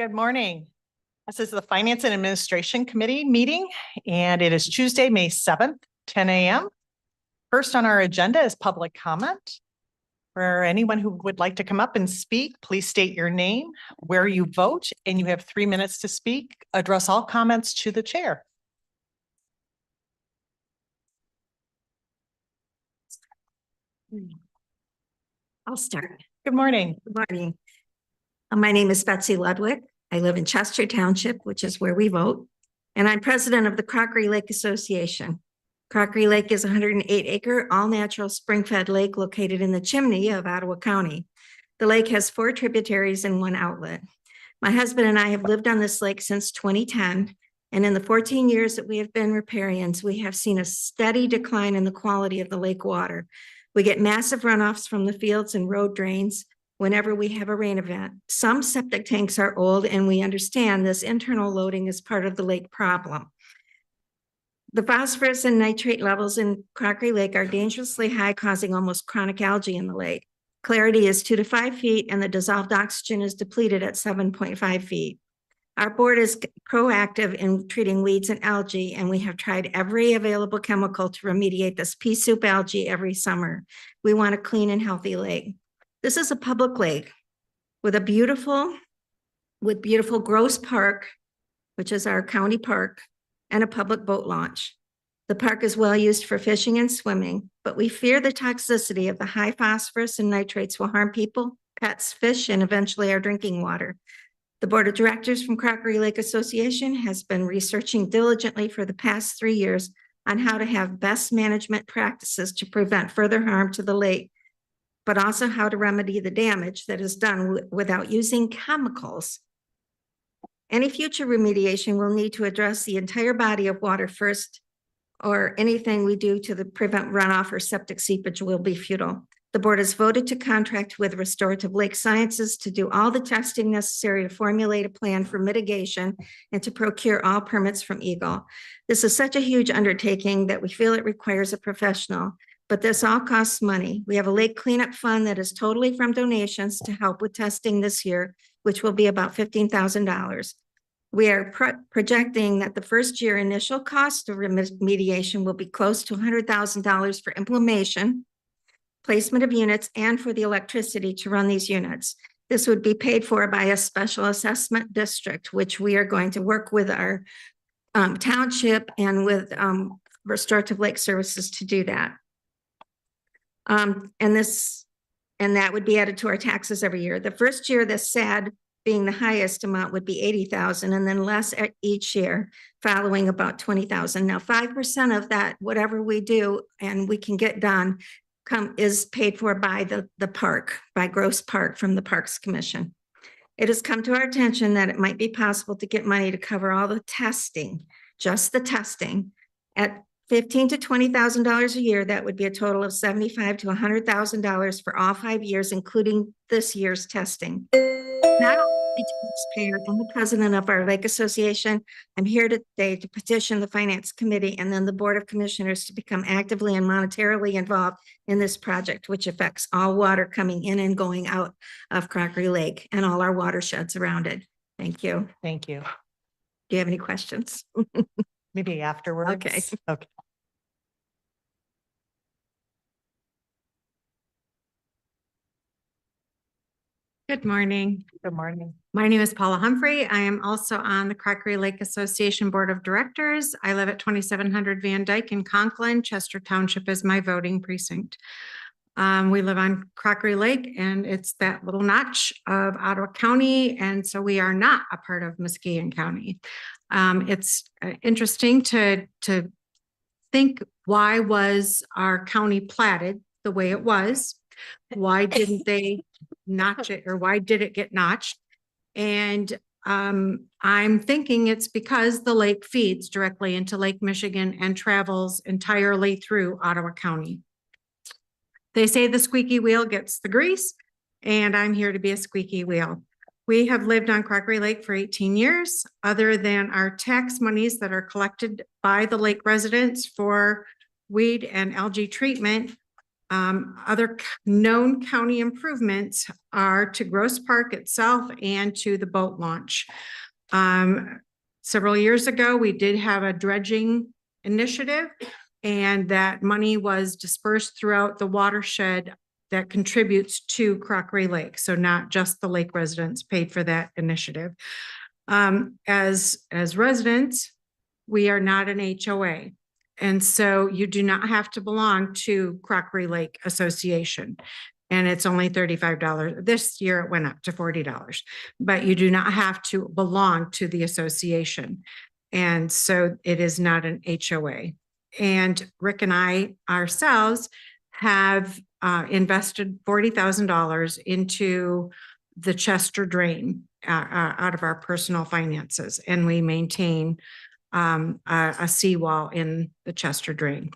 Good morning. This is the Finance and Administration Committee meeting, and it is Tuesday, May 7th, 10 a.m. First on our agenda is public comment. For anyone who would like to come up and speak, please state your name, where you vote, and you have 3 minutes to speak. Address all comments to the chair. I'll start. Good morning. Good morning. My name is Betsy Ludwig. I live in Chester Township, which is where we vote, and I'm president of the Crockery Lake Association. Crockery Lake is a 108-acre all-natural spring-fed lake located in the chimney of Ottawa County. The lake has 4 tributaries and 1 outlet. My husband and I have lived on this lake since 2010, and in the 14 years that we have been riparians, we have seen a steady decline in the quality of the lake water. We get massive runoffs from the fields and road drains whenever we have a rain event. Some septic tanks are old, and we understand this internal loading is part of the lake problem. The phosphorus and nitrate levels in Crockery Lake are dangerously high, causing almost chronic algae in the lake. Clarity is 2 to 5 feet, and the dissolved oxygen is depleted at 7.5 feet. Our board is proactive in treating weeds and algae, and we have tried every available chemical to remediate this pea soup algae every summer. We want a clean and healthy lake. This is a public lake with beautiful Gross Park, which is our county park, and a public boat launch. The park is well used for fishing and swimming, but we fear the toxicity of the high phosphorus and nitrates will harm people, pets, fish, and eventually our drinking water. The board of directors from Crockery Lake Association has been researching diligently for the past 3 years on how to have best management practices to prevent further harm to the lake, but also how to remedy the damage that is done without using chemicals. Any future remediation will need to address the entire body of water first, or anything we do to prevent runoff or septic seepage will be futile. The board has voted to contract with Restorative Lake Sciences to do all the testing necessary to formulate a plan for mitigation and to procure all permits from Eagle. This is such a huge undertaking that we feel it requires a professional, but this all costs money. We have a lake cleanup fund that is totally from donations to help with testing this year, which will be about $15,000. We are projecting that the first year initial cost of remediation will be close to $100,000 for implementation, placement of units, and for the electricity to run these units. This would be paid for by a special assessment district, which we are going to work with our township and with Restorative Lake Services to do that. And that would be added to our taxes every year. The first year, the SAD being the highest amount would be $80,000, and then less each year, following about $20,000. Now, 5% of that, whatever we do and we can get done, is paid for by the park, by Gross Park from the Parks Commission. It has come to our attention that it might be possible to get money to cover all the testing, just the testing, at $15,000 to $20,000 a year. That would be a total of $75,000 to $100,000 for all 5 years, including this year's testing. Not only taxpayer and the president of our Lake Association, I'm here today to petition the Finance Committee and then the Board of Commissioners to become actively and monetarily involved in this project, which affects all water coming in and going out of Crockery Lake and all our watersheds around it. Thank you. Thank you. Do you have any questions? Maybe afterwards. Okay. Okay. Good morning. Good morning. My name is Paula Humphrey. I am also on the Crockery Lake Association Board of Directors. I live at 2700 Van Dyke in Conklin. Chester Township is my voting precinct. We live on Crockery Lake, and it's that little notch of Ottawa County, and so we are not a part of Mosquito County. It's interesting to think, why was our county platted the way it was? Why didn't they notch it, or why did it get notched? And I'm thinking it's because the lake feeds directly into Lake Michigan and travels entirely through Ottawa County. They say the squeaky wheel gets the grease, and I'm here to be a squeaky wheel. We have lived on Crockery Lake for 18 years. Other than our tax monies that are collected by the lake residents for weed and algae treatment, Other known county improvements are to Grosse Park itself and to the boat launch. Several years ago, we did have a dredging initiative, and that money was dispersed throughout the watershed that contributes to Crockery Lake. So not just the lake residents paid for that initiative. As residents, we are not an HOA. And so you do not have to belong to Crockery Lake Association. And it's only $35. This year it went up to $40, but you do not have to belong to the association. And so it is not an HOA. And Rick and I ourselves have invested $40,000 into the Chester drain out of our personal finances. And we maintain a seawall in the Chester drain.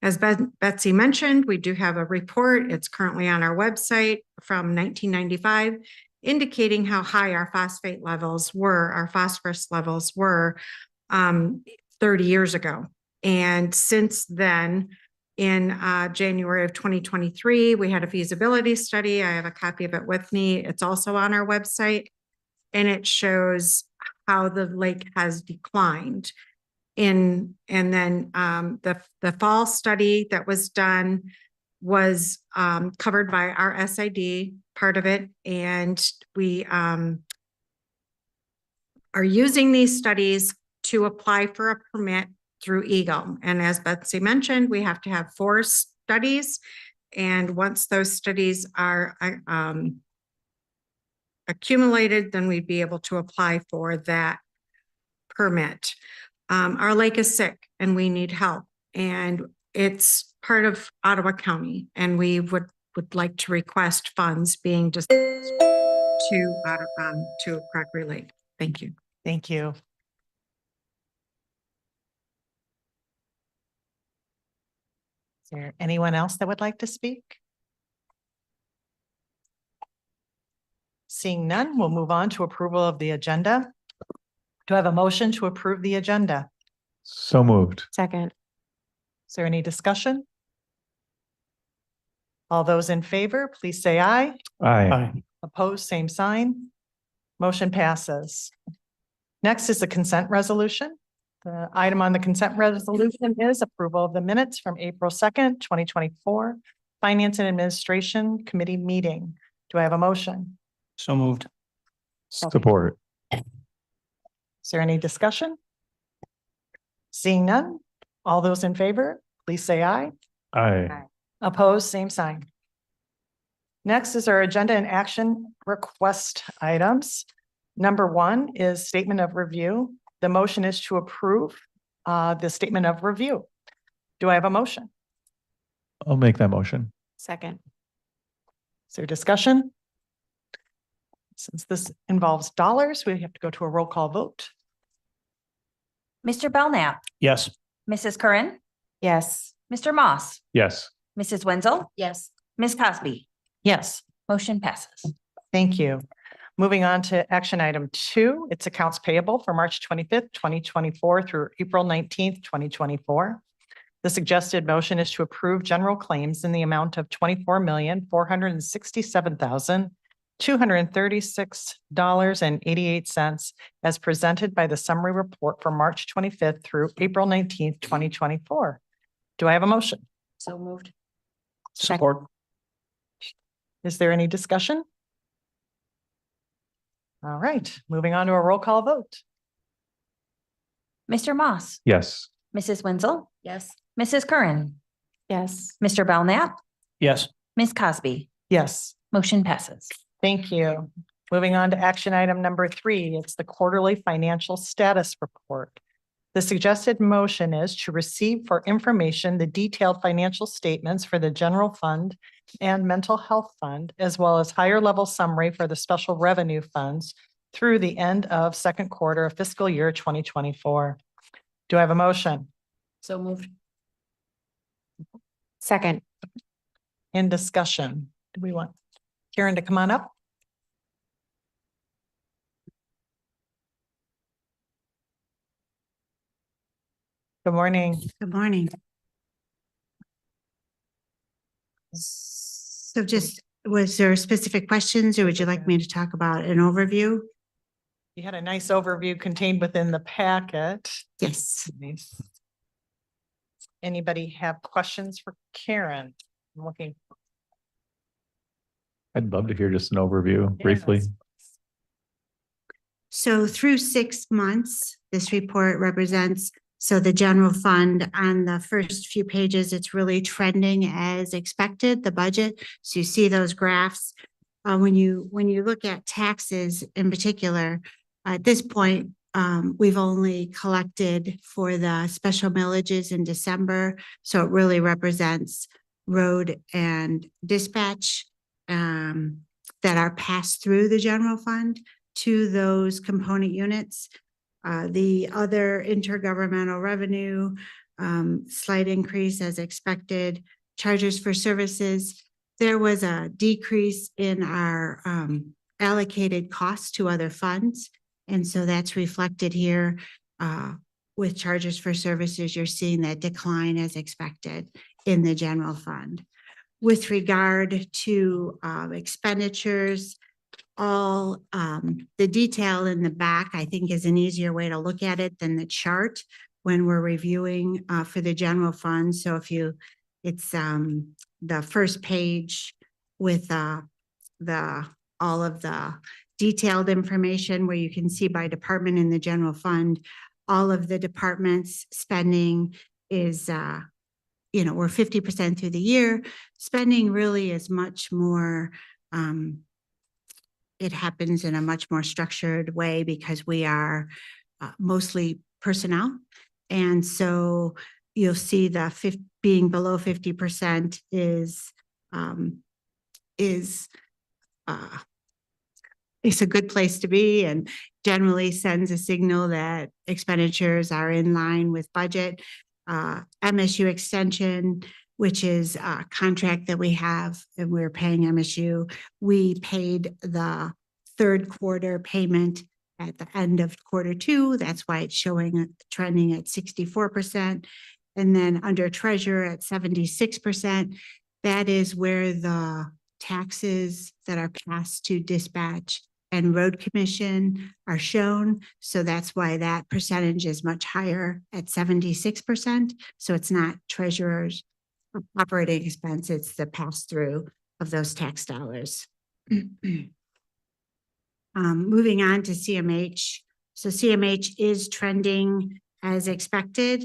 As Betsy mentioned, we do have a report. It's currently on our website from 1995, indicating how high our phosphate levels were, our phosphorus levels were 30 years ago. And since then, in January of 2023, we had a feasibility study. I have a copy of it with me. It's also on our website, and it shows how the lake has declined. And then the fall study that was done was covered by our SID, part of it, and we are using these studies to apply for a permit through EGLE. And as Betsy mentioned, we have to have 4 studies, and once those studies are accumulated, then we'd be able to apply for that permit. Our lake is sick and we need help, and it's part of Ottawa County, and we would like to request funds being dispersed to Crockery Lake. Thank you. Thank you. Is there anyone else that would like to speak? Seeing none, we'll move on to approval of the agenda. Do I have a motion to approve the agenda? So moved. Second. Is there any discussion? All those in favor, please say aye. Aye. Opposed, same sign. Motion passes. Next is the consent resolution. The item on the consent resolution is approval of the minutes from April 2nd, 2024, Finance and Administration Committee meeting. Do I have a motion? So moved. Support. Is there any discussion? Seeing none, all those in favor, please say aye. Aye. Opposed, same sign. Next is our agenda and action request items. Number 1 is statement of review. The motion is to approve the statement of review. Do I have a motion? I'll make that motion. Second. Is there discussion? Since this involves dollars, we have to go to a roll call vote. Mr. Belknap, Yes. Mrs. Curran, Yes. Mr. Moss, Yes. Mrs. Wenzel, Yes. Ms. Cosby. Yes. Motion passes. Thank you. Moving on to action item 2, it's accounts payable for March 25th, 2024 through April 19th, 2024. The suggested motion is to approve general claims in the amount of $24,467,236.88 as presented by the summary report for March 25th through April 19th, 2024. Do I have a motion? So moved. Support. Is there any discussion? All right, moving on to a roll call vote. Mr. Moss, Yes. Mrs. Wenzel, Yes. Mrs. Curran, Yes. Mr. Belknap, Yes. Ms. Cosby. Yes. Motion passes. Thank you. Moving on to action item number 3, it's the quarterly financial status report. The suggested motion is to receive for information the detailed financial statements for the general fund and mental health fund, as well as higher level summary for the special revenue funds through the end of second quarter of fiscal year 2024. Do I have a motion? So moved. Second. In discussion, do we want Karen to come on up? Good morning. Good morning. So just, was there specific questions or would you like me to talk about an overview? You had a nice overview contained within the packet. Yes. Nice. Anybody have questions for Karen? I'm looking. I'd love to hear just an overview briefly. Yes. So through 6 months, this report represents, so the general fund on the first few pages, it's really trending as expected, the budget. So you see those graphs. When you look at taxes in particular, at this point, we've only collected for the special millages in December. So it really represents road and dispatch that are passed through the general fund to those component units. The other intergovernmental revenue, slight increase as expected. Charges for services, there was a decrease in our allocated costs to other funds. And so that's reflected here. With charges for services, you're seeing that decline as expected in the general fund. With regard to expenditures, all the detail in the back, I think, is an easier way to look at it than the chart when we're reviewing for the general fund. So if you, it's the first page with all of the detailed information where you can see by department in the general fund, all of the departments spending is, we're 50% through the year. Spending really is much more, it happens in a much more structured way because we are mostly personnel. And so you'll see the being below 50% is it's a good place to be and generally sends a signal that expenditures are in line with budget. MSU extension, which is a contract that we have and we're paying MSU. We paid the third quarter payment at the end of Q2. That's why it's showing trending at 64%. And then under treasurer at 76%, that is where the taxes that are passed to dispatch and road commission are shown. So that's why that percentage is much higher at 76%. So it's not treasurer's operating expense, it's the pass through of those tax dollars. Moving on to CMH. So CMH is trending as expected.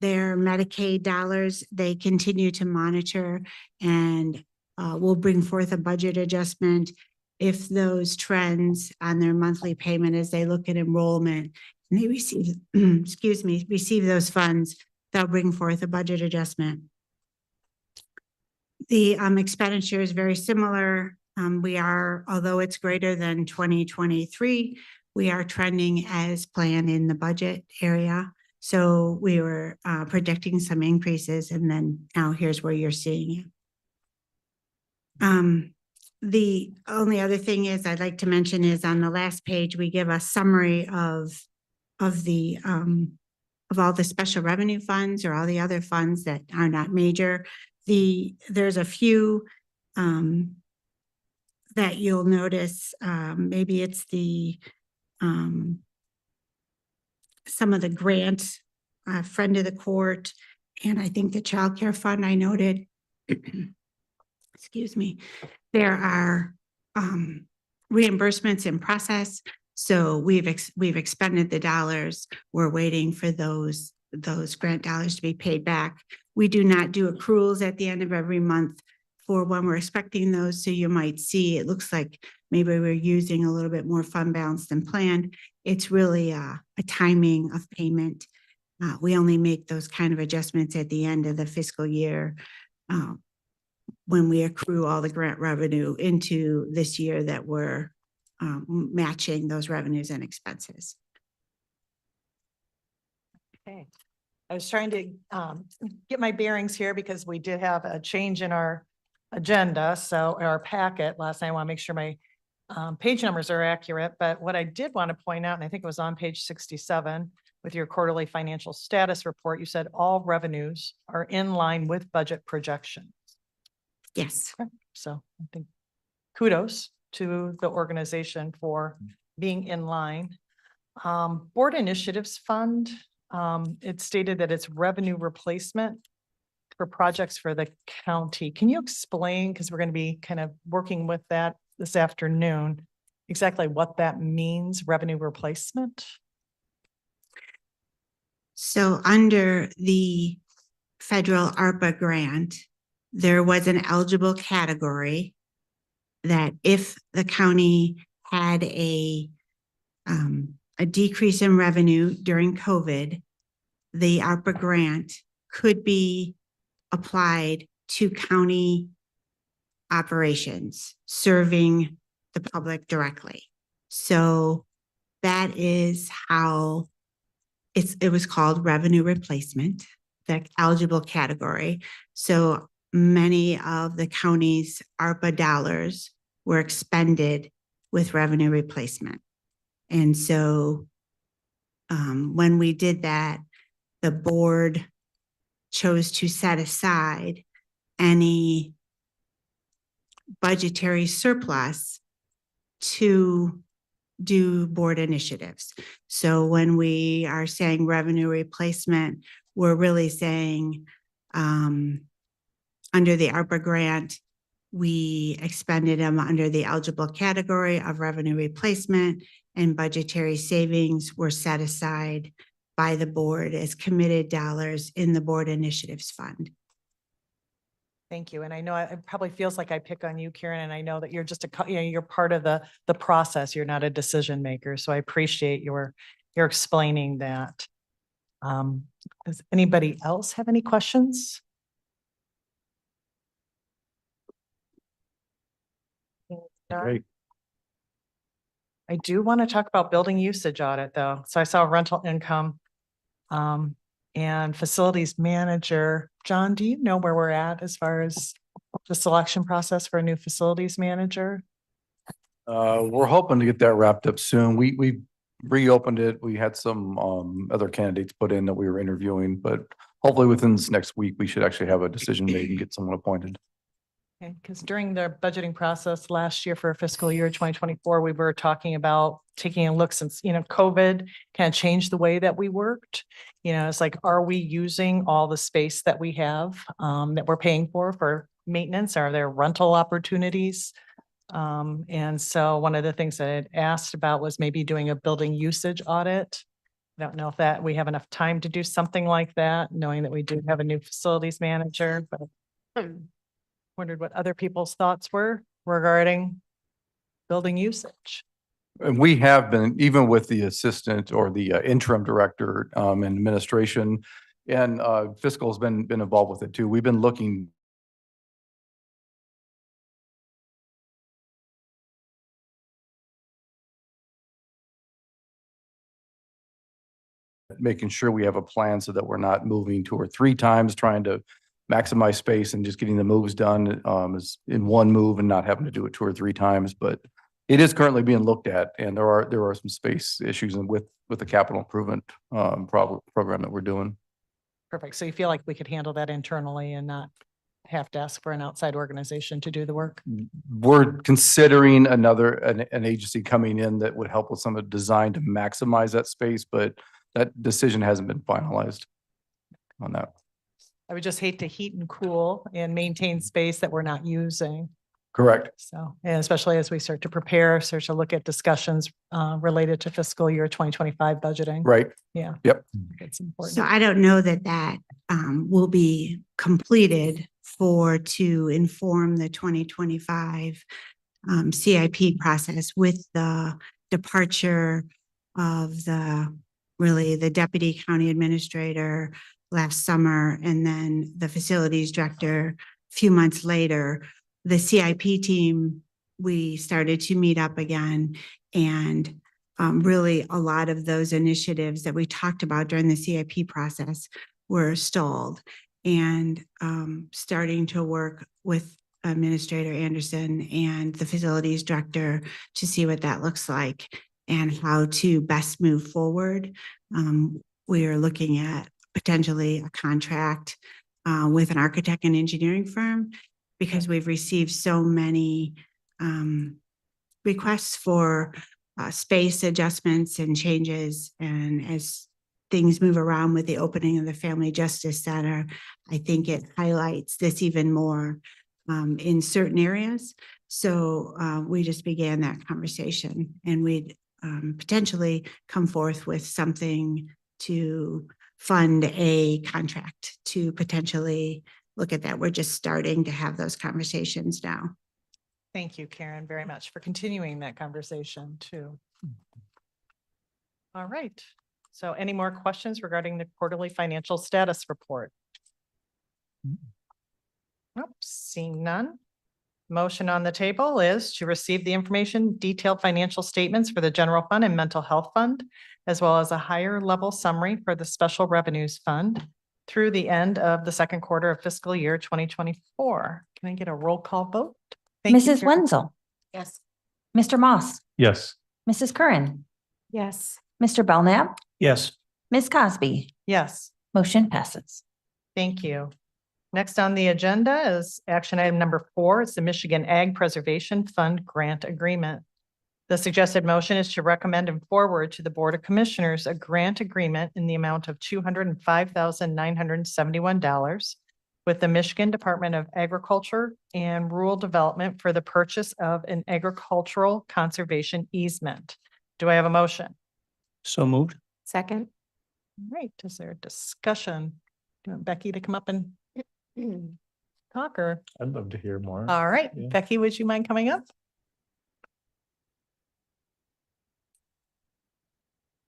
Their Medicaid dollars, they continue to monitor and will bring forth a budget adjustment if those trends on their monthly payment as they look at enrollment and they receive, receive those funds, they'll bring forth a budget adjustment. The expenditure is very similar. We are, although it's greater than 2023, we are trending as planned in the budget area. So we were projecting some increases and then now here's where you're seeing it. The only other thing is I'd like to mention is on the last page, we give a summary of all the special revenue funds or all the other funds that are not major. There's a few that you'll notice, maybe it's some of the grant, friend of the court, and I think the child care fund I noted, excuse me, there are reimbursements in process. So we've expended the dollars. We're waiting for those grant dollars to be paid back. We do not do accruals at the end of every month for when we're expecting those. So you might see, it looks like maybe we're using a little bit more fund balance than planned. It's really a timing of payment. We only make those kind of adjustments at the end of the fiscal year when we accrue all the grant revenue into this year that we're matching those revenues and expenses. Okay. I was trying to get my bearings here because we did have a change in our agenda. So our packet last night, I want to make sure my page numbers are accurate. But what I did want to point out, and I think it was on page 67, with your quarterly financial status report, you said all revenues are in line with budget projections. Yes. So I think kudos to the organization for being in line. Board Initiatives Fund, it stated that it's revenue replacement for projects for the county. Can you explain, because we're going to be kind of working with that this afternoon, exactly what that means, revenue replacement? So under the federal ARPA grant, there was an eligible category that if the county had a decrease in revenue during COVID, the ARPA grant could be applied to county operations serving the public directly. So that is how it was called revenue replacement, the eligible category. So many of the county's ARPA dollars were expended with revenue replacement. And so when we did that, the board chose to set aside any budgetary surplus to do board initiatives. So when we are saying revenue replacement, we're really saying under the ARPA grant, we expended them under the eligible category of revenue replacement, and budgetary savings were set aside by the board as committed dollars in the board initiatives fund. Thank you. And I know it probably feels like I pick on you, Karen, and I know that you're just you're part of the process. You're not a decision maker. So I appreciate your explaining that. Does anybody else have any questions? Great. I do want to talk about building usage audit though. So I saw rental income and facilities manager. John, do you know where we're at as far as the selection process for a new facilities manager? We're hoping to get that wrapped up soon. We reopened it. We had some other candidates put in that we were interviewing, but hopefully within this next week, we should actually have a decision made and get someone appointed. Okay, because during the budgeting process last year for fiscal year 2024, we were talking about taking a look since, COVID kind of changed the way that we worked. It's like, are we using all the space that we have that we're paying for maintenance? Are there rental opportunities? And so one of the things that I had asked about was maybe doing a building usage audit. I don't know if we have enough time to do something like that, knowing that we do have a new facilities manager, but wondered what other people's thoughts were regarding building usage. And we have been, even with the assistant or the interim director in administration, and fiscal has been involved with it too. We've been looking making sure we have a plan so that we're not moving 2 or 3 times trying to maximize space and just getting the moves done is in one move and not having to do it 2 or 3 times. But it is currently being looked at, and there are some space issues with the capital improvement program that we're doing. Perfect. So you feel like we could handle that internally and not have to ask for an outside organization to do the work? We're considering an agency coming in that would help with some of the design to maximize that space, but that decision hasn't been finalized on that. I would just hate to heat and cool and maintain space that we're not using. Correct. So, and especially as we start to look at discussions related to fiscal year 2025 budgeting. Right. Yeah. Yep. It's important. So I don't know that will be completed to inform the 2025 CIP process with the departure of the deputy county administrator last summer, and then the facilities director a few months later. The CIP team, we started to meet up again, and really a lot of those initiatives that we talked about during the CIP process were stalled, and starting to work with Administrator Anderson and the facilities director to see what that looks like and how to best move forward. we are looking at potentially a contract with an architect and engineering firm because we've received so many requests for space adjustments and changes. And as things move around with the opening of the Family Justice Center, I think it highlights this even more in certain areas. So we just began that conversation, and we'd potentially come forth with something to fund a contract to potentially look at that. We're just starting to have those conversations now. Thank you, Karen, very much for continuing that conversation too. All right. So any more questions regarding the quarterly financial status report? Nope, seeing none. Motion on the table is to receive the information, detailed financial statements for the general fund and mental health fund, as well as a higher level summary for the special revenues fund through the end of the second quarter of fiscal year 2024. Can I get a roll call vote? Thank you, Mrs. Karen. Wenzel, Yes. Mr. Moss, Yes. Mrs. Curran, Yes. Mr. Belknap, Yes. Ms. Cosby. Yes. Motion passes. Thank you. Next on the agenda is action item number 4. It's the Michigan Ag Preservation Fund Grant Agreement. The suggested motion is to recommend and forward to the Board of Commissioners a grant agreement in the amount of $205,971 with the Michigan Department of Agriculture and Rural Development for the purchase of an agricultural conservation easement. Do I have a motion? So moved. Second. All right, is there a discussion? Do you want Becky to come up and talk, or? I'd love to hear more. All right, Yeah. Becky, would you mind coming up?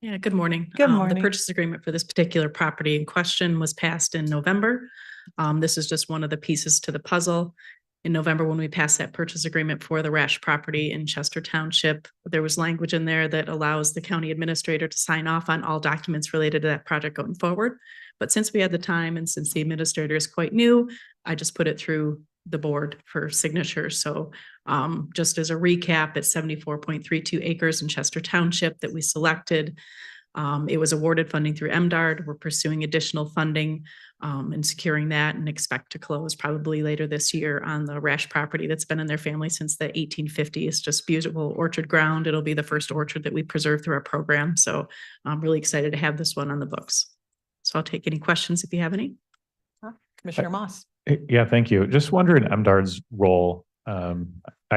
Yeah, good morning. Good morning. The purchase agreement for this particular property in question was passed in November. This is just one of the pieces to the puzzle. In November, when we passed that purchase agreement for the Rash property in Chester Township, there was language in there that allows the county administrator to sign off on all documents related to that project going forward. But since we had the time and since the administrator is quite new, I just put it through the board for signature. So just as a recap, it's 74.32 acres in Chester Township that we selected. It was awarded funding through MDARD. We're pursuing additional funding and securing that, and expect to close probably later this year on the Rash property that's been in their family since the 1850s. Just beautiful orchard ground. It'll be the first orchard that we preserve through our program. So I'm really excited to have this one on the books. So I'll take any questions if you have any. Commissioner Moss. Yeah, thank you. Just wondering MDARD's role. I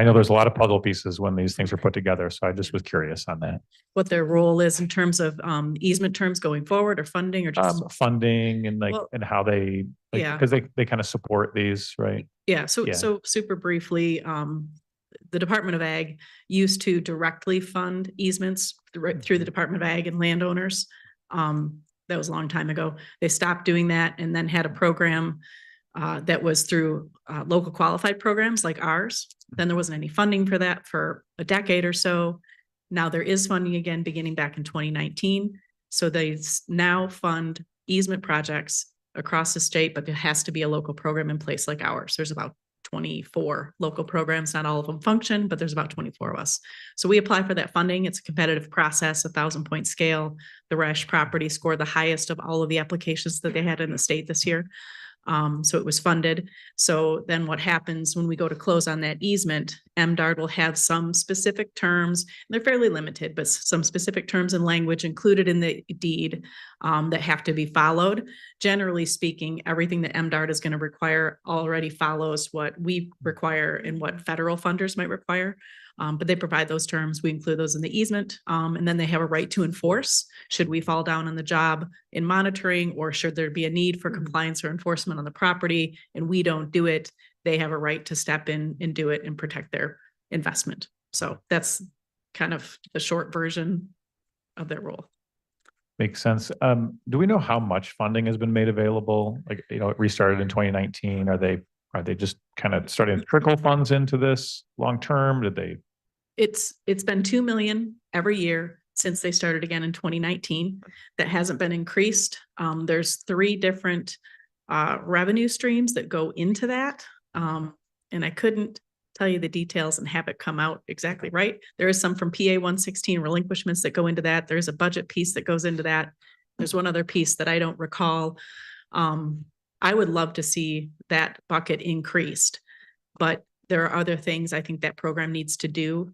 know there's a lot of puzzle pieces when these things are put together, so I just was curious on that. What their role is in terms of easement terms going forward, or funding, or just Funding and Well, and how they, yeah. because they kind of support these, right? Yeah, so Yeah. so super briefly, the Department of Ag used to directly fund easements through the Department of Ag and landowners. That was a long time ago. They stopped doing that and then had a program that was through local qualified programs like ours. Then there wasn't any funding for that for a decade or so. Now there is funding again, beginning back in 2019. So they now fund easement projects across the state, but there has to be a local program in place like ours. There's about 24 local programs. Not all of them function, but there's about 24 of us. So we apply for that funding. It's a competitive process, 1,000-point scale. The Rash property scored the highest of all of the applications that they had in the state this year. So it was funded. So then what happens when we go to close on that easement, MDARD will have some specific terms, they're fairly limited, but some specific terms and language included in the deed that have to be followed. Generally speaking, everything that MDARD is going to require already follows what we require and what federal funders might require. But they provide those terms. We include those in the easement. And then they have a right to enforce should we fall down on the job in monitoring, or should there be a need for compliance or enforcement on the property and we don't do it, they have a right to step in and do it and protect their investment. So that's kind of the short version of their role. Makes sense. Do we know how much funding has been made available? Like, it restarted in 2019. Are they just kind of starting to trickle funds into this long term? Did they? It's been 2 million every year since they started again in 2019. That hasn't been increased. There's 3 different revenue streams that go into that. And I couldn't tell you the details and have it come out exactly right. There is some from PA 116 relinquishments that go into that. There's a budget piece that goes into that. There's one other piece that I don't recall. I would love to see that bucket increased, but there are other things I think that program needs to do.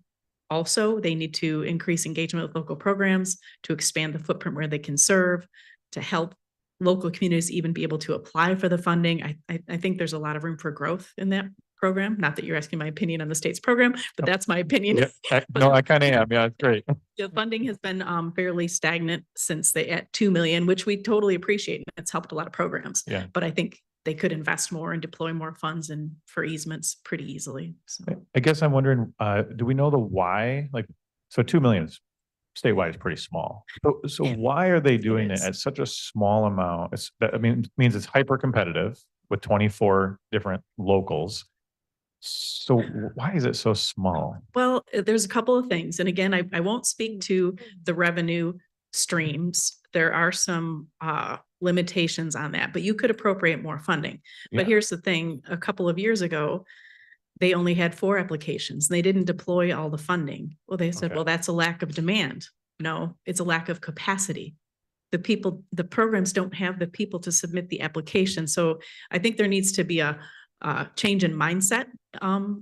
Also, they need to increase engagement with local programs, to expand the footprint where they can serve, to help local communities even be able to apply for the funding. I think there's a lot of room for growth in that program. Not that you're asking my opinion on the state's program, but that's my opinion. No, I kind of am. Yeah, it's great. The funding has been fairly stagnant since they at 2 million, which we totally appreciate. And it's helped a lot of programs. Yeah. But I think they could invest more and deploy more funds and for easements pretty easily. So I guess I'm wondering, do we know the why? Like, so 2 million is statewide is pretty small. So why are they doing it at such a small amount? It means it's hyper competitive with 24 different locals. So why is it so small? well, there's a couple of things. And again, I won't speak to the revenue streams. There are some limitations on that, but you could appropriate more funding. But Yeah. here's the thing, a couple of years ago, they only had 4 applications. They didn't deploy all the funding. Well, they said, Okay. well, that's a lack of demand. No, it's a lack of capacity. The programs don't have the people to submit the application. So I think there needs to be a change in mindset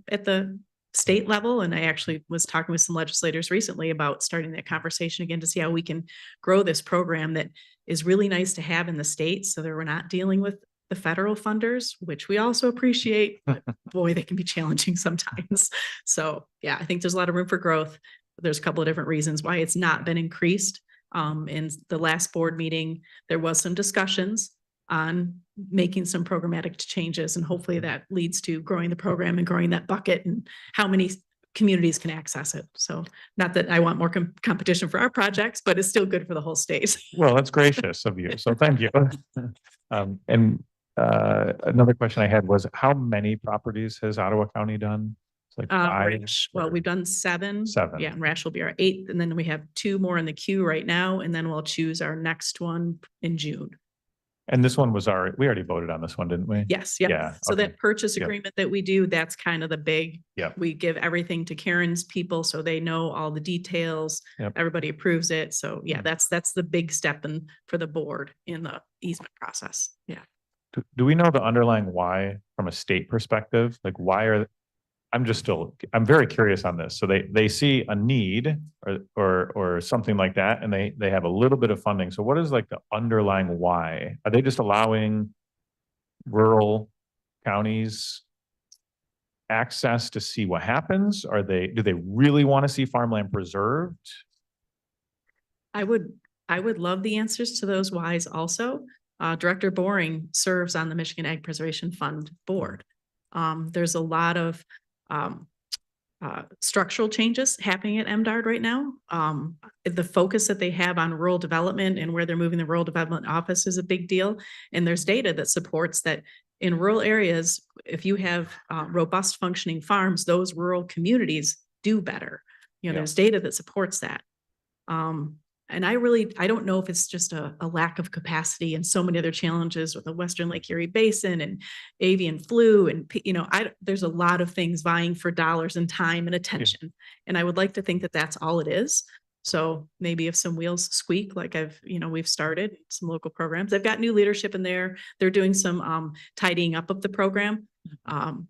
at the state level. And I actually was talking with some legislators recently about starting that conversation again to see how we can grow this program that is really nice to have in the state so that we're not dealing with the federal funders, which we also appreciate, but boy, they can be challenging sometimes. So yeah, I think there's a lot of room for growth. There's a couple of different reasons why it's not been increased. In the last board meeting, there was some discussions on making some programmatic changes, and hopefully that leads to growing the program and growing that bucket and how many communities can access it. So not that I want more competition for our projects, but it's still good for the whole state. Well, that's gracious of you. So thank you. Another question I had was, how many properties has Ottawa County done? It's like 5. Well, we've done 7. 7. Yeah, and Rash will be our 8th, and then we have 2 more in the queue right now, and then we'll choose our next one in June. And this one was we already voted on this one, didn't we? Yes, yeah. Yeah, So okay. that purchase Yep. agreement that we do, that's kind of the big. Yep. We give everything to Karen's people so they know all the details. Yep. Everybody approves it. So yeah, that's the big step for the board in the easement process. Yeah. Do we know the underlying why from a state perspective? Like I'm very curious on this. So they see a need or something like that, and they have a little bit of funding. So what is like the underlying why? Are they just allowing rural counties access to see what happens? Do they really want to see farmland preserved? I would love the answers to those whys also. Director Boring serves on the Michigan Ag Preservation Fund board. There's a lot of structural changes happening at MDARD right now. The focus that they have on rural development and where they're moving the rural development office is a big deal. And there's data that supports that in rural areas, if you have robust functioning farms, those rural communities do better. Yeah. There's data that supports that. And I don't know if it's just a lack of capacity and so many other challenges with the Western Lake Erie Basin and avian flu. And, there's a lot of things vying for dollars and time and attention. Yeah. And I would like to think that that's all it is. So maybe if some wheels squeak, like we've started some local programs, they've got new leadership in there. They're doing some tidying up of the program. And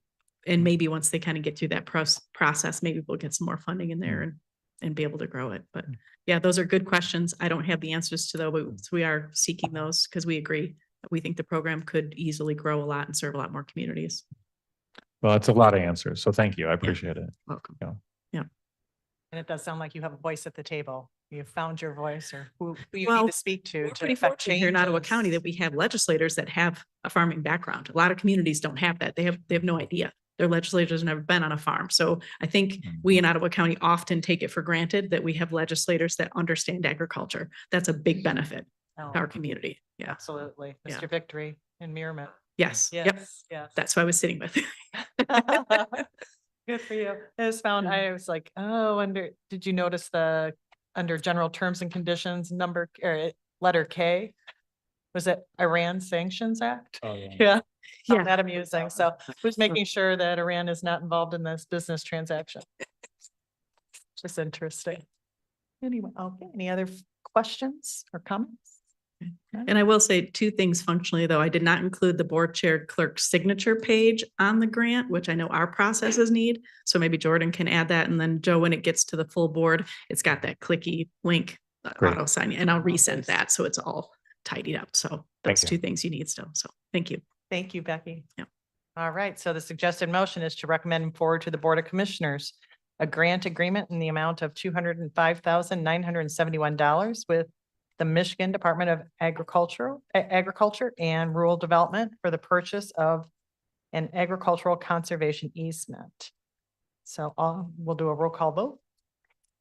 maybe once they kind of get through that process, maybe we'll get some more funding in there and be able to grow it. But yeah, those are good questions. I don't have the answers to those, but we are seeking those because we agree that we think the program could easily grow a lot and serve a lot more communities. Well, it's a lot of answers. So thank you. I appreciate it. Welcome. Yeah. Yeah. And it does sound like you have a voice at the table. You've found your voice or who you Well, need to speak to. We're To pretty affect fortunate here in Ottawa changes. County that we have legislators that have a farming background. A lot of communities don't have that. They have no idea. Their legislators have never been on a farm. So I think we in Ottawa County often take it for granted that we have legislators that understand agriculture. That's a big benefit Oh, to our community. Yeah. absolutely. Yeah. Mr. Victory in Merrimack. Yes. Yep. Yes. Yes. That's who I was sitting with. Good for you. I was like, oh, did you notice under general terms and conditions, letter K? Was it Iran Sanctions Act? Oh, yeah. Yeah. Yeah. Found that amusing. So who's making sure that Iran is not involved in this business transaction? Just interesting. Anyway, okay. Any other questions or comments? And I will say two things functionally, though. I did not include the board chair clerk signature page on the grant, which I know our processes need. So maybe Jordan can add that. And then Joe, when it gets to the full board, it's got that clicky link, Great. auto sign, and I'll resend that. So it's all tidied up. So Thank those you. two things you need still. So thank you. Thank you, Becky. Yeah. All right, so the suggested motion is to recommend forward to the Board of Commissioners a grant agreement in the amount of $205,971 with the Michigan Department of Agriculture and Rural Development for the purchase of an agricultural conservation easement. So we'll do a roll call vote.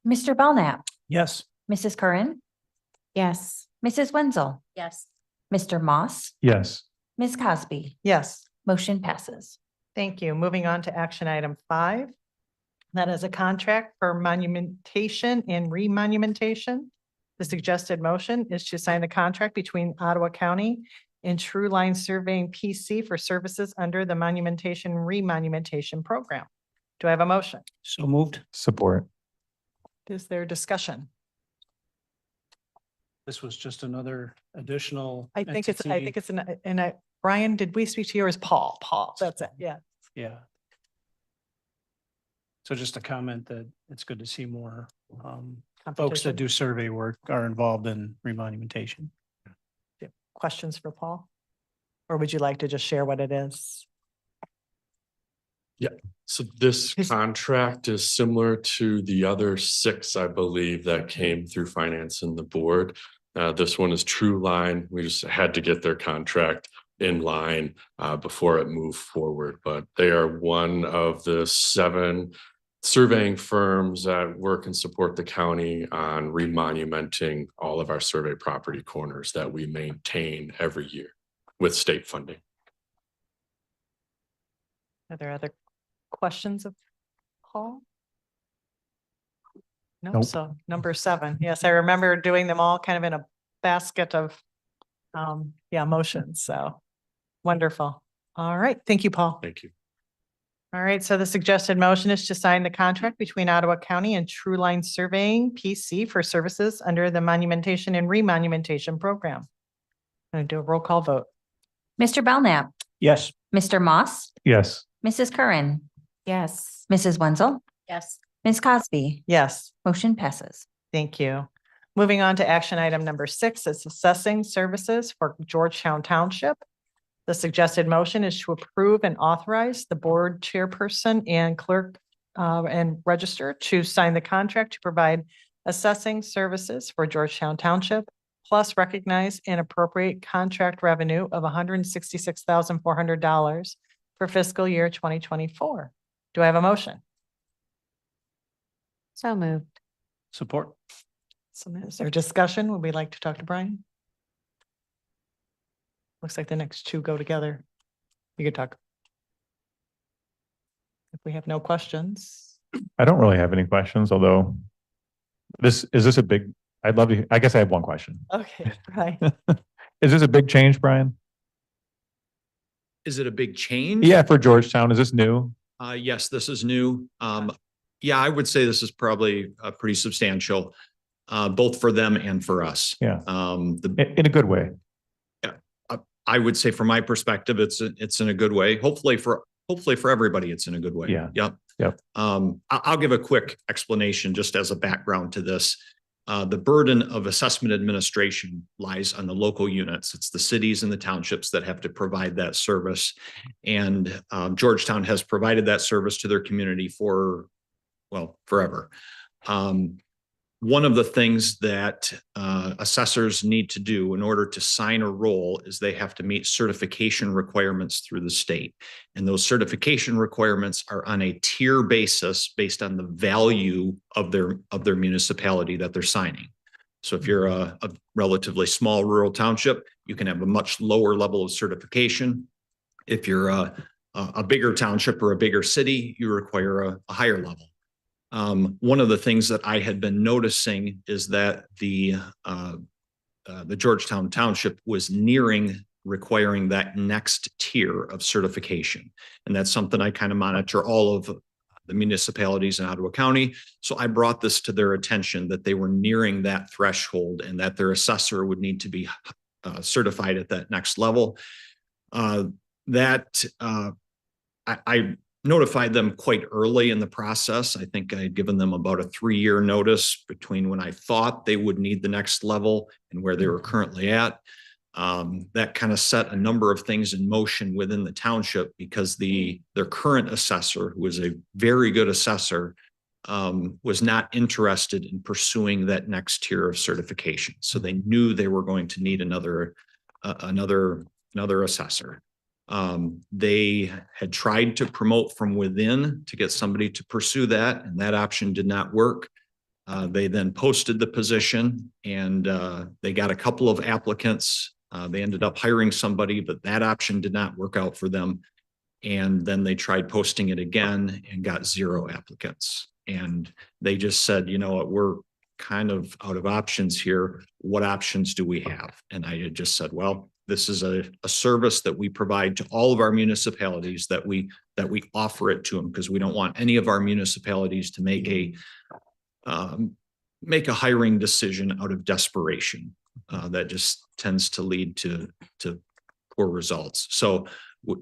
Mr. Belknap, Yes. Mrs. Curran, Yes. Mrs. Wenzel, Yes. Mr. Moss, Yes. Ms. Cosby. Yes. Motion passes. Thank you. Moving on to action item 5. That is a contract for monumentation and remonumentation. The suggested motion is to sign the contract between Ottawa County and True Line Surveying PC for services under the monumentation remonumentation program. Do I have a motion? So moved. Support. Is there discussion? This was just another additional. I think it's, Brian, did we speak to yours? Paul, that's it. Yeah. Yeah. So just a comment that it's good to see more folks that Competition. do survey work are involved in remonumentation. Questions for Paul? Or would you like to just share what it is? So this Is- contract is similar to the other 6, I believe, that came through finance and the board. This one is True Line. We just had to get their contract in line before it moved forward, but they are one of the 7 surveying firms that work and support the county on remonumenting all of our survey property corners that we maintain every year with state funding. Are there other questions of Paul? No, Nope. so number 7. Yes, I remember doing them all kind of in a basket of motions. So wonderful. All right. Thank you, Paul. Thank you. All right. So the suggested motion is to sign the contract between Ottawa County and True Line Surveying PC for services under the monumentation and remonumentation program. I'm going to do a roll call vote. Mr. Belknap, Yes. Mr. Moss, Yes. Mrs. Curran, Yes. Mrs. Wenzel, Yes. Ms. Cosby. Yes. Motion passes. Thank you. Moving on to action item number 6, is assessing services for Georgetown Township. The suggested motion is to approve and authorize the board chairperson and clerk and register to sign the contract to provide assessing services for Georgetown Township, plus recognize and appropriate contract revenue of $166,400 for fiscal year 2024. Do I have a motion? So moved. Support. So is there discussion? Would we like to talk to Brian? Looks like the next 2 go together. You could talk. If we have no questions. I don't really have any questions, although is this a big, I'd love to, I guess I have one question. Okay, right. Is this a big change, Brian? Is it a big change? Yeah, for Georgetown. Is this new? Yes, this is new. Yeah, I would say this is probably pretty substantial, both for them and for us. Yeah. The In a good way. I would say from my perspective, it's in a good way. Hopefully for everybody, it's in a good way. Yeah. Yep. Yep. I'll give a quick explanation just as a background to this. The burden of assessment administration lies on the local units. It's the cities and the townships that have to provide that service. And Georgetown has provided that service to their community for, well, forever. One of the things that assessors need to do in order to sign a roll is they have to meet certification requirements through the state. And those certification requirements are on a tier basis based on the value of their municipality that they're signing. So if you're a relatively small rural township, you can have a much lower level of certification. If you're a bigger township or a bigger city, you require a higher level. One of the things that I had been noticing is that the Georgetown Township was nearing requiring that next tier of certification. And that's something I kind of monitor all of the municipalities in Ottawa County. So I brought this to their attention that they were nearing that threshold and that their assessor would need to be certified at that next level. I notified them quite early in the process. I think I had given them about a 3-year notice between when I thought they would need the next level and where they were currently at. That kind of set a number of things in motion within the township because their current assessor, who was a very good assessor, was not interested in pursuing that next tier of certification. So they knew they were going to need another assessor. They had tried to promote from within to get somebody to pursue that, and that option did not work. They then posted the position and they got a couple of applicants. They ended up hiring somebody, but that option did not work out for them. And then they tried posting it again and got 0 applicants. And they just said, you know what, we're kind of out of options here. What options do we have? And I had just said, well, this is a service that we provide to all of our municipalities, that we offer it to them, because we don't want any of our municipalities to make a hiring decision out of desperation. That just tends to lead to poor results. So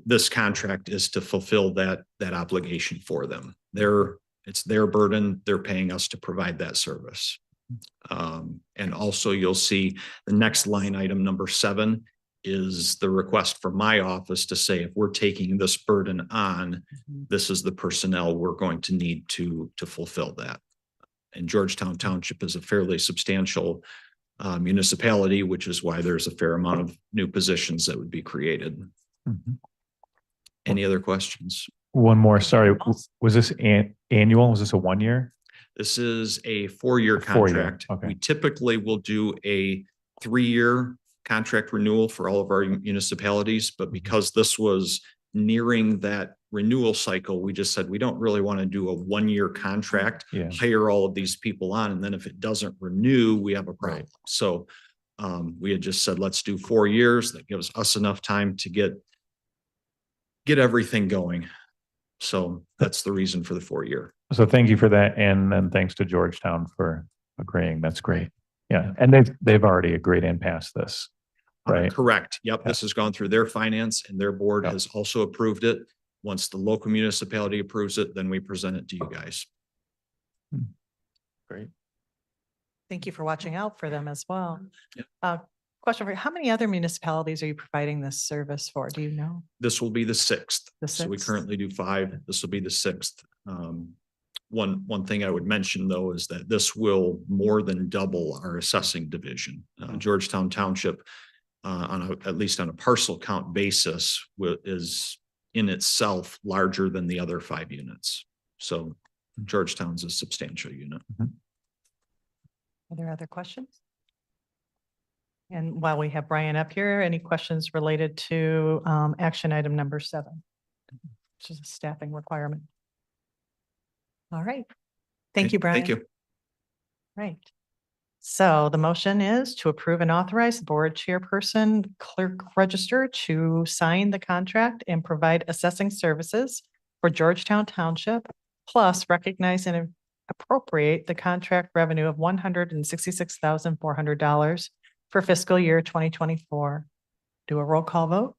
this contract is to fulfill that obligation for them. It's their burden. They're paying us to provide that service. And also you'll see the next line item, number 7, is the request from my office to say, if we're taking this burden on, this is the personnel we're going to need to fulfill that. And Georgetown Township is a fairly substantial municipality, which is why there's a fair amount of new positions that would be created. Any other questions? One more, sorry, was this annual? Was this a 1 year? This is a 4-year 4-year, contract. okay. We typically will do a 3-year contract renewal for all of our municipalities, but because this was nearing that renewal cycle, we just said, we don't really want to do a 1-year contract, hire all of these people on, and then if it doesn't renew, we have a problem. Right. So we had just said, let's do 4 years. That gives us enough time to get everything going. So that's the reason for the 4-year. So thank you for that. And then thanks to Georgetown for agreeing. That's great. Yeah. And they've already agreed and passed this, right? Correct. Yep. This has gone through their finance and their board has also approved it. Once the local municipality approves it, then we present it to you guys. Great. Thank you for watching out for them as well. Yeah. Question for you. How many other municipalities are you providing this service for? Do you know? This will be the 6th. The So we 6th? currently do 5. This will be the 6th. One thing I would mention though, is that this will more than double our assessing division. Georgetown Township, at least on a parcel count basis, is in itself larger than the other 5 units. So Georgetown's a substantial unit. Are there other questions? And while we have Brian up here, any questions related to action item number 7, which is a staffing requirement? All right. Thank you, Brian. Thank you. Right. So the motion is to approve and authorize the board chairperson, clerk register to sign the contract and provide assessing services for Georgetown Township, plus recognize and appropriate the contract revenue of $166,400 for fiscal year 2024. Do a roll call vote.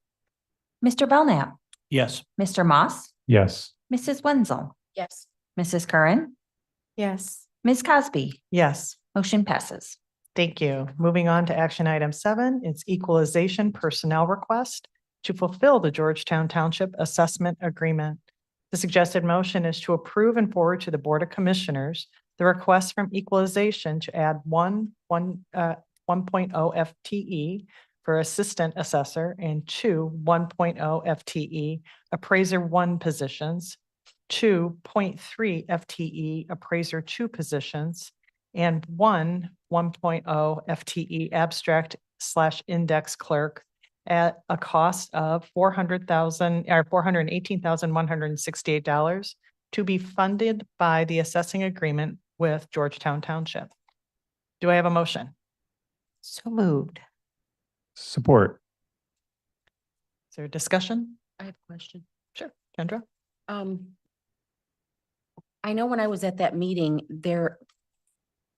Mr. Belknap, Yes. Mr. Moss, Yes. Mrs. Wenzel, Yes. Mrs. Curran, Yes. Ms. Cosby, Yes. motion passes. Thank you. Moving on to action item 7, it's equalization personnel request to fulfill the Georgetown Township Assessment Agreement. The suggested motion is to approve and forward to the Board of Commissioners the request from Equalization to add 1.0 FTE for Assistant Assessor and 1.0 FTE Appraiser 1 positions, 2.3 FTE Appraiser 2 positions, and 1.0 FTE Abstract/Index Clerk at a cost of $418,168 to be funded by the assessing agreement with Georgetown Township. Do I have a motion? So moved. Support. Is there a discussion? I have a question. Sure. Kendra? I know when I was at that meeting,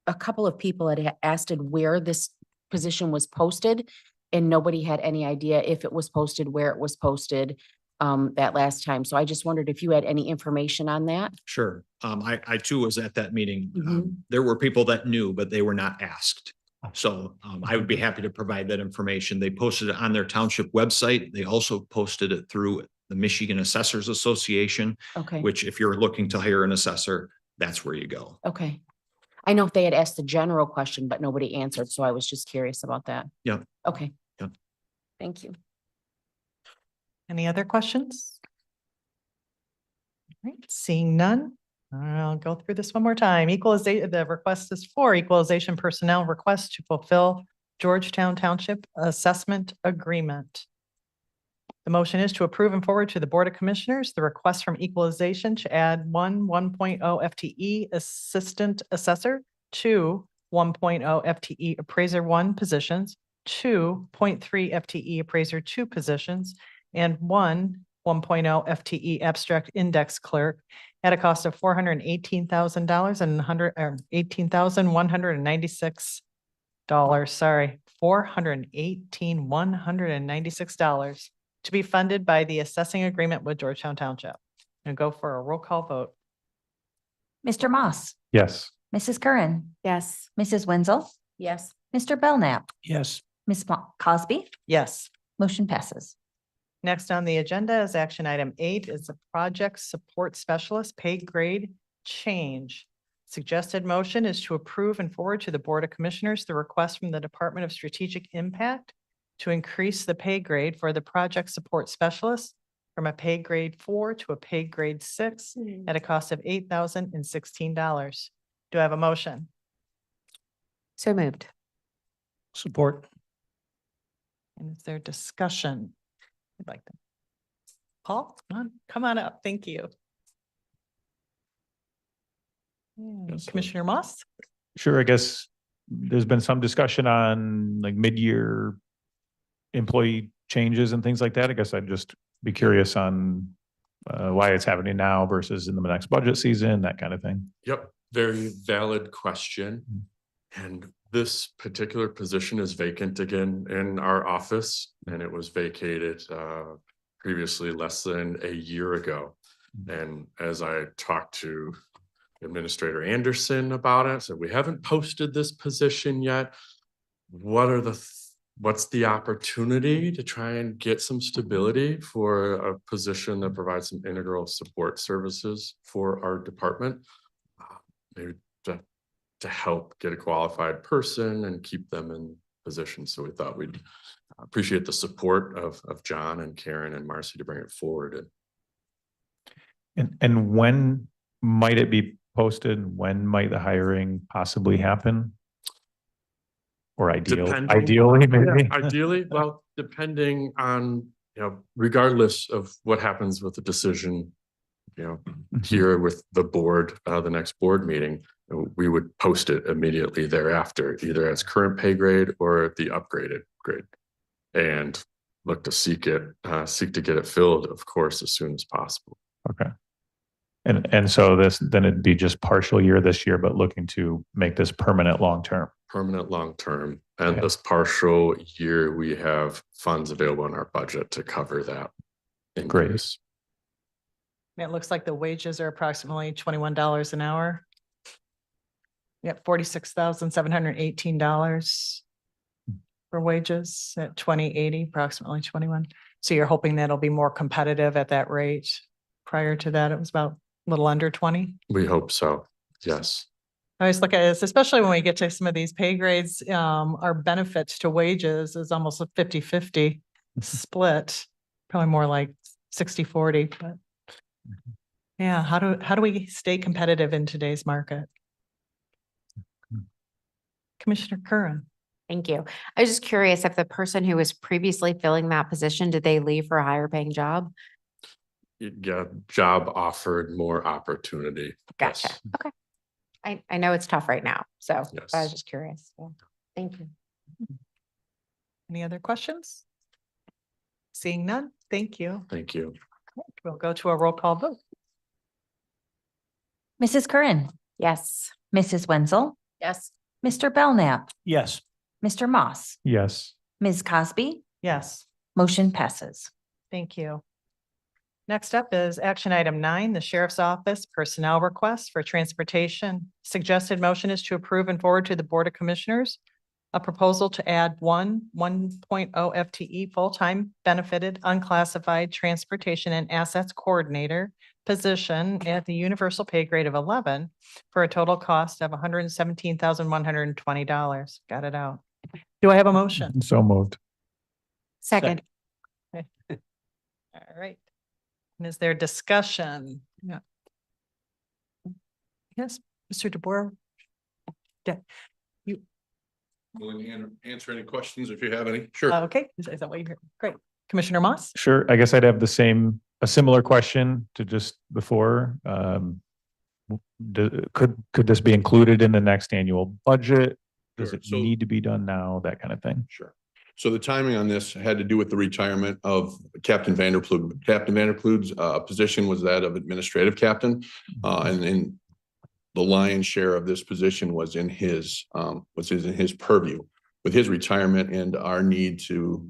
a couple of people had asked where this position was posted. and nobody had any idea if it was posted, where it was posted, that last time. So I just wondered if you had any information on that? Sure. I too was at that meeting. Mhm. There were people that knew, but they were not asked. So I would be happy to provide that information. They posted it on their township website. They also posted it through the Michigan Assessors Association, Okay, which if you're looking to hire an assessor, that's where you go. okay. I know if they had asked the general question, but nobody answered, so I was just curious about that. Yeah. Okay. Yeah. Thank you. Any other questions? All right, seeing none, I'll go through this one more time. Equalization, the request is for equalization personnel request to fulfill Georgetown Township Assessment Agreement. The motion is to approve and forward to the Board of Commissioners the request from Equalization to add 1.0 FTE Assistant Assessor, 1.0 FTE Appraiser 1 positions, 2.3 FTE Appraiser 2 positions, and 1.0 FTE Abstract Index Clerk at a cost of $418,000 and $18,196. Sorry, $418,196 to be funded by the assessing agreement with Georgetown Township. And go for a roll call vote. Mr. Moss, Yes. Mrs. Curran, Yes. Mrs. Wenzel, Yes. Mr. Belknap, Yes. Ms. Cosby, Yes. motion passes. Next on the agenda is action item 8 is a project support specialist pay grade change. Suggested motion is to approve and forward to the Board of Commissioners the request from the Department of Strategic Impact to increase the pay grade for the project support specialist from a pay grade 4 to a pay grade 6 at a cost of $8,016. Do I have a motion? So moved. Support. And is there discussion? I'd like to. Paul, come on up. Thank you. Yes, sir. Commissioner Moss? Sure, I guess there's been some discussion on like mid-year employee changes and things like that. I guess I'd just be curious on why it's happening now versus in the next budget season, that kind of thing. Yep, very valid question. And this particular position is vacant again in our office, and it was vacated previously less than a year ago. And as I talked to Administrator Anderson about it, so we haven't posted this position yet. What's the opportunity to try and get some stability for a position that provides some integral support services for our department? Maybe to help get a qualified person and keep them in position. So we thought we'd appreciate the support of John and Karen and Marcy to bring it forward. And when might it be posted? When might the hiring possibly happen? Or ideally, maybe? Yeah, ideally, well, depending on, regardless of what happens with the decision, here with the board, the next board meeting, we would post it immediately thereafter, either as current pay grade or the upgraded grade. And look to seek to get it filled, of course, as soon as possible. Okay. And so then it'd be just partial year this year, but looking to make this permanent long-term. Permanent long-term. And Okay. this partial year, we have funds available in our budget to cover that increase. It looks like the wages are approximately $21 an hour. Yep, $46,718 for wages at 2080, approximately 21. So you're hoping that'll be more competitive at that rate. Prior to that, it was about a little under 20. We hope so. Yes. I always look at this, especially when we get to some of these pay grades, our benefits to wages is almost a 50-50 split, probably more like 60-40, but yeah, how do we stay competitive in today's market? Commissioner Curran. Thank you. I was just curious if the person who was previously filling that position, did they leave for a higher paying job? Yeah, job offered more opportunity. Gotcha. Yes. Okay. I know it's tough right now, so I Yes. was just curious. Yeah. Thank you. Any other questions? Seeing none, thank you. Thank you. We'll go to a roll call vote. Mrs. Curran, Yes. Mrs. Wenzel, Yes. Mr. Belknap, Yes. Mr. Moss, Yes. Ms. Cosby, Yes. motion passes. Thank you. Next up is action item 9, the Sheriff's Office Personnel Request for Transportation. Suggested motion is to approve and forward to the Board of Commissioners a proposal to add 1.0 FTE full-time benefited unclassified transportation and assets coordinator position at the universal pay grade of 11 for a total cost of $117,120. Got it out. Do I have a motion? So moved. Second. All right. And is there discussion? Yeah. Yes, Mr. DeBoer. Willing to answer any questions if you have any. Sure. Okay, is that what you heard? Great. Commissioner Moss? Sure. I guess I'd have a similar question to just before. Could this be included in the next annual budget? Does Sure. it So- need to be done now? That kind of thing. Sure. So the timing on this had to do with the retirement of Captain Vanderploeg. Captain Vanderploeg's position was that of administrative captain. And the lion's share of this position was in his purview. With his retirement and our need to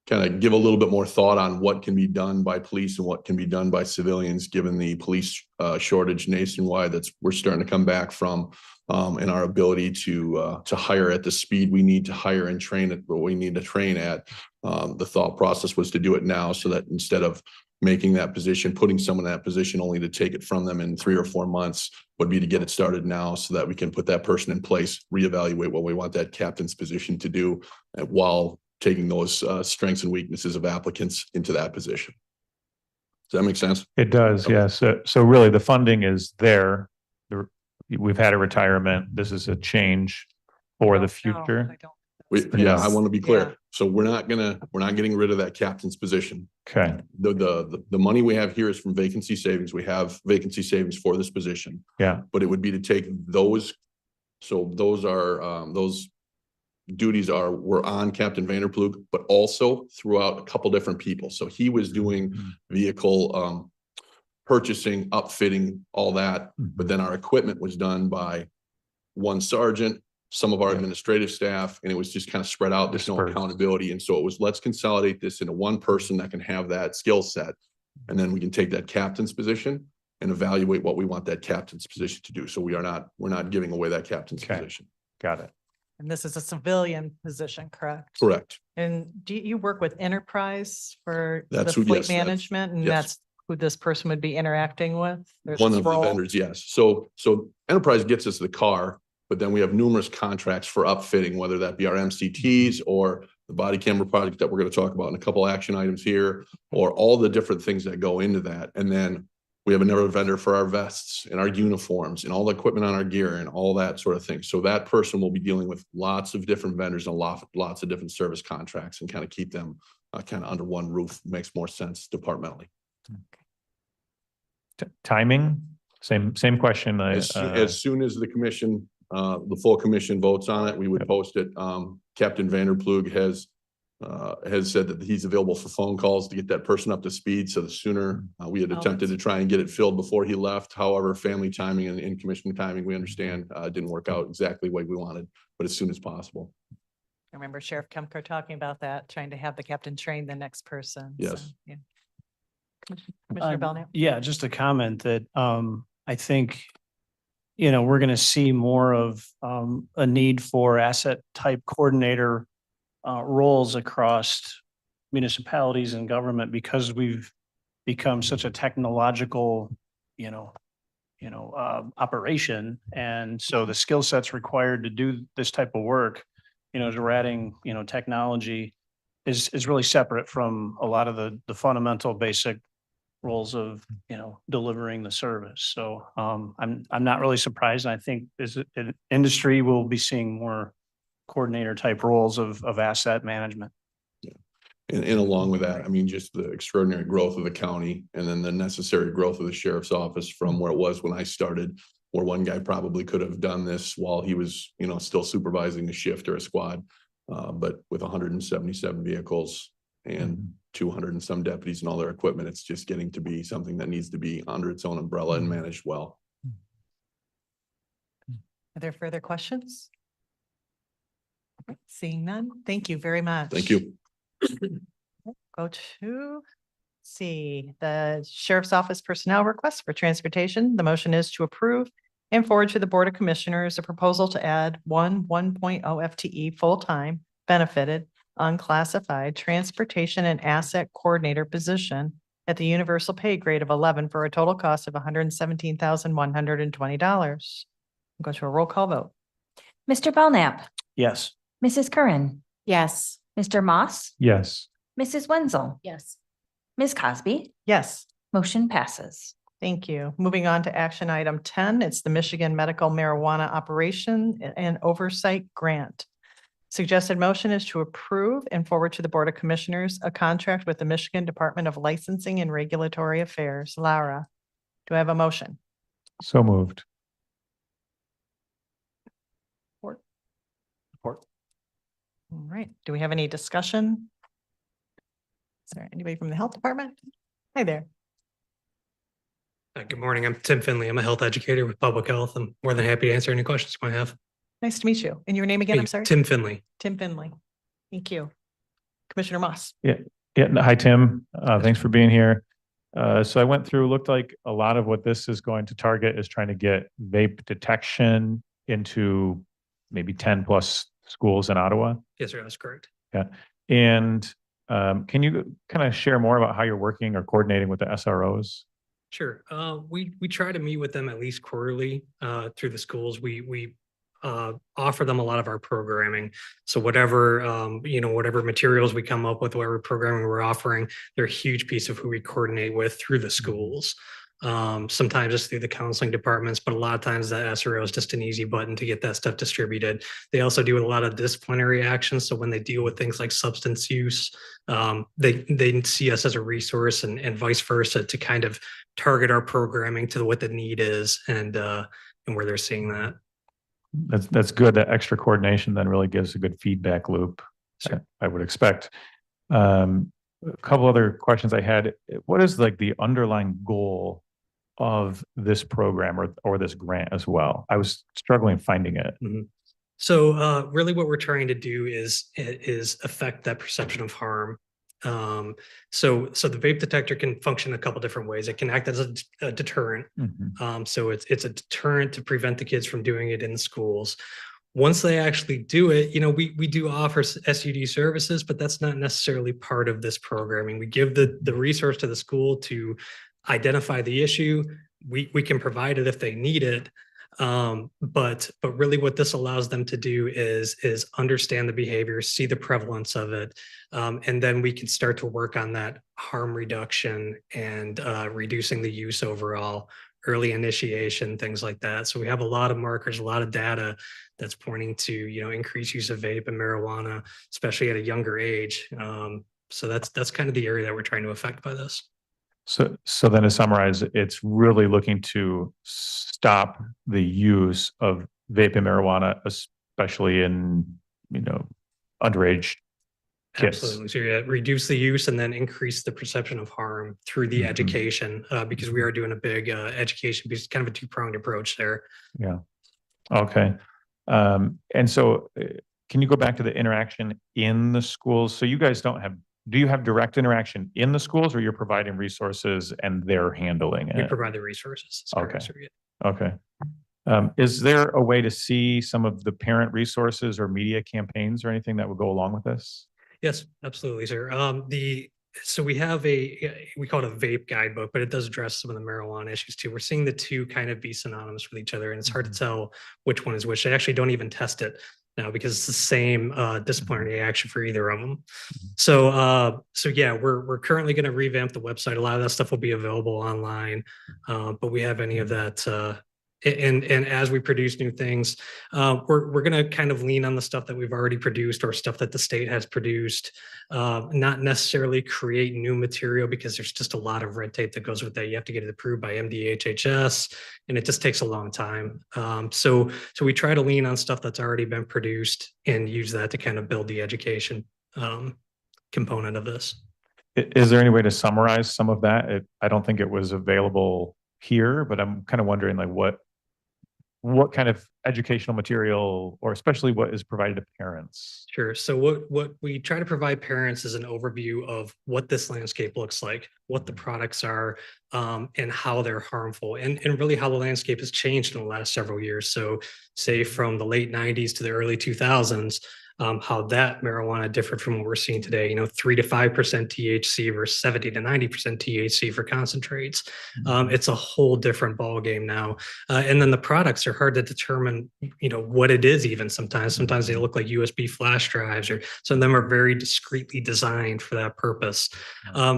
kind of give a little bit more thought on what can be done by police and what can be done by civilians, given the police shortage nationwide we're starting to come back from, and our ability to hire at the speed we need to hire and train at what we need to train at. The thought process was to do it now so that instead of making that position, putting someone in that position only to take it from them in 3 or 4 months, would be to get it started now so that we can put that person in place, reevaluate what we want that captain's position to do, while taking those strengths and weaknesses of applicants into that position. Does that make sense? It does, yes. So really the funding is there. We've had a retirement. This is a change for the future. I want to be clear. Yeah. So we're not getting rid of that captain's position. Okay. The money we have here is from vacancy savings. We have vacancy savings for this position. Yeah. But it would be to take those. So those duties were on Captain Vanderploeg, but also throughout a couple different people. So he was doing vehicle purchasing, upfitting, all that. But then our equipment was done by one sergeant, some of our administrative staff, and it was just kind of spread out. There's no Dispersed. accountability. And so it was, let's consolidate this into one person that can have that skill set. And then we can take that captain's position and evaluate what we want that captain's position to do. So we're not giving away that captain's Okay. position. Got it. And this is a civilian position, correct? Correct. And do you work with Enterprise for the That's who- fleet yes, that's- management? And yes. that's who this person would be interacting with? There's One this of the role? vendors, yes. So Enterprise gets us the car, but then we have numerous contracts for upfitting, whether that be our MCTs or the body camera project that we're going to talk about in a couple action items here, or all the different things that go into that. And then we have another vendor for our vests and our uniforms and all the equipment on our gear and all that sort of thing. So that person will be dealing with lots of different vendors and lots of different service contracts, and kind of keep them kind of under one roof. Makes more sense departmentally. Timing, same question. As soon as the commission, the full commission votes on it, we would post it. Captain Vanderploeg has said that he's available for phone calls to get that person up to speed. So the sooner we had attempted to try and get it filled before he left. However, family timing and commission timing, we understand, didn't work out exactly what we wanted, but as soon as possible. I remember Sheriff Kemker talking about that, trying to have the captain train the next person. Yes. So, yeah. Commissioner Belknap? Yeah, just a comment that I think, we're going to see more of a need for asset type coordinator roles across municipalities and government, because we've become such a technological, operation. And so the skill sets required to do this type of work, as we're adding, technology is really separate from a lot of the fundamental basic roles of, delivering the service. So I'm not really surprised. I think as an industry, we'll be seeing more coordinator type roles of asset management. And along with that, I mean, just the extraordinary growth of the county, and then the necessary growth of the sheriff's office from where it was when I started, where one guy probably could have done this while he was, still supervising a shift or a squad. But with 177 vehicles and 200 and some deputies and all their equipment, it's just getting to be something that needs to be under its own umbrella and managed well. Are there further questions? Seeing none, thank you very much. Thank you. Go to see the Sheriff's Office personnel request for transportation. The motion is to approve and forward to the Board of Commissioners a proposal to add 1.0 FTE full-time benefited unclassified transportation and asset coordinator position at the universal pay grade of 11 for a total cost of $117,120. Go to a roll call vote. Mr. Belknap, Yes. Mrs. Curran, Yes. Mr. Moss, Yes. Mrs. Wenzel, Yes. Ms. Cosby, Yes. motion passes. Thank you. Moving on to action item 10, it's the Michigan Medical Marijuana Operation and Oversight Grant. Suggested motion is to approve and forward to the Board of Commissioners a contract with the Michigan Department of Licensing and Regulatory Affairs. Laura, do I have a motion? So moved. Support. All right. Do we have any discussion? Is there anybody from the Health Department? Hi there. Good morning. I'm Tim Finley. I'm a health educator with public health. I'm more than happy to answer any questions you might have. Nice to meet you. And your name again? Hey, I'm sorry. Tim Finley. Tim Finley. Thank you. Commissioner Moss. Yeah. Hi, Tim. Thanks for being here. So I went through, looked like a lot of what this is going to target is trying to get vape detection into maybe 10 plus schools in Ottawa. Yes, sir. That's correct. Yeah. And can you kind of share more about how you're working or coordinating with the SROs? Sure. We try to meet with them at least quarterly through the schools. We offer them a lot of our programming. So whatever, whatever materials we come up with, whatever programming we're offering, they're a huge piece of who we coordinate with through the schools. Sometimes it's through the counseling departments, but a lot of times the SRO is just an easy button to get that stuff distributed. They also do a lot of disciplinary actions. So when they deal with things like substance use, they see us as a resource and vice versa to kind of target our programming to what the need is and where they're seeing that. That's good. That extra coordination then really gives a good feedback loop. Sure. I would expect. A couple other questions I had. What is like the underlying goal of this program or this grant as well? I was struggling finding it. Mm-hmm. So really what we're trying to do is affect that perception of harm. So the vape detector can function a couple different ways. It can act as a deterrent. Mm-hmm. So it's a deterrent to prevent the kids from doing it in schools. Once they actually do it, we do offer SUD services, but that's not necessarily part of this programming. We give the resource to the school to identify the issue. We can provide it if they need it. But really what this allows them to do is understand the behavior, see the prevalence of it. And then we can start to work on that harm reduction and reducing the use overall, early initiation, things like that. So we have a lot of markers, a lot of data that's pointing to, increased use of vape and marijuana, especially at a younger age. So that's kind of the area that we're trying to affect by this. So then to summarize, it's really looking to stop the use of vape and marijuana, especially in, underage kids. Absolutely. So yeah, reduce the use and then increase the perception of harm through the education, because we are doing a big education piece, kind of a two-pronged approach there. Yeah. Okay. And so can you go back to the interaction in the schools? So you guys do you have direct interaction in the schools or you're providing resources and they're handling it? We provide the resources. Okay. Okay. Is there a way to see some of the parent resources or media campaigns or anything that would go along with this? Yes, absolutely, sir. So we have we call it a vape guidebook, but it does address some of the marijuana issues too. We're seeing the two kind of be synonymous with each other, and it's hard to tell which one is which. They actually don't even test it now because it's the same disciplinary action for either of them. So yeah, we're currently going to revamp the website. A lot of that stuff will be available online, but we have any of that. And as we produce new things, we're going to kind of lean on the stuff that we've already produced or stuff that the state has produced, not necessarily create new material because there's just a lot of red tape that goes with that. You have to get it approved by MDHHS and it just takes a long time. So we try to lean on stuff that's already been produced and use that to kind of build the education component of this. Is there any way to summarize some of that? I don't think it was available here, but I'm kind of wondering like what kind of educational material, or especially what is provided to parents? Sure. So what we try to provide parents is an overview of what this landscape looks like, what the products are, and how they're harmful, and really how the landscape has changed in the last several years. So say from the late 90s to the early 2000s, how that marijuana differed from what we're seeing today, 3 to 5% THC versus 70 to 90% THC for concentrates. It's a whole different ballgame now. And then the products are hard to determine, what it is even sometimes. Sometimes they look like USB flash drives, or some of them are very discreetly designed for that purpose.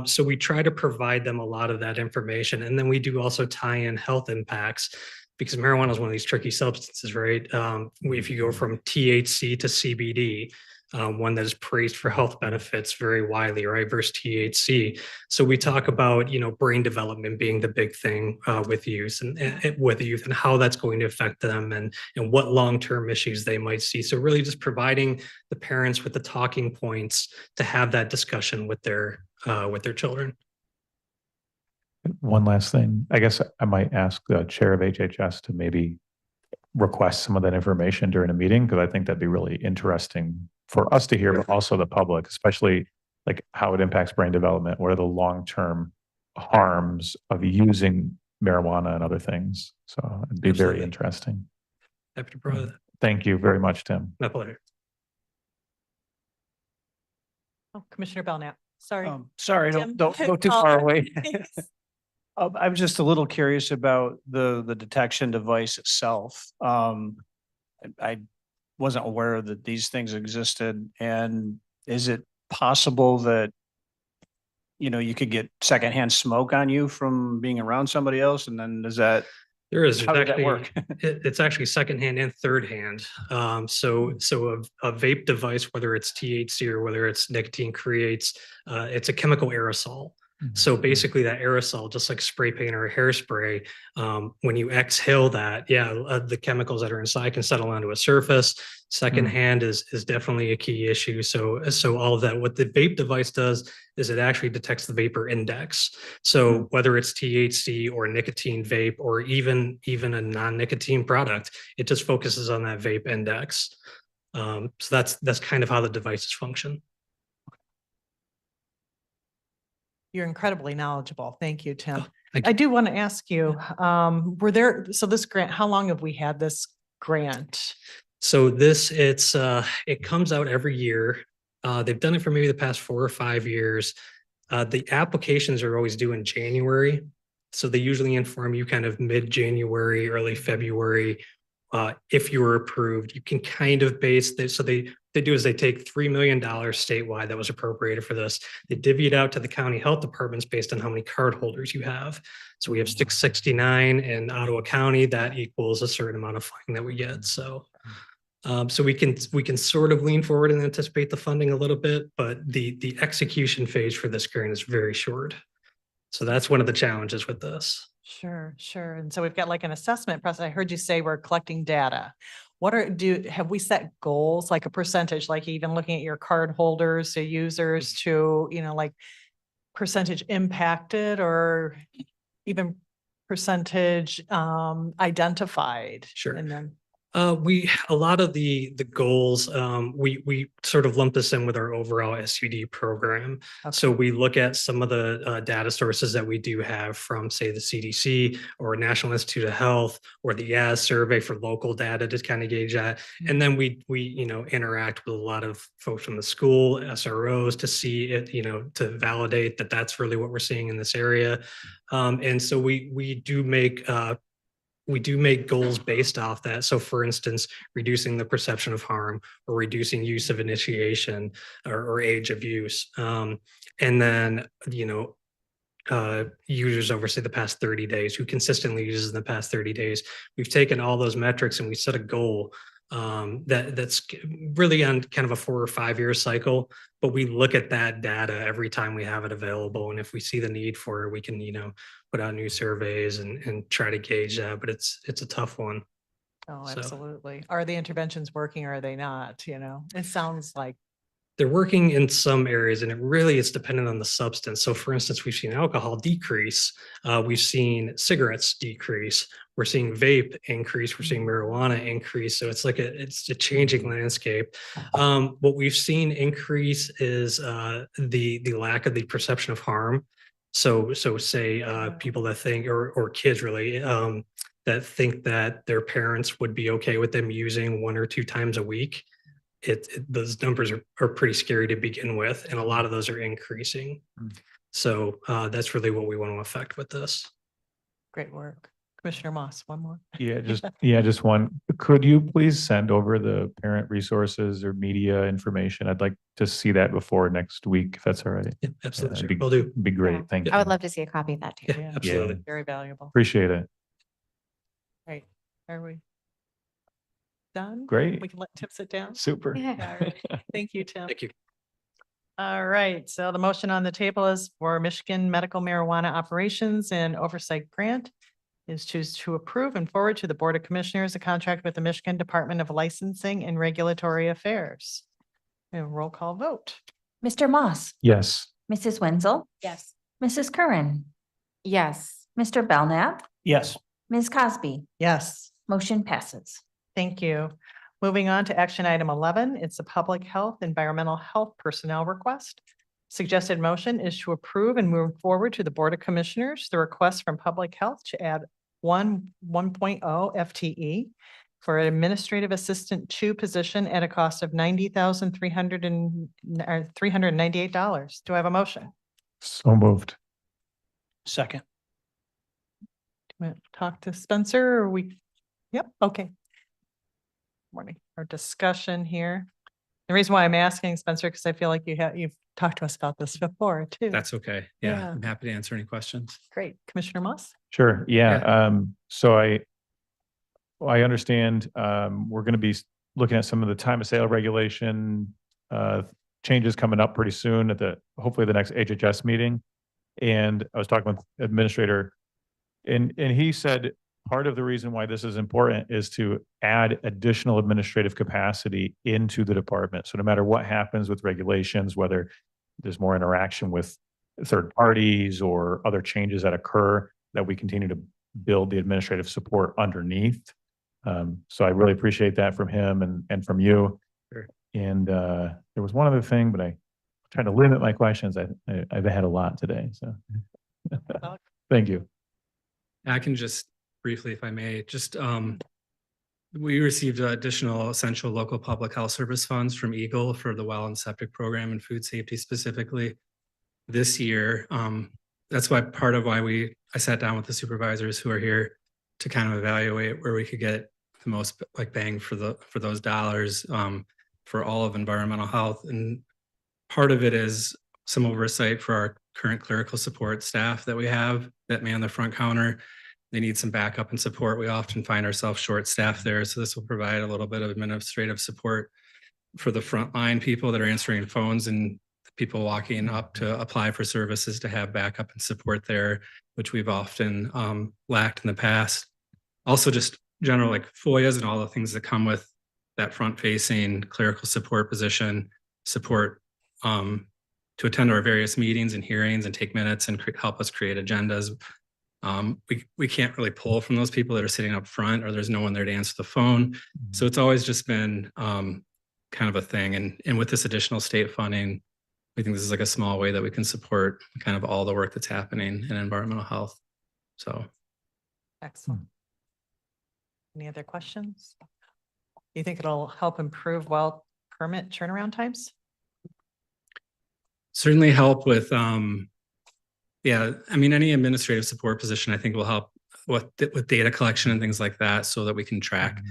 So we try to provide them a lot of that information. And then we do also tie in health impacts, because marijuana is one of these tricky substances, right? If you go from THC to CBD, one that is praised for health benefits very widely, right, versus THC. So we talk about, brain development being the big thing with youth, and how that's going to affect them, and what long-term issues they might see. So really just providing the parents with the talking points to have that discussion with their children. One last thing, I guess I might ask the chair of HHS to maybe request some of that information during a meeting, because I think that'd be really interesting for us to hear, but also the public, especially like how it impacts brain development. What are the long-term harms of using marijuana and other things? So it'd be very interesting. Happy to provide that. Thank you very much, Tim. My pleasure. Oh, Commissioner Belknap, sorry. Sorry, Tim? don't go too Oh, far away. thanks. I'm just a little curious about the detection device itself. I wasn't aware that these things existed, and is it possible that you could get secondhand smoke on you from being around somebody else, and then There is. how does that work? It's actually secondhand and thirdhand. So a vape device, whether it's THC or whether it's nicotine, creates it's a chemical aerosol. So basically that aerosol, just like spray paint or hairspray, when you exhale that, the chemicals that are inside can settle onto a surface. Secondhand is definitely a key issue. So all of that, what the vape device does is it actually detects the vapor index. So whether it's THC or nicotine vape, or even a non-nicotine product, it just focuses on that vape index. So that's kind of how the devices function. You're incredibly knowledgeable. Thank you, Tim. Thank you. I do want to ask you, so this grant, how long have we had this grant? So it comes out every year. They've done it for maybe the past 4 or 5 years. The applications are always due in January. So they usually inform you kind of mid-January, early February. If you were approved, you can kind of base this. So they do is they take $3 million statewide that was appropriated for this. They divvy it out to the county health departments based on how many card holders you have. So we have 669 in Ottawa County. That equals a certain amount of funding that we get. So we can sort of lean forward and anticipate the funding a little bit, but the execution phase for this grant is very short. So that's one of the challenges with this. Sure. And so we've got like an assessment process. I heard you say we're collecting data. Have we set goals, like a percentage, like even looking at your card holders, so users to, like percentage impacted, or even percentage identified? Sure. And then A lot of the goals, we sort of lump this in with our overall SUD program. Okay. So we look at some of the data sources that we do have from, say, the CDC or National Institute of Health, or the AS survey for local data to kind of gauge that. And then we interact with a lot of folks from the school, SROs, to see it, to validate that that's really what we're seeing in this area. And so we do make goals based off that. So for instance, reducing the perception of harm, or reducing use of initiation, or age of use. And then, users over, say, the past 30 days, who consistently uses in the past 30 days. We've taken all those metrics and we set a goal that's really on kind of a 4 or 5 year cycle, but we look at that data every time we have it available. And if we see the need for it, we can, put out new surveys and try to gauge that, but it's a tough one. Oh, So. absolutely. Are the interventions working, or are they not? It sounds like they're working in some areas and it really is dependent on the substance. So for instance, we've seen alcohol decrease. We've seen cigarettes decrease. We're seeing vape increase. We're seeing marijuana increase. So it's like it's a changing landscape. What we've seen increase is the lack of the perception of harm. So say people that think or kids really that think that their parents would be okay with them using 1 or 2 times a week. Those numbers are pretty scary to begin with, and a lot of those are increasing. So that's really what we want to affect with this. Great work. Commissioner Moss, one more. Just one. Could you please send over the parent resources or media information? I'd like to see that before next week, if that's all right. Yeah, absolutely. That'd Will do. Be great. Yeah. Thank you. I would love to see a copy of that too. Yeah, absolutely. Very valuable. Appreciate it. Great. Are we done? Great. We can let Tim sit down. Super. All right. Thank you, Tim. Thank you. All right, so the motion on the table is for Michigan Medical Marijuana Operations and Oversight Grant is choose to approve and forward to the Board of Commissioners a contract with the Michigan Department of Licensing and Regulatory Affairs. And roll call vote. Mr. Moss, Yes. Mrs. Wenzel, Yes. Mrs. Curran, Yes. Mr. Belknap, Yes. Ms. Cosby, Yes. motion passes. Thank you. Moving on to action item 11, it's a public health, environmental health personnel request. Suggested motion is to approve and move forward to the Board of Commissioners the request from Public Health to add 1.0 FTE for an administrative assistant 2 position at a cost of $398. Do I have a motion? So moved. Second. Talk to Spencer or Yep, okay. Morning, our discussion here. The reason why I'm asking Spencer, because I feel like you've talked to us about this before too. That's okay. Yeah. Yeah, I'm happy to answer any questions. Great. Commissioner Moss? Sure. So I understand we're going to be looking at some of the time of sale regulation changes coming up pretty soon at hopefully the next HHS meeting. And I was talking with administrator and he said part of the reason why this is important is to add additional administrative capacity into the department. So no matter what happens with regulations, whether there's more interaction with third parties or other changes that occur, that we continue to build the administrative support underneath. So I really appreciate that from him and from you. Sure. And there was one other thing, but I tried to limit my questions. I've had a lot today, so thank you. I can just briefly, if I may, we received additional essential local public health service funds from Eagle for the well and septic program and food safety specifically this year. That's why I sat down with the supervisors who are here to kind of evaluate where we could get the most bang for those dollars for all of environmental health. And part of it is some oversight for our current clerical support staff that we have that man the front counter. They need some backup and support. We often find ourselves short staffed there. So this will provide a little bit of administrative support for the frontline people that are answering phones and people walking up to apply for services to have backup and support there, which we've often lacked in the past. Also just general FOIAs and all the things that come with that front facing clerical support position, support to attend our various meetings and hearings and take minutes and help us create agendas. We can't really pull from those people that are sitting up front or there's no one there to answer the phone. So it's always just been kind of a thing. And with this additional state funding, we think this is a small way that we can support kind of all the work that's happening in environmental health. So. Excellent. Any other questions? You think it'll help improve well permit turnaround times? Certainly help with, any administrative support position I think will help with data collection and things like that so that we can track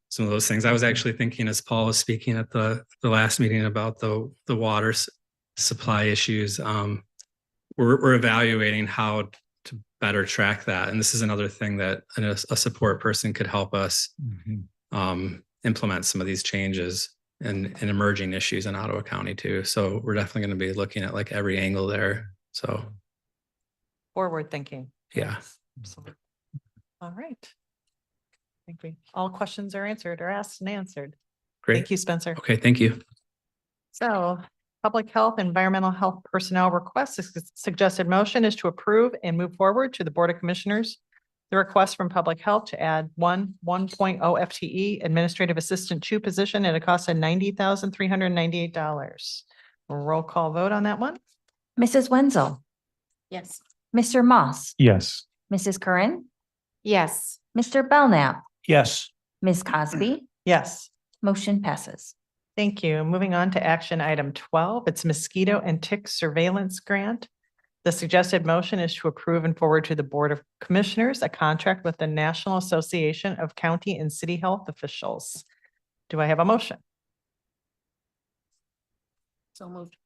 some of those things. I was actually thinking as Paul was speaking at the last meeting about the water supply issues, we're evaluating how to better track that. And this is another thing that a support person could help us implement some of these changes and emerging issues in Ottawa County too. So we're definitely going to be looking at every angle there. So. Forward thinking. Yeah. Absolutely. All right. I think all questions are answered or asked and answered. Great. Thank you, Spencer. Okay. Thank you. So public health, environmental health personnel requests. The suggested motion is to approve and move forward to the Board of Commissioners the request from public health to add 1.0 FTE administrative assistant 2 position at a cost of $90,398. Roll call vote on that one. Mrs. Wenzel, Yes. Mr. Moss, Yes. Mrs. Curran, Yes. Mr. Belknap, Yes. Ms. Cosby, Yes. motion passes. Thank you. Moving on to action item 12, it's mosquito and tick surveillance grant. The suggested motion is to approve and forward to the Board of Commissioners a contract with the National Association of County and City Health Officials. Do I have a motion? So moved.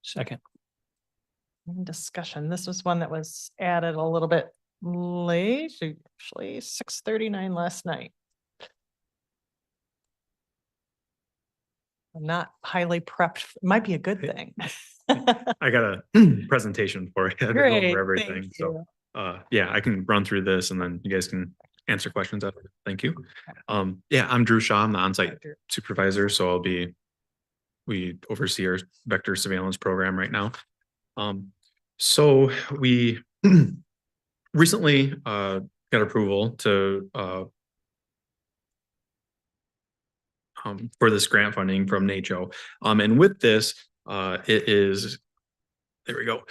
Second. Any discussion. This was one that was added a little bit late, actually 6:39 last night. I'm not highly prepped. Might be a good thing. I got a presentation for it. I didn't go Great, over thank everything. you. So, yeah, I can run through this and then you guys can answer questions after. Thank you. Yeah, I'm Drew Shaw. I'm the onsite supervisor. So we oversee our vector surveillance program right now. So we recently got approval to for this grant funding from NACCHO. And with this, it is, there we go.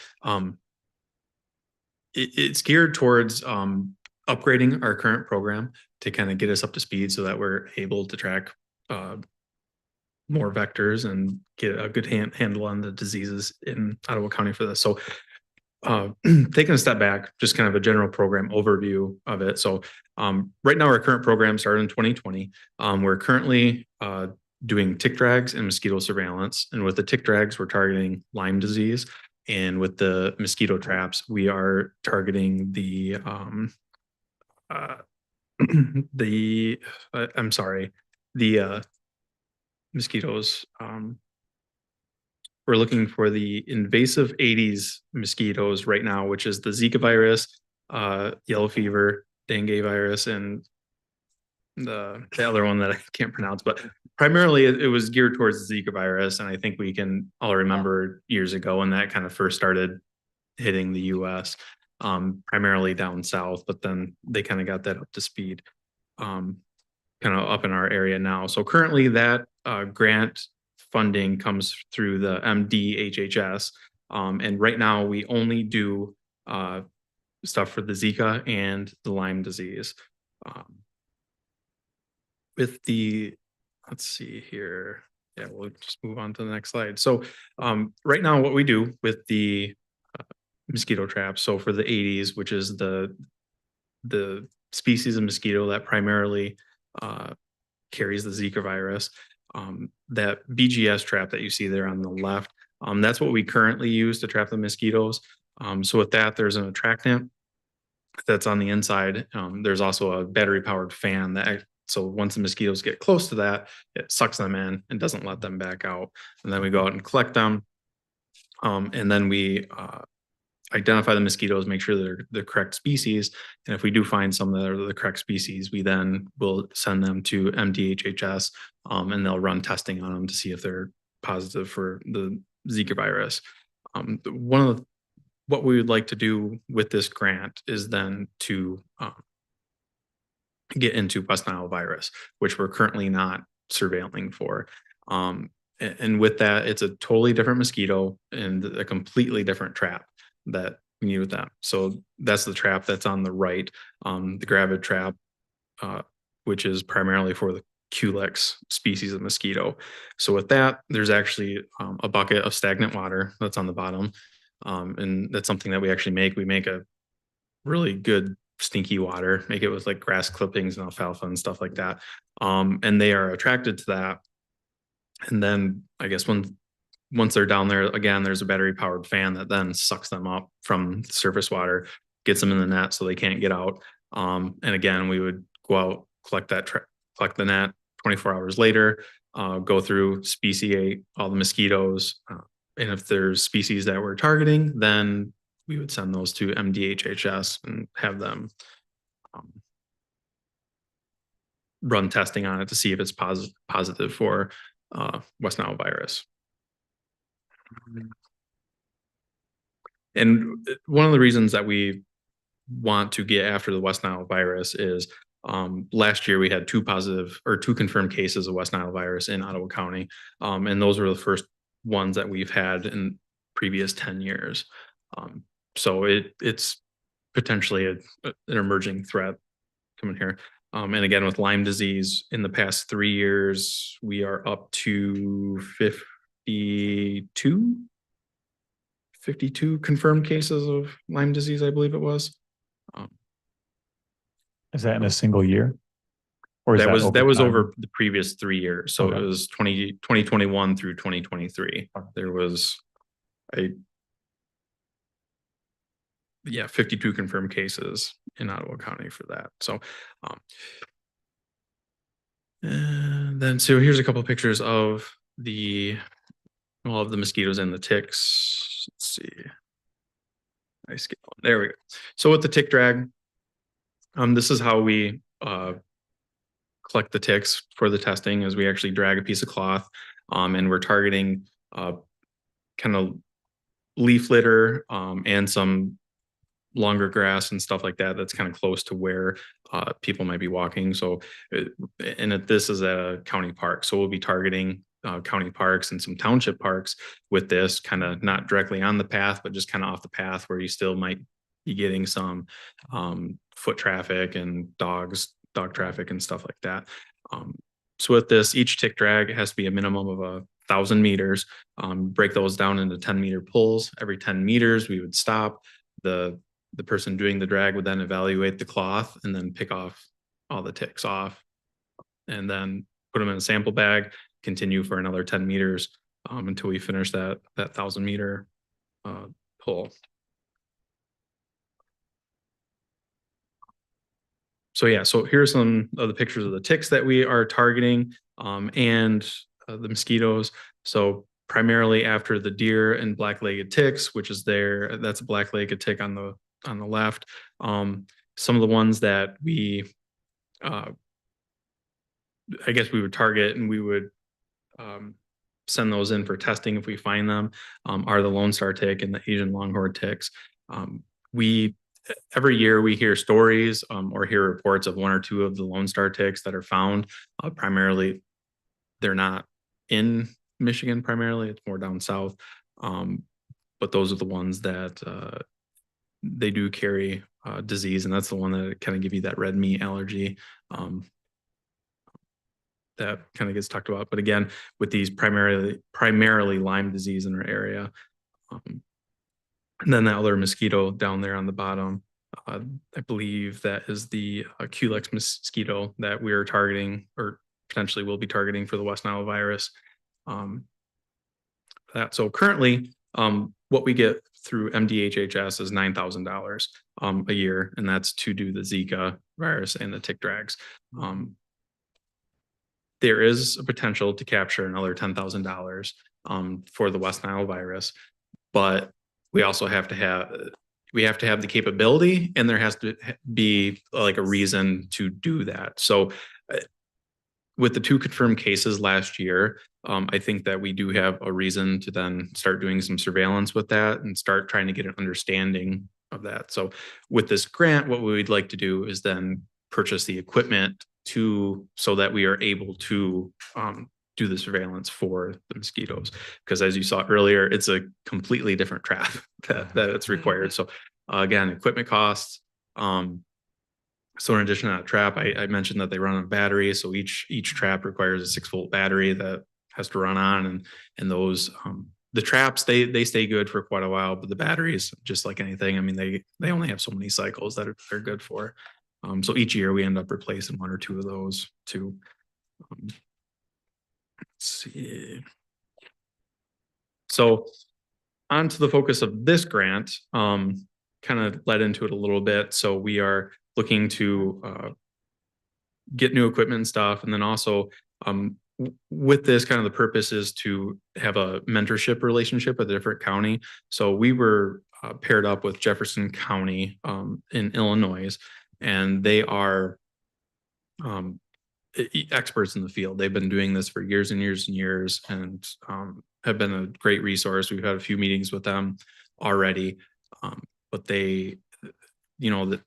It's geared towards upgrading our current program to kind of get us up to speed so that we're able to track more vectors and get a good handle on the diseases in Ottawa County for this. So taking a step back, just kind of a general program overview of it. So right now our current program started in 2020. We're currently doing tick drags and mosquito surveillance. And with the tick drags, we're targeting Lyme disease. And with the mosquito traps, we are targeting the mosquitoes. We're looking for the invasive Aedes mosquitoes right now, which is the Zika virus, yellow fever, dengue virus, and the other one that I can't pronounce, but primarily it was geared towards the Zika virus. And I think we can all remember years ago when that kind of first started hitting the US, primarily down south, but then they kind of got that up to speed, kind of up in our area now. So currently that grant funding comes through the MDHHS. And right now we only do stuff for the Zika and the Lyme disease. With the, let's see here. Yeah, we'll just move on to the next slide. So right now what we do with the mosquito traps, so for the Aedes, which is the species of mosquito that primarily carries the Zika virus, that BGS trap that you see there on the left, that's what we currently use to trap the mosquitoes. So with that, there's an attractant that's on the inside. There's also a battery powered fan that, so once the mosquitoes get close to that, it sucks them in and doesn't let them back out. And then we go out and collect them. And then we identify the mosquitoes, make sure they're the correct species. And if we do find some that are the correct species, we then will send them to MDHHS and they'll run testing on them to see if they're positive for the Zika virus. What we would like to do with this grant is then to get into West Nile virus, which we're currently not surveilling for. And with that, it's a totally different mosquito and a completely different trap that we need with that. So that's the trap that's on the right, the gravid trap, which is primarily for the Culex species of mosquito. So with that, there's actually a bucket of stagnant water that's on the bottom. And that's something that we actually make. We make a really good stinky water, make it with like grass clippings and alfalfa and stuff like that. And they are attracted to that. And then I guess once they're down there, again, there's a battery powered fan that then sucks them up from the surface water, gets them in the net so they can't get out. And again, we would go out, collect the net 24 hours later, go through speciate all the mosquitoes. And if there's species that we're targeting, then we would send those to MDHHS and have them run testing on it to see if it's positive for West Nile virus. And one of the reasons that we want to get after the West Nile virus is last year we had two confirmed cases of West Nile virus in Ottawa County. And those were the first ones that we've had in previous 10 years. So it's potentially an emerging threat coming here. And again, with Lyme disease in the past 3 years, we are up to 52 confirmed cases of Lyme disease, I believe it was. Is that in a single year? Or is that was time? over the previous 3 years. So Okay. it was 2021 through 2023. There was 52 confirmed cases in Ottawa County for that. So and then so here's a couple of pictures of the mosquitoes and the ticks. Let's see. Nice. There we go. So with the tick drag, this is how we collect the ticks for the testing, is we actually drag a piece of cloth and we're targeting kind of leaf litter and some longer grass and stuff like that. That's kind of close to where people might be walking. So, this is a county park. So we'll be targeting county parks and some township parks with this, kind of not directly on the path, but just kind of off the path where you still might be getting some foot traffic and dog traffic and stuff like that. So with this, each tick drag has to be a minimum of 1,000 meters. Break those down into 10-meter pulls. Every 10 meters, we would stop. The person doing the drag would then evaluate the cloth and then pick off all the ticks off, and then put them in a sample bag, continue for another 10 meters until we finish that 1,000-meter pull. So yeah, so here's some of the pictures of the ticks that we are targeting and the mosquitoes. So primarily after the deer and black-legged ticks, which is that's a black-legged tick on the left. Some of the ones that we, I guess we would target and we would send those in for testing if we find them, are the Lone Star tick and the Asian longhorn ticks. Every year we hear stories or hear reports of 1 or 2 of the Lone Star ticks that are found. Primarily, they're not in Michigan primarily, it's more down south. But those are the ones that they do carry disease, and that's the one that kind of give you that red meat allergy that kind of gets talked about. But again, with these primarily Lyme disease in our area. And then that other mosquito down there on the bottom, I believe that is the Culex mosquito that we are targeting, or potentially will be targeting for the West Nile virus. So currently, what we get through MDHHS is $9,000 a year, and that's to do the Zika virus and the tick drags. There is a potential to capture another $10,000 for the West Nile virus, but we also have to have the capability, and there has to be like a reason to do that. So with the 2 confirmed cases last year, I think that we do have a reason to then start doing some surveillance with that and start trying to get an understanding of that. So with this grant, what we would like to do is then purchase the equipment so that we are able to do the surveillance for the mosquitoes. Because as you saw earlier, it's a completely different trap that it's required. So again, equipment costs. So in addition to that trap, I mentioned that they run on battery. So each trap requires a 6-volt battery that has to run on, and those the traps, they stay good for quite a while, but the batteries, just like anything, I mean, they only have so many cycles that they're good for. So each year we end up replacing 1 or 2 of those too. Let's see. So on to the focus of this grant, kind of led into it a little bit. So we are looking to get new equipment and stuff. And then also with this, kind of the purpose is to have a mentorship relationship with a different county. So we were paired up with Jefferson County in Illinois, and they are experts in the field. They've been doing this for years and years and years, and have been a great resource. We've had a few meetings with them already. But they, you know, that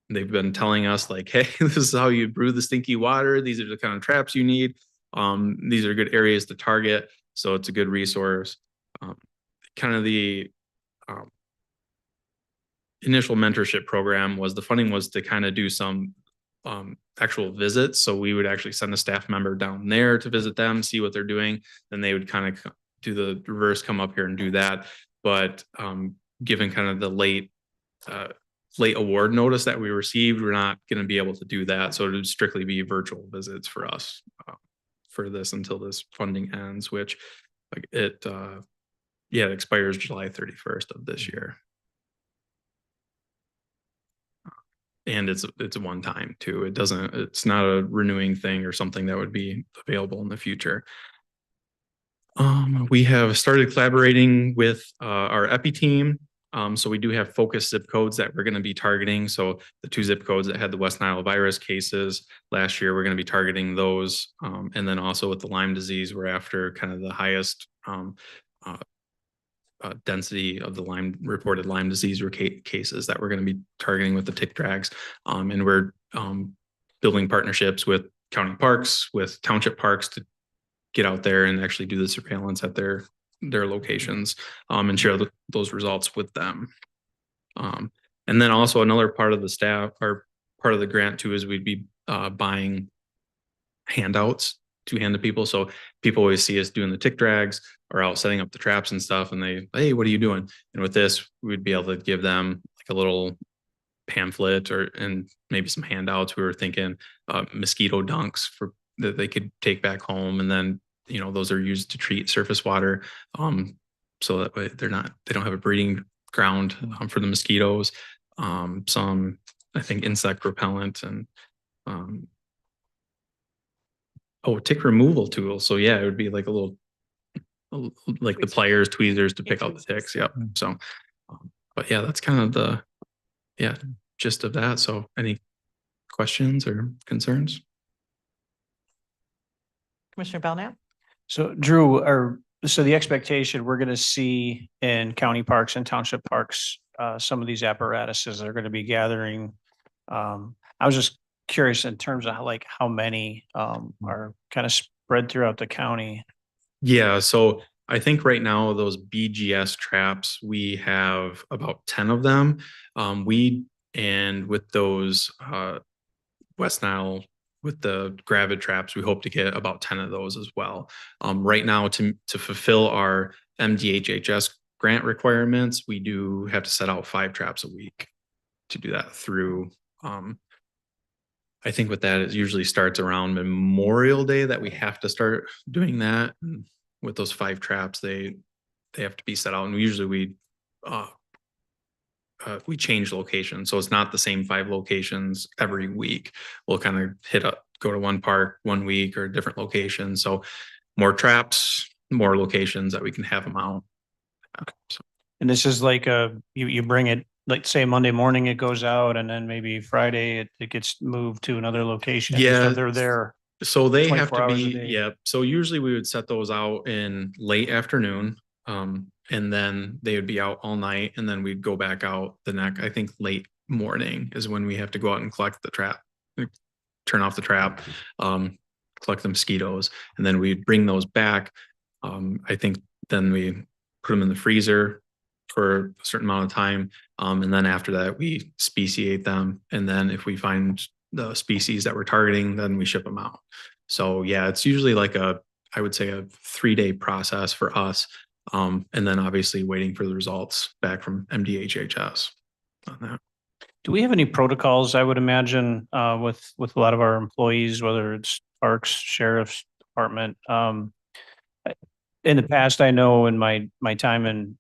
they've been telling us like, hey, this is how you brew the stinky water. These are the kind of traps you need. These are good areas to target. So it's a good resource. Kind of the initial mentorship program was, the funding was to kind of do some actual visits. So we would actually send a staff member down there to visit them, see what they're doing. Then they would kind of do the reverse, come up here and do that. But given kind of the late award notice that we received, we're not going to be able to do that. So it would strictly be virtual visits for us for this until this funding ends, which it expires July 31st of this year. And it's a one time too. It's not a renewing thing or something that would be available in the future. We have started collaborating with our EPI team. So we do have focused zip codes that we're going to be targeting. So the 2 zip codes that had the West Nile virus cases last year, we're going to be targeting those. And then also with the Lyme disease, we're after kind of the highest density of the reported Lyme disease cases that we're going to be targeting with the tick drags. And we're building partnerships with county parks, with township parks to get out there and actually do the surveillance at their locations and share those results with them. And then also another part of the staff or part of the grant too is we'd be buying handouts to hand to people. So people always see us doing the tick drags or out setting up the traps and stuff, and hey, what are you doing? And with this, we'd be able to give them like a little pamphlet and maybe some handouts. We were thinking mosquito dunks that they could take back home, and then those are used to treat surface water, so that way they don't have a breeding ground for the mosquitoes. Some, I think, insect repellent and tick removal tool. So yeah, it would be like a little like the pliers, tweezers to pick out the ticks. Yep. So, but yeah, that's kind of the gist of that. So any questions or concerns? Commissioner Belknap? So Drew, so the expectation we're going to see in county parks and township parks, some of these apparatuses are going to be gathering. I was just curious in terms of how many are kind of spread throughout the county. Yeah, so I think right now those BGS traps, we have about 10 of them. And with those West Nile, with the gravid traps, we hope to get about 10 of those as well. Right now, to fulfill our MDHHS grant requirements, we do have to set out 5 traps a week to do that through. I think with that, it usually starts around Memorial Day that we have to start doing that. And with those 5 traps, they have to be set out, and usually we change locations, so it's not the same 5 locations every week. We'll kind of go to one park one week or a different location. So more traps, more locations that we can have them out. So. And this is like you bring it, like say Monday morning it goes out, and then maybe Friday it gets moved to another location. Yeah, so they're there. So they have to be, so usually we would set those out in late afternoon. And then they would be out all night, and then we'd go back out I think late morning is when we have to go out and collect the trap, turn off the trap, collect the mosquitoes, and then we'd bring those back. I think then we put them in the freezer for a certain amount of time. And then after that, we speciate them. And then if we find the species that we're targeting, then we ship them out. So yeah, it's usually like I would say a 3-day process for us. And then obviously waiting for the results back from MDHHS on that. Do we have any protocols, I would imagine, with a lot of our employees, whether it's parks, sheriff's department? In the past, I know in my time in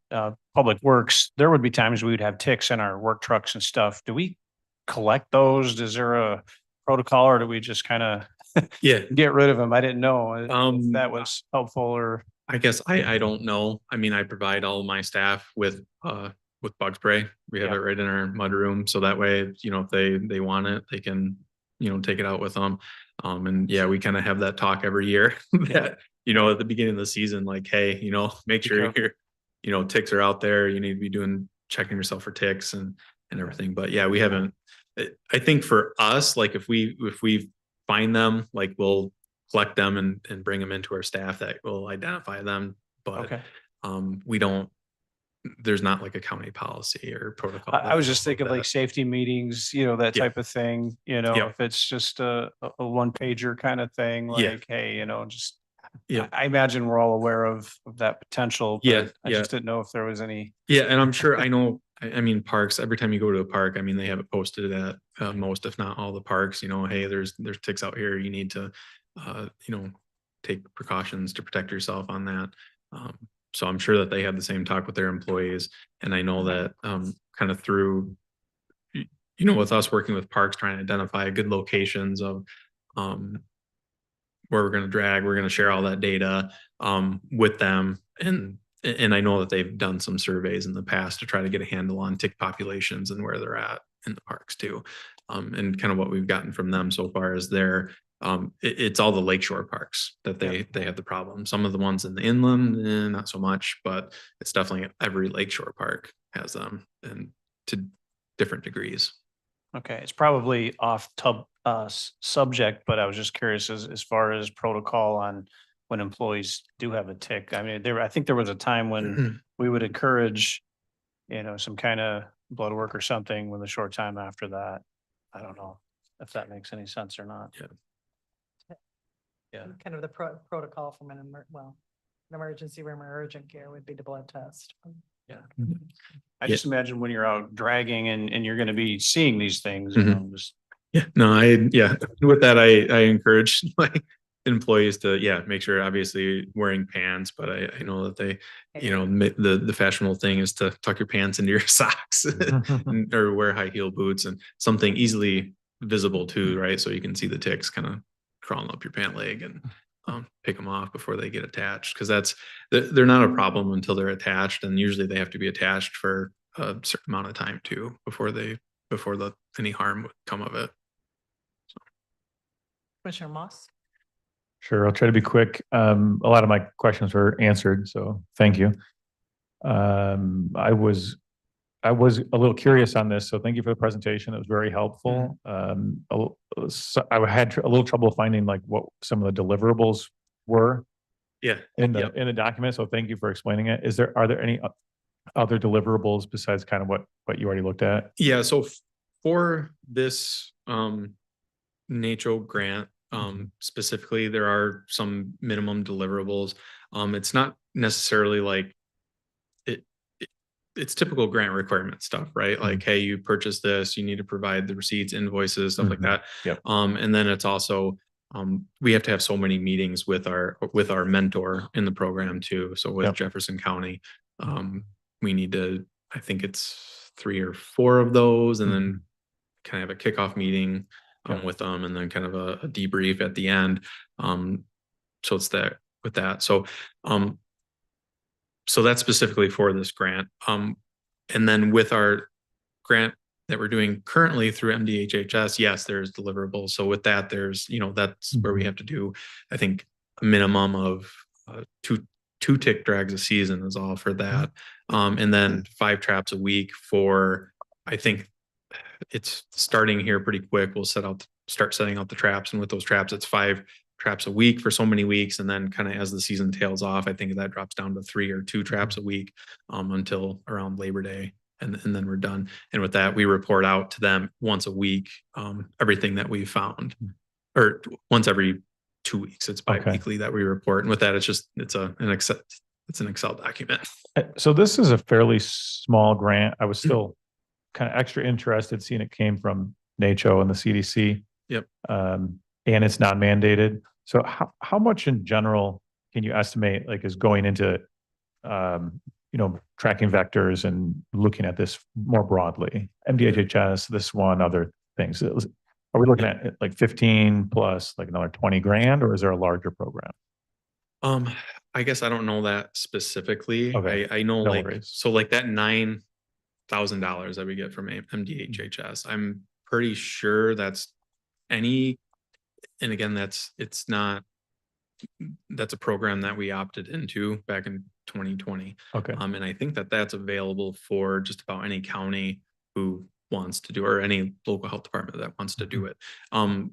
public works, there would be times we would have ticks in our work trucks and stuff. Do we collect those? Is there a protocol, or do we just kind of get rid of them? I didn't know if that was helpful, or I guess I don't know. I mean, I provide all of my staff with bug spray. We have it right in our mud room, so that way, if they want it, they can take it out with them. And yeah, we kind of have that talk every year that at the beginning of the season, like, hey, make sure your, ticks are out there. You need to be checking yourself for ticks and everything. But yeah, we haven't, I think for us, like if we find them, like we'll collect them and bring them into our staff that will identify them. But we don't, there's not like a county policy or protocol. I was just thinking like safety meetings, that type of thing, if it's just a one pager kind of thing, like, hey, just, I imagine we're all aware of that potential. But I just didn't know if there was any. Yeah. And I'm sure, I know, I mean, parks, every time you go to a park, I mean, they have it posted at most, if not all the parks, hey, there's ticks out here. You need to, take precautions to protect yourself on that. So I'm sure that they have the same talk with their employees. And I know that kind of through, with us working with parks, trying to identify good locations of where we're going to drag, we're going to share all that data with them. And I know that they've done some surveys in the past to try to get a handle on tick populations and where they're at in the parks too. And kind of what we've gotten from them so far is it's all the lakeshore parks that they have the problem. Some of the ones in the inland, not so much, but it's definitely every lakeshore park has them, and to different degrees. Okay, it's probably off subject, but I was just curious as far as protocol on when employees do have a tick. I mean, I think there was a time when we would encourage, some kind of blood work or something with a short time after that. I don't know if that makes any sense or not. Yeah. Kind of the protocol from an emergency room or urgent care would be the blood test. Yeah. I just imagine when you're out dragging and you're going to be seeing these things, just. Yeah, no, with that, I encourage my employees to, make sure obviously wearing pants, but I know that they, the fashionable thing is to tuck your pants into your socks or wear high heel boots and something easily visible too, right? So you can see the ticks kind of crawling up your pant leg and pick them off before they get attached, because they're not a problem until they're attached, and usually they have to be attached for a certain amount of time too before any harm would come of it. Commissioner Moss. Sure, I'll try to be quick. A lot of my questions were answered, so thank you. I was a little curious on this, so thank you for the presentation. It was very helpful. I had a little trouble finding like what some of the deliverables were. In the document. So thank you for explaining it. Are there any other deliverables besides kind of what you already looked at? Yeah. So for this NACHO grant specifically, there are some minimum deliverables. It's not necessarily like it's typical grant requirement stuff, right? Like, hey, you purchase this, you need to provide the receipts, invoices, stuff like that. And then it's also, we have to have so many meetings with our mentor in the program too. So with Jefferson County, we need to, I think it's 3 or 4 of those, and then kind of have a kickoff meeting with them, and then kind of a debrief at the end. So it's that with that. So that's specifically for this grant. And then with our grant that we're doing currently through MDHHS, yes, there's deliverables. So with that, there's, that's where we have to do, I think, a minimum of 2 tick drags a season is all for that. And then 5 traps a week for, I think it's starting here pretty quick. We'll start setting out the traps. And with those traps, it's 5 traps a week for so many weeks, and then kind of as the season tails off, I think that drops down to 3 or 2 traps a week until around Labor Day, and then we're done. And with that, we report out to them once a week everything that we found, or once every 2 weeks. It's bi-weekly that we report, and with that, it's an Excel document. So this is a fairly small grant. I was still kind of extra interested seeing it came from NACHO and the CDC. And it's not mandated. So how much in general can you estimate like is going into, tracking vectors and looking at this more broadly? MDHHS, this one, other things. Are we looking at like 15 plus like another 20 grand, or is there a larger program? I guess I don't know that specifically. Okay. I know No like, worries. so like that $9,000 that we get from MDHHS, I'm pretty sure that's any, and again, it's not that's a program that we opted into back in 2020. Okay. And I think that that's available for just about any county who wants to do, or any local health department that wants to do it. And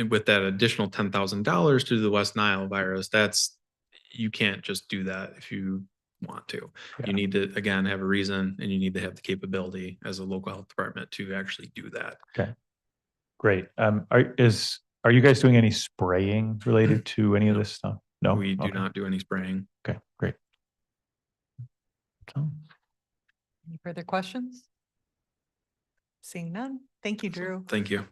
with that additional $10,000 to the West Nile virus, you can't just do that if you want to. Yeah. You need to, again, have a reason, and you need to have the capability as a local health department to actually do that. Okay. Great. Are you guys doing any spraying related to any of this stuff? No? We do Okay. not do any spraying. Okay, great. So, Any further questions? Seeing none. Thank you, Drew. Thank you.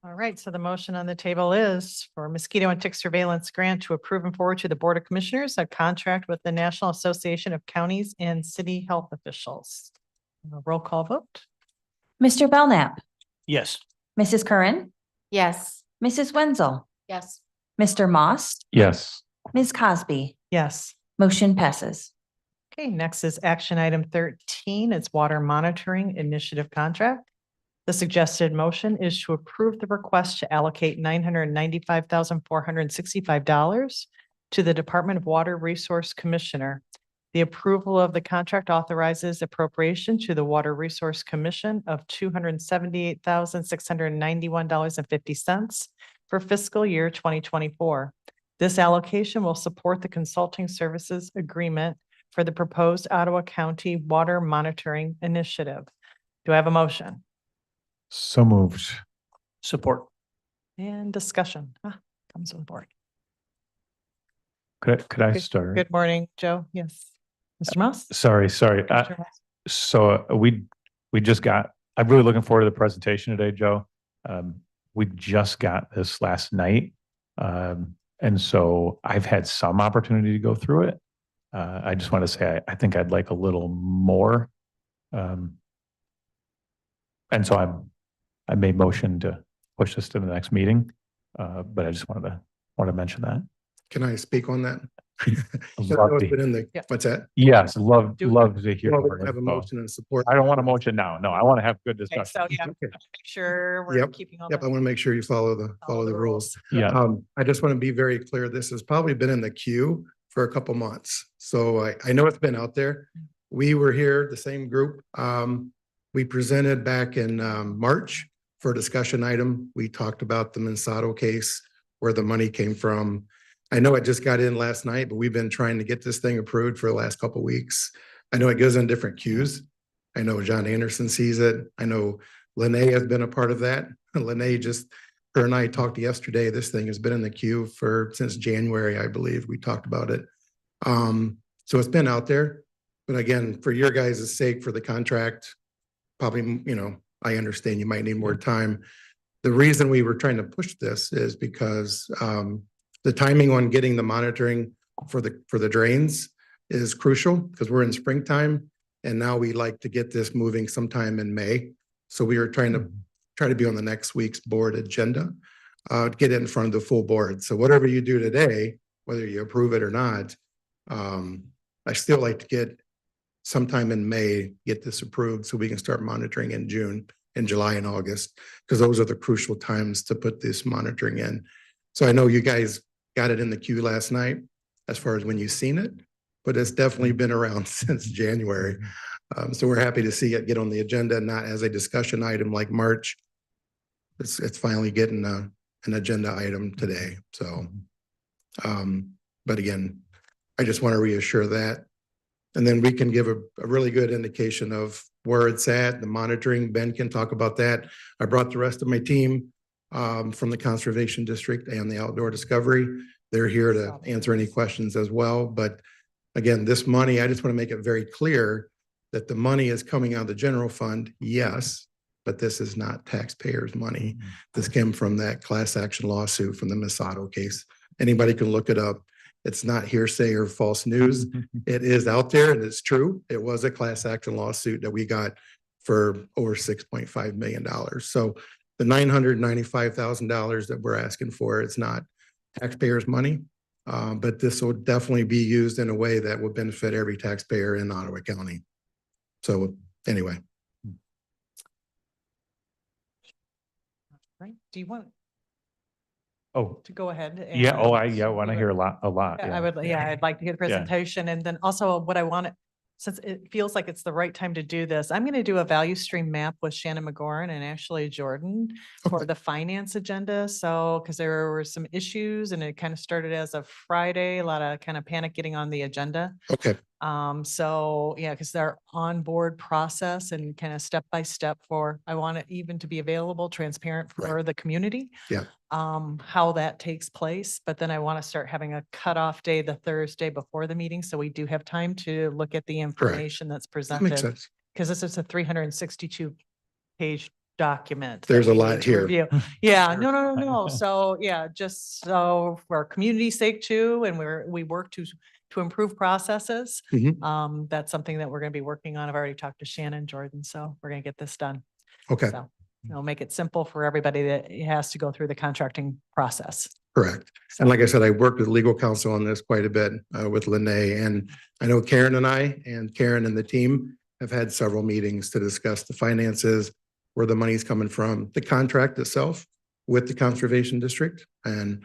All right, so the motion on the table is for mosquito and tick surveillance grant to approve and forward to the Board of Commissioners a contract with the National Association of Counties and City Health Officials. A roll call vote. Mr. Belknap, Yes. Mrs. Curran, Yes. Mrs. Wenzel, Yes. Mr. Moss, yes. Ms. Cosby, Yes. motion passes. Okay, next is action item 13. It's water monitoring initiative contract. The suggested motion is to approve the request to allocate $995,465 to the Department of Water Resource Commissioner. The approval of the contract authorizes appropriation to the Water Resource Commission of $278,691.50 for fiscal year 2024. This allocation will support the consulting services agreement for the proposed Ottawa County Water Monitoring Initiative. Do I have a motion? So moved. Support. And discussion. Comes with board. Could I Good- start? Good morning, Joe. Yes. Mr. Moss? Sorry. Mr. Moss? So we just got, I'm really looking forward to the presentation today, Joe. We just got this last night. And so I've had some opportunity to go through it. I just want to say, I think I'd like a little more. And so I made motion to push this to the next meeting. But I just wanted to mention that. Can I speak on that? Love to- Yeah. What's that? Yes, love to hear. Well, more we have a info. motion and support. I don't want a motion now. No, I want to have good Okay, discussion. so yeah, Okay. make sure we're Yep. keeping all Yep, I the. want to make sure you follow the rules. Yeah. I just want to be very clear. This has probably been in the queue for a couple months. So I know it's been out there. We were here, the same group. We presented back in March for a discussion item. We talked about the Mosquito case, where the money came from. I know it just got in last night, but we've been trying to get this thing approved for the last couple of weeks. I know it goes in different queues. I know John Anderson sees it. I know Lene has been a part of that. Lene her and I talked yesterday. This thing has been in the queue since January, I believe. We talked about it. So it's been out there. But again, for your guys' sake, for the contract, probably, I understand you might need more time. The reason we were trying to push this is because the timing on getting the monitoring for the drains is crucial, because we're in springtime, and now we like to get this moving sometime in May. So we are trying to be on the next week's board agenda, get it in front of the full board. So whatever you do today, whether you approve it or not, I still like to get sometime in May, get this approved so we can start monitoring in June and July and August, because those are the crucial times to put this monitoring in. So I know you guys got it in the queue last night as far as when you've seen it, but it's definitely been around since January. So we're happy to see it get on the agenda, not as a discussion item like March. It's finally getting an agenda item today. So, but again, I just want to reassure that. And then we can give a really good indication of where it's at, the monitoring. Ben can talk about that. I brought the rest of my team from the Conservation District and the Outdoor Discovery. They're here to answer any questions as well. But again, this money, I just want to make it very clear that the money is coming out of the general fund, yes, but this is not taxpayers' money. This came from that class action lawsuit from the Mosquito case. Anybody can look it up. It's not hearsay or false news. It is out there and it's true. It was a class action lawsuit that we got for over $6.5 million. So the $995,000 that we're asking for, it's not taxpayers' money, but this will definitely be used in a way that will benefit every taxpayer in Ottawa County. So anyway. Right, do you want? Oh, to go ahead. yeah. Oh, and I want to hear a lot. Yeah, I would, yeah, I'd like to hear the Yeah. presentation. And then also what I want, since it feels like it's the right time to do this, I'm going to do a value stream map with Shannon McGoran and Ashley Jordan for the finance agenda. So, because there were some issues and it kind of started as a Friday, a lot of kind of panic getting on the agenda. Okay, So yeah, because their onboard process and kind of step by step I want it even to be available, transparent for the community. Yeah. How that takes place, but then I want to start having a cutoff day, the Thursday before the meeting. So we do have time to look at the information that's that makes presented. sense. Because this is a 362 page document. that There's a we lot need to here. review. Yeah, no. So yeah, just so for our community's sake too, and we work to improve processes. Mhm. That's something that we're going to be working on. I've already talked to Shannon Jordan, so we're going to get this done. Okay, So it'll make it simple for everybody that has to go through the contracting process. correct. And like I said, I worked with legal counsel on this quite a bit with Lene, and I know Karen and the team have had several meetings to discuss the finances, where the money's coming from, the contract itself with the conservation district. And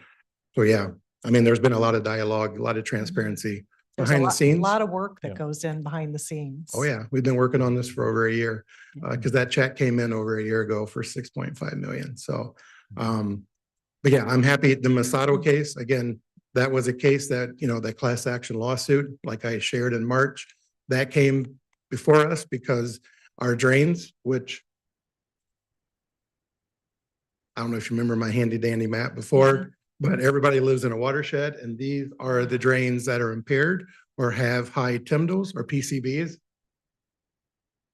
so, yeah, I mean, there's been a lot of dialogue, a lot of transparency There's behind the a scenes. lot of work that Yeah. goes in behind the scenes. Oh, yeah, we've been working on this for over a year, because that check came in over a year ago for 6.5 million. So, but yeah, I'm happy. The Mosquito case, again, that was a case that, that class action lawsuit, like I shared in March, that came before us because our drains, which I don't know if you remember my handy dandy map before, but everybody lives in a watershed, and these are the drains that are impaired or have high TIMDLs or PCBs.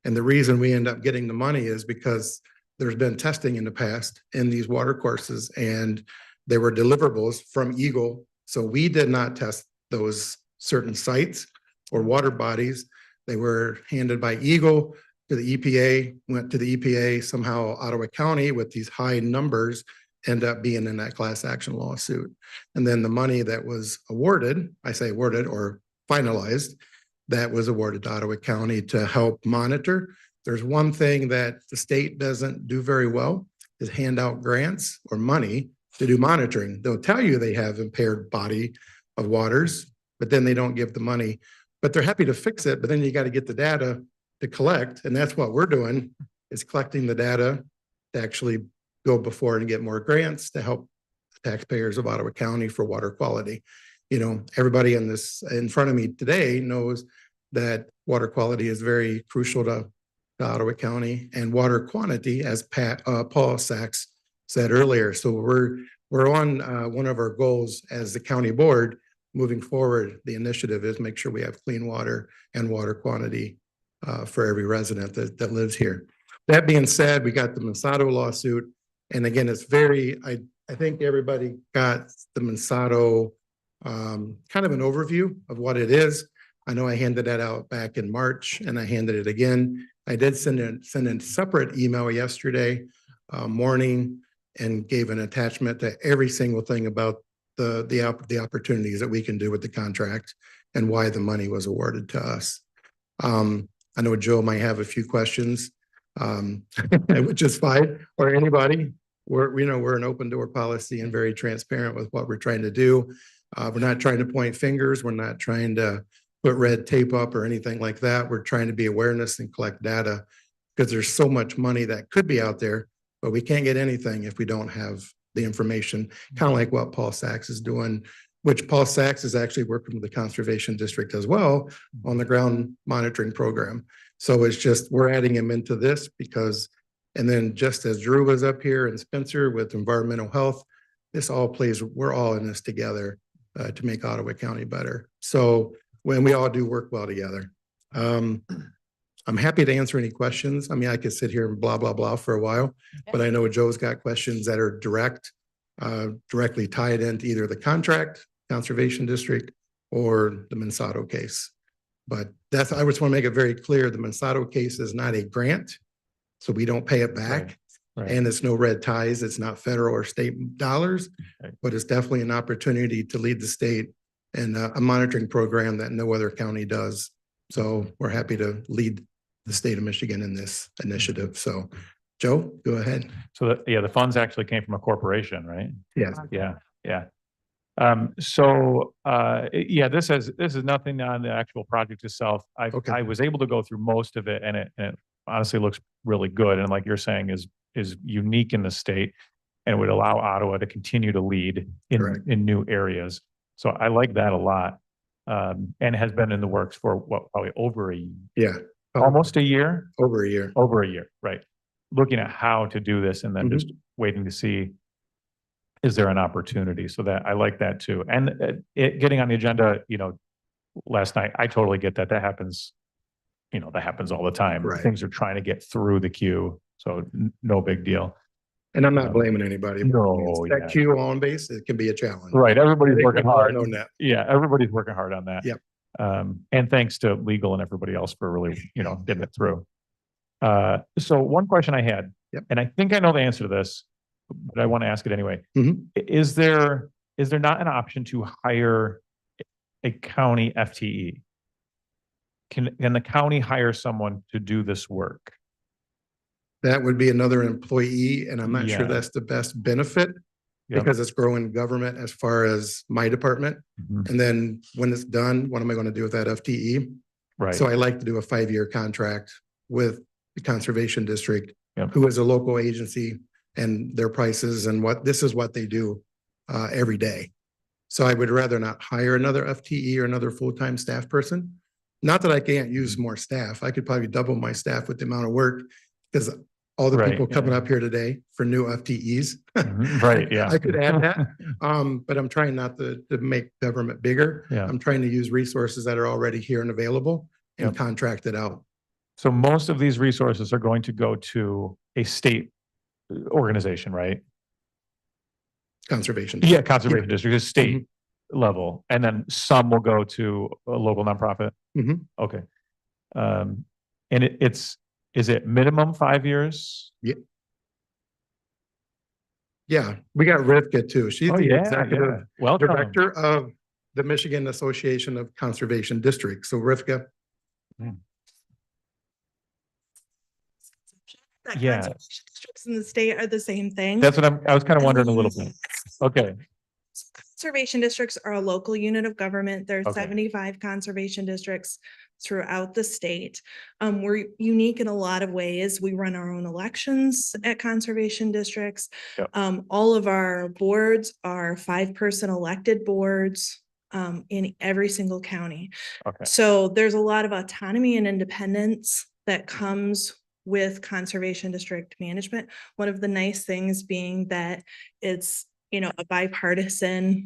And the reason we end up getting the money is because there's been testing in the past in these water courses, and there were deliverables from Eagle. So we did not test those certain sites or water bodies. They were handed by Eagle to the EPA, went to the EPA, somehow Ottawa County with these high numbers end up being in that class action lawsuit. And then the money that was awarded, I say awarded or finalized, that was awarded to Ottawa County to help monitor. There's one thing that the state doesn't do very well is hand out grants or money to do monitoring. They'll tell you they have impaired body of waters, but then they don't give the money. But they're happy to fix it, but then you got to get the data to collect. And that's what we're doing, is collecting the data to actually go before and get more grants to help the taxpayers of Ottawa County for water quality. Everybody in front of me today knows that water quality is very crucial to Ottawa County, and water quantity, as Paul Sachs said earlier. So we're on one of our goals as the county board moving forward. The initiative is make sure we have clean water and water quantity for every resident that lives here. That being said, we got the Mosquito lawsuit. And again, it's I think everybody got the Mosquito kind of an overview of what it is. I know I handed that out back in March, and I handed it again. I did send a separate email yesterday morning and gave an attachment to every single thing about the opportunities that we can do with the contract and why the money was awarded to us. I know Joe might have a few questions, which is fine, or anybody. We're an open door policy and very transparent with what we're trying to do. We're not trying to point fingers. We're not trying to put red tape up or anything like that. We're trying to be awareness and collect data, because there's so much money that could be out there, but we can't get anything if we don't have the information, kind of like what Paul Sachs is doing, which Paul Sachs is actually working with the Conservation District as well on the ground monitoring program. So it's just, we're adding him into this because, and then just as Drew was up here and Spencer with environmental health, this all plays, we're all in this together to make Ottawa County better. So when we all do work well together. I'm happy to answer any questions. I mean, I could sit here and blah, blah, blah for a while, but I know Joe's got questions that are directly tied into either the contract, Conservation District, or the Mosquito case. But I just want to make it very clear, the Mosquito case is not a grant, so we don't pay it back. Right. And it's no red ties. It's not federal or state dollars, but it's definitely an opportunity to lead the state in a monitoring program that no other county does. So we're happy to lead the state of Michigan in this initiative. So Joe, go ahead. So that, yeah, the funds actually came from a corporation, right? Yes. Yeah, yeah. Yeah, this is nothing on the actual project itself. Okay. I was able to go through most of it, and it honestly looks really good. And like you're saying, is unique in the state, and would allow Ottawa to continue to lead Correct. in new areas. So I like that a lot. And has been in the works for what, probably over Yeah. almost a year. Over a year. Over a year, right? Looking at how to do this, and then just waiting to see, is there an opportunity? So that I like that too. And it getting on the agenda, last night, I totally get that. That happens, that happens all the time. Right. Things are trying to get through the queue. So no big deal. And I'm not blaming anybody. No, That yeah. queue on base, it can be a challenge. Right. Everybody's working hard. Known that. Yeah. Everybody's working hard on that. Yep. And thanks to legal and everybody else for really, getting it through. So one question I had, Yep. and I think I know the answer to this, but I want to ask it anyway. Mhm. Is there not an option to hire a county FTE? Can the county hire someone to do this work? That would be another employee, and I'm not sure Yeah. that's the best benefit Yep. because it's growing government as far as my department. Mhm. And then when it's done, what am I going to do with that FTE? Right. So I like to do a 5-year contract with the Conservation District, Yep. who is a local agency, and their prices and this is what they do every day. So I would rather not hire another FTE or another full-time staff person. Not that I can't use more staff. I could probably double my staff with the amount of work, because all the Right, people coming yeah. up here today for new FTEs. Mhm. Right. Yeah. I could add that. But I'm trying not to make government bigger. Yeah. I'm trying to use resources that are already here and available and Yep. contract it out. So most of these resources are going to go to a state organization, right? Conservation. Yeah, conservation district, a state Mm-hmm. level, and then some will go to a local nonprofit. Mhm. Okay. And is it minimum 5 years? Yeah, we got Rivka too. She's Oh, the yeah, executive yeah. Welcome. director of the Michigan Association of Conservation Districts. So Rivka, That Yeah. conservation districts in the state are the same thing. That's what I was kind of wondering a little bit. Okay. Conservation districts are a local unit of government. There are Okay. 75 conservation districts throughout the state. We're unique in a lot of ways. We run our own elections at conservation districts. Yep. All of our boards are 5-person elected boards in every single county. Okay. So there's a lot of autonomy and independence that comes with conservation district management. One of the nice things being that it's, a bipartisan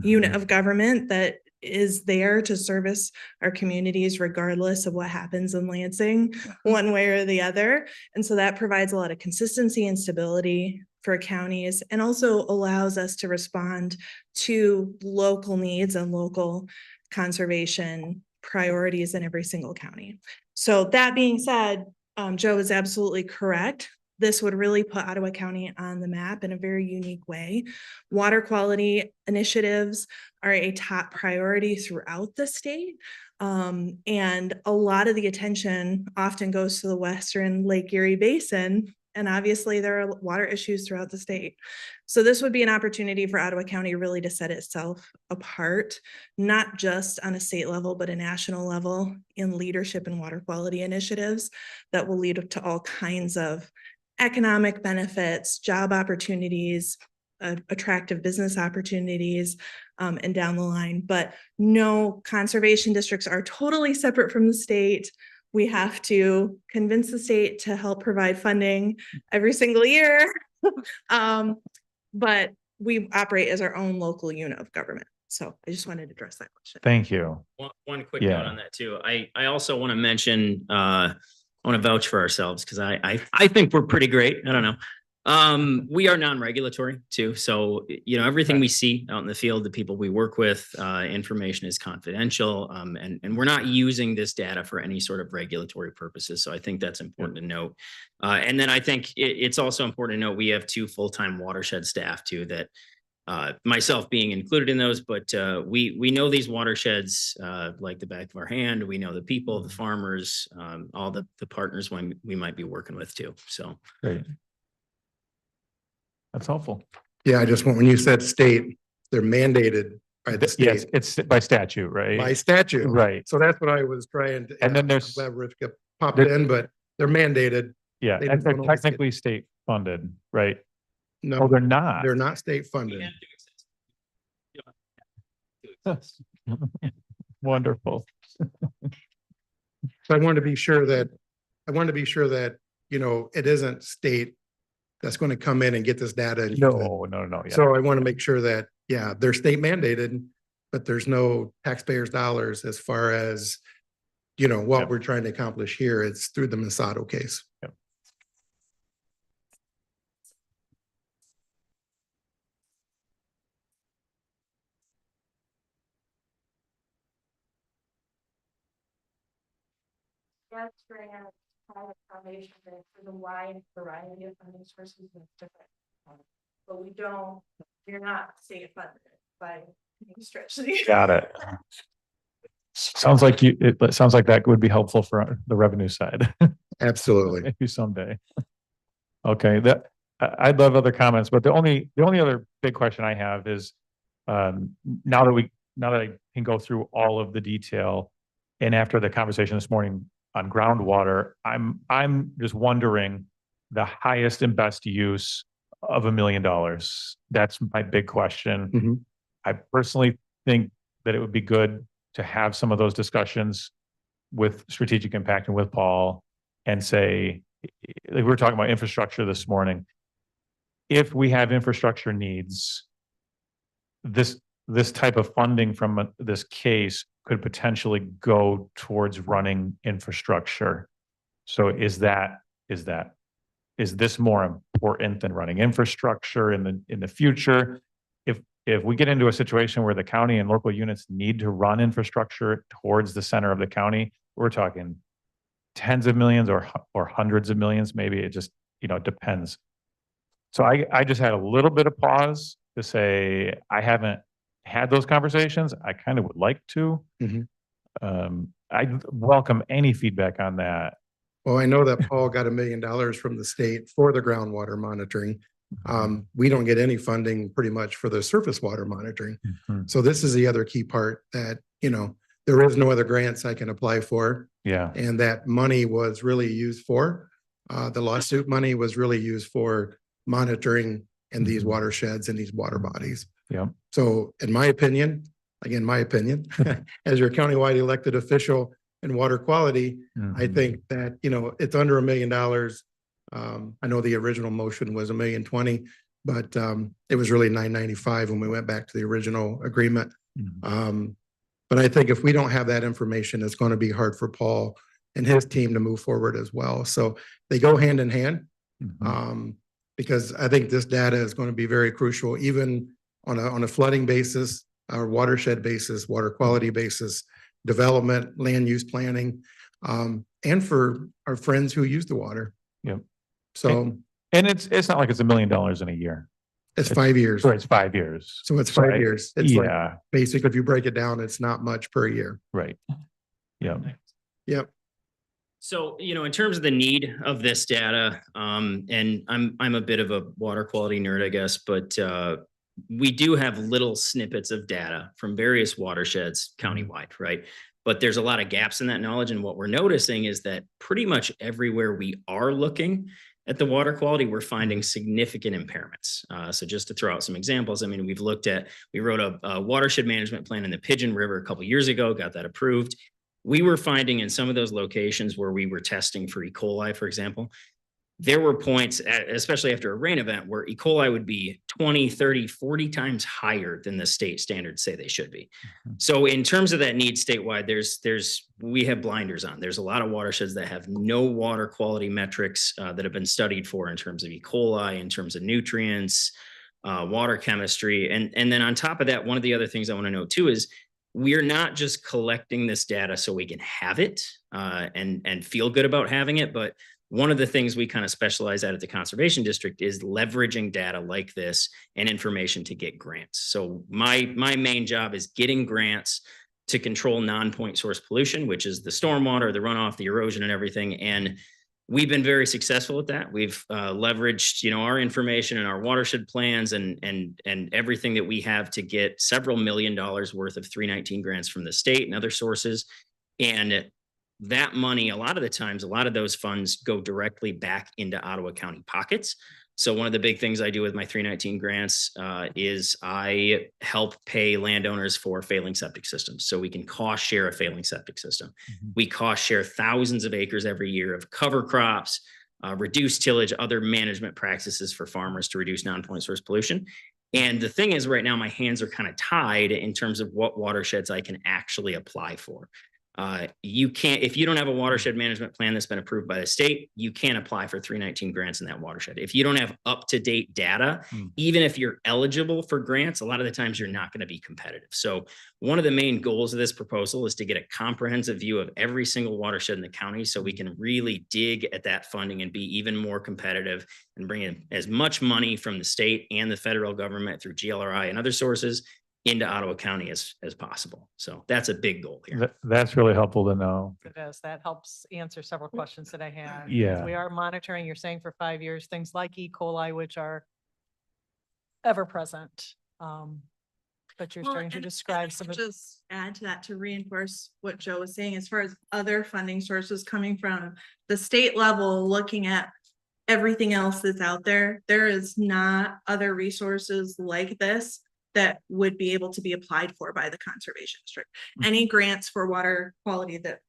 unit of government that is there to service our communities regardless of what happens in Lansing, one way or the other. And so that provides a lot of consistency and stability for counties, and also allows us to respond to local needs and local conservation priorities in every single county. So that being said, Joe is absolutely correct. This would really put Ottawa County on the map in a very unique way. Water quality initiatives are a top priority throughout the state. And a lot of the attention often goes to the Western Lake Erie Basin. And obviously there are water issues throughout the state. So this would be an opportunity for Ottawa County really to set itself apart, not just on a state level, but a national level in leadership and water quality initiatives that will lead to all kinds of economic benefits, job opportunities, attractive business opportunities, and down the line. But no, conservation districts are totally separate from the state. We have to convince the state to help provide funding every single year. But we operate as our own local unit of government. So I just wanted to address that question. Thank you. One quick Yeah. note on that too. I also want to mention, I want to vouch for ourselves because I think we're pretty great. I don't know. We are non-regulatory too. So, everything we see out in the field, the people we work with, information is confidential. And we're not using this data for any sort of regulatory purposes. So I think that's important to note. And then I think it's also important to note we have 2 full-time watershed staff too that myself being included in those, but we know these watersheds like the back of our hand. We know the people, the farmers, all the partners we might be working with too. So Great. That's helpful. Yeah, I just want, when you said state, they're mandated by the Yes, state, it's by statute, right? by statute. Right. So that's what I was trying to. And then I'm there's- glad Rivka popped in, but they're mandated. Yeah, They and just they're don't always get- technically state funded, right? No, Oh, they're not. they're not state funded. Wonderful. So I want to be sure that, you know, it isn't state that's going to come in and get this data. And use it. No. Yeah. So I want to make sure that, yeah, they're state mandated, but there's no taxpayers' dollars as far as, you know, what Yep. we're trying to accomplish here. It's through the Mosquito case. Yep. That's grant, private foundation for the wide variety of funding sources and different. But we don't, you're not state funded by any stretch. Got it. Sounds like it sounds like that would be helpful for the revenue side. Absolutely. Maybe someday. Okay, I'd love other comments, but the only other big question I have is, now that I can go through all of the detail, and after the conversation this morning on groundwater, I'm just wondering the highest and best use of $1 million. That's my big question. Mhm. I personally think that it would be good to have some of those discussions with strategic impact and with Paul, and say, like we were talking about infrastructure this morning. If we have infrastructure needs, this type of funding from this case could potentially go towards running infrastructure. So is this more important than running infrastructure in the future? If we get into a situation where the county and local units need to run infrastructure towards the center of the county, we're talking tens of millions or hundreds of millions, maybe. It just, it depends. So I just had a little bit of pause to say, I haven't had those conversations. I kind of would like to. Mhm. I welcome any feedback on that. Well, I know that Paul got $1 million from the state for the groundwater monitoring. We don't get any funding pretty much for the surface water monitoring. Mhm. So this is the other key part that, there is no other grants I can apply for. Yeah. And that money was really used for, the lawsuit money was really used for monitoring in these Mhm. watersheds and these water bodies. Yeah. So in my opinion, again, my opinion, as your countywide elected official in water quality, I Mhm. think that, it's under $1 million. I know the original motion was $1,020,000, but it was really $995 when we went back to the original agreement. Mhm. But I think if we don't have that information, it's going to be hard for Paul and his team to move forward as well. So they go hand in hand. Mhm. Because I think this data is going to be very crucial, even on a flooding basis, or watershed basis, water quality basis, development, land use planning, and for our friends who use the water. Yep. So And it's not like it's $1 million in a year. it's 5 years. So it's 5 years. So it's So 5 years. It's like yeah. basically, if you break it down, it's not much per year. Right. Yeah. Yep. So, in terms of the need of this data, and I'm a bit of a water quality nerd, I guess, but we do have little snippets of data from various watersheds countywide, right? But there's a lot of gaps in that knowledge. And what we're noticing is that pretty much everywhere we are looking at the water quality, we're finding significant impairments. So just to throw out some examples, I mean, we wrote a watershed management plan in the Pigeon River a couple of years ago, got that approved. We were finding in some of those locations where we were testing for E. coli, for example, there were points, especially after a rain event, where E. coli would be 20, 30, 40 times higher than the state standards say they should be. So in terms of that need statewide, we have blinders on. There's a lot of watersheds that have no water quality metrics that have been studied for in terms of E. coli, in terms of nutrients, water chemistry. And then on top of that, one of the other things I want to note too is we're not just collecting this data so we can have it and feel good about having it, but one of the things we kind of specialize at the Conservation District is leveraging data like this and information to get grants. So my main job is getting grants to control non-point source pollution, which is the stormwater, the runoff, the erosion and everything. And we've been very successful at that. We've leveraged, you know, our information and our watershed plans and everything that we have to get several $1 million worth of 319 grants from the state and other sources. And that money, a lot of the times, a lot of those funds go directly back into Ottawa County pockets. So one of the big things I do with my 319 grants is I help pay landowners for failing septic systems. So we can cost share a failing septic system. We cost share thousands of acres every year of cover crops, reduce tillage, other management practices for farmers to reduce non-point source pollution. And the thing is, right now, my hands are kind of tied in terms of what watersheds I can actually apply for. You can't, if you don't have a watershed management plan that's been approved by the state, you can't apply for 319 grants in that watershed. If you don't have up-to-date data, even if you're eligible for grants, a lot of the times you're not going to be competitive. So one of the main goals of this proposal is to get a comprehensive view of every single watershed in the county so we can really dig at that funding and be even more competitive and bring in as much money from the state and the federal government through GLRI and other sources into Ottawa County as possible. So that's a big goal here. That's really helpful to know. It is. That helps answer several questions that I had. Yeah. We are monitoring, you're saying for 5 years, things like E. coli, which are ever present. But you're Well, starting to and describe I some would of. just add to that to reinforce what Joe was saying, as far as other funding sources coming from the state level, looking at everything else that's out there. There is not other resources like this that would be able to be applied for by the Conservation District. Any grants for water quality that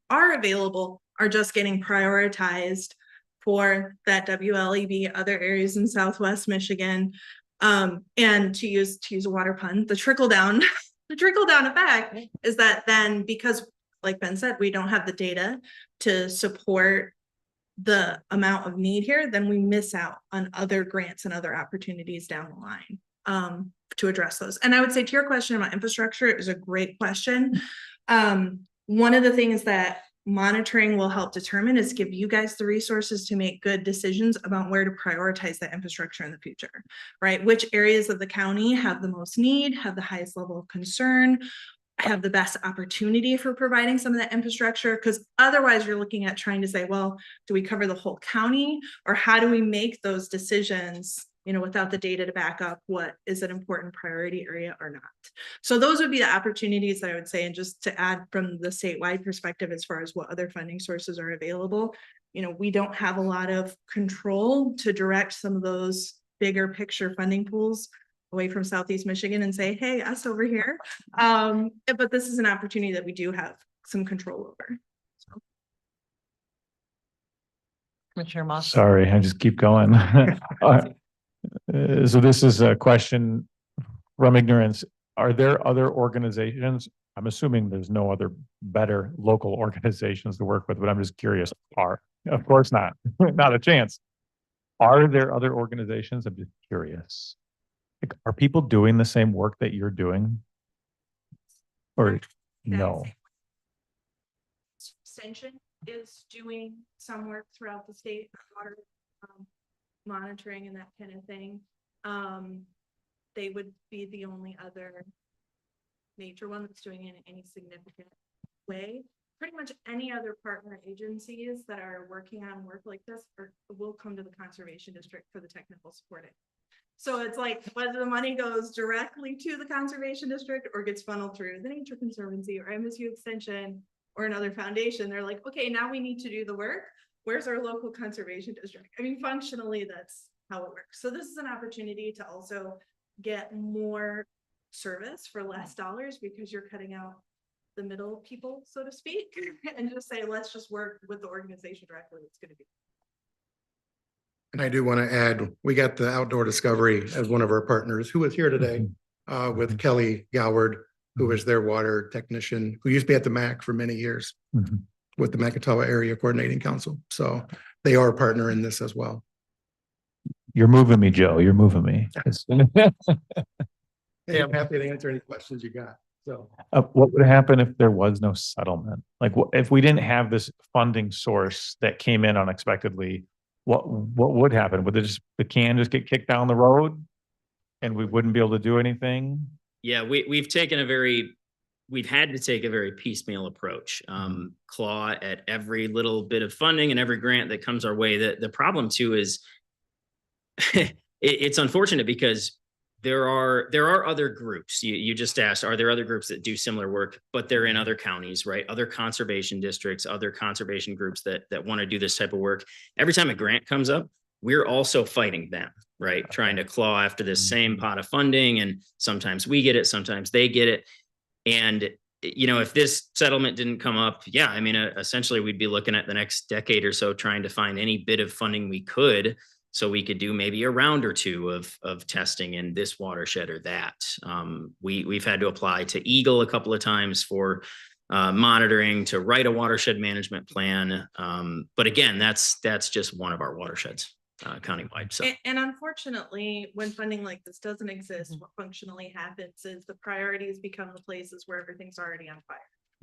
are available are just getting prioritized for that WLEB, other areas in Southwest Michigan. And to use a water pun, the trickle down effect is that then, because like Ben said, we don't have the data to support the amount of need here, then we miss out on other grants and other opportunities down the line to address those. And I would say to your question about infrastructure, it was a great question. One of the things that monitoring will help determine is give you guys the resources to make good decisions about where to prioritize that infrastructure in the future, right? Which areas of the county have the most need, have the highest level of concern, have the best opportunity for providing some of that infrastructure, because otherwise you're looking at trying to say, well, do we cover the whole county, or how do we make those decisions, you know, without the data to back up what is an important priority area or not. So those would be the opportunities that I would say. And just to add from the statewide perspective, as far as what other funding sources are available, you know, we don't have a lot of control to direct some of those bigger picture funding pools away from Southeast Michigan and say, hey, us over here. But this is an opportunity that we do have some control over. So. Commissioner Moss. Sorry, I just keep going. So this is a question from ignorance. Are there other organizations? I'm assuming there's no other better local organizations to work with, but I'm just curious. Of course not, not a chance. Are there other organizations? I'm just curious. Like, are people doing the same work that you're doing? Or no? Extension is doing some work throughout the state, water monitoring and that kind of thing. They would be the only other major one that's doing it in any significant way. Pretty much any other partner agencies that are working on work like this will come to the Conservation District for the technical support. So it's like whether the money goes directly to the Conservation District or gets funneled through the Nature Conservancy or MSU Extension or another foundation, they're like, okay, now we need to do the work. Where's our local conservation district? I mean, functionally, that's how it works. So this is an opportunity to also get more service for less dollars, because you're cutting out the middle people, so to speak, and just say, let's just work with the organization directly. It's going to be. And I do want to add, we got the Outdoor Discovery as one of our partners who was here today with Kelly Goward, who was their water technician, who used to be at the MAC for many years with the Macatawa Area Coordinating Council. So they are a partner in this as well. You're moving me, Joe. You're moving me. Hey, I'm happy to answer any questions you got. So. What would happen if there was no settlement? Like, if we didn't have this funding source that came in unexpectedly, what would happen? Would the can just get kicked down the road and we wouldn't be able to do anything? Yeah, we've had to take a very piecemeal approach, claw at every little bit of funding and every grant that comes our way. The problem too is it's unfortunate because there are other groups. You just asked, are there other groups that do similar work, but they're in other counties, right? Other conservation districts, other conservation groups that want to do this type of work. Every time a grant comes up, we're also fighting them, right? Trying to claw after this same pot of funding. And sometimes we get it, sometimes they get it. And, you know, if this settlement didn't come up, yeah, I mean, essentially we'd be looking at the next decade or so trying to find any bit of funding we could, so we could do maybe a round or two of testing in this watershed or that. We've had to apply to Eagle a couple of times for monitoring, to write a watershed management plan. But again, that's just one of our watersheds countywide. So. And unfortunately, when funding like this doesn't exist, what functionally happens is the priorities become the places where everything's already on fire.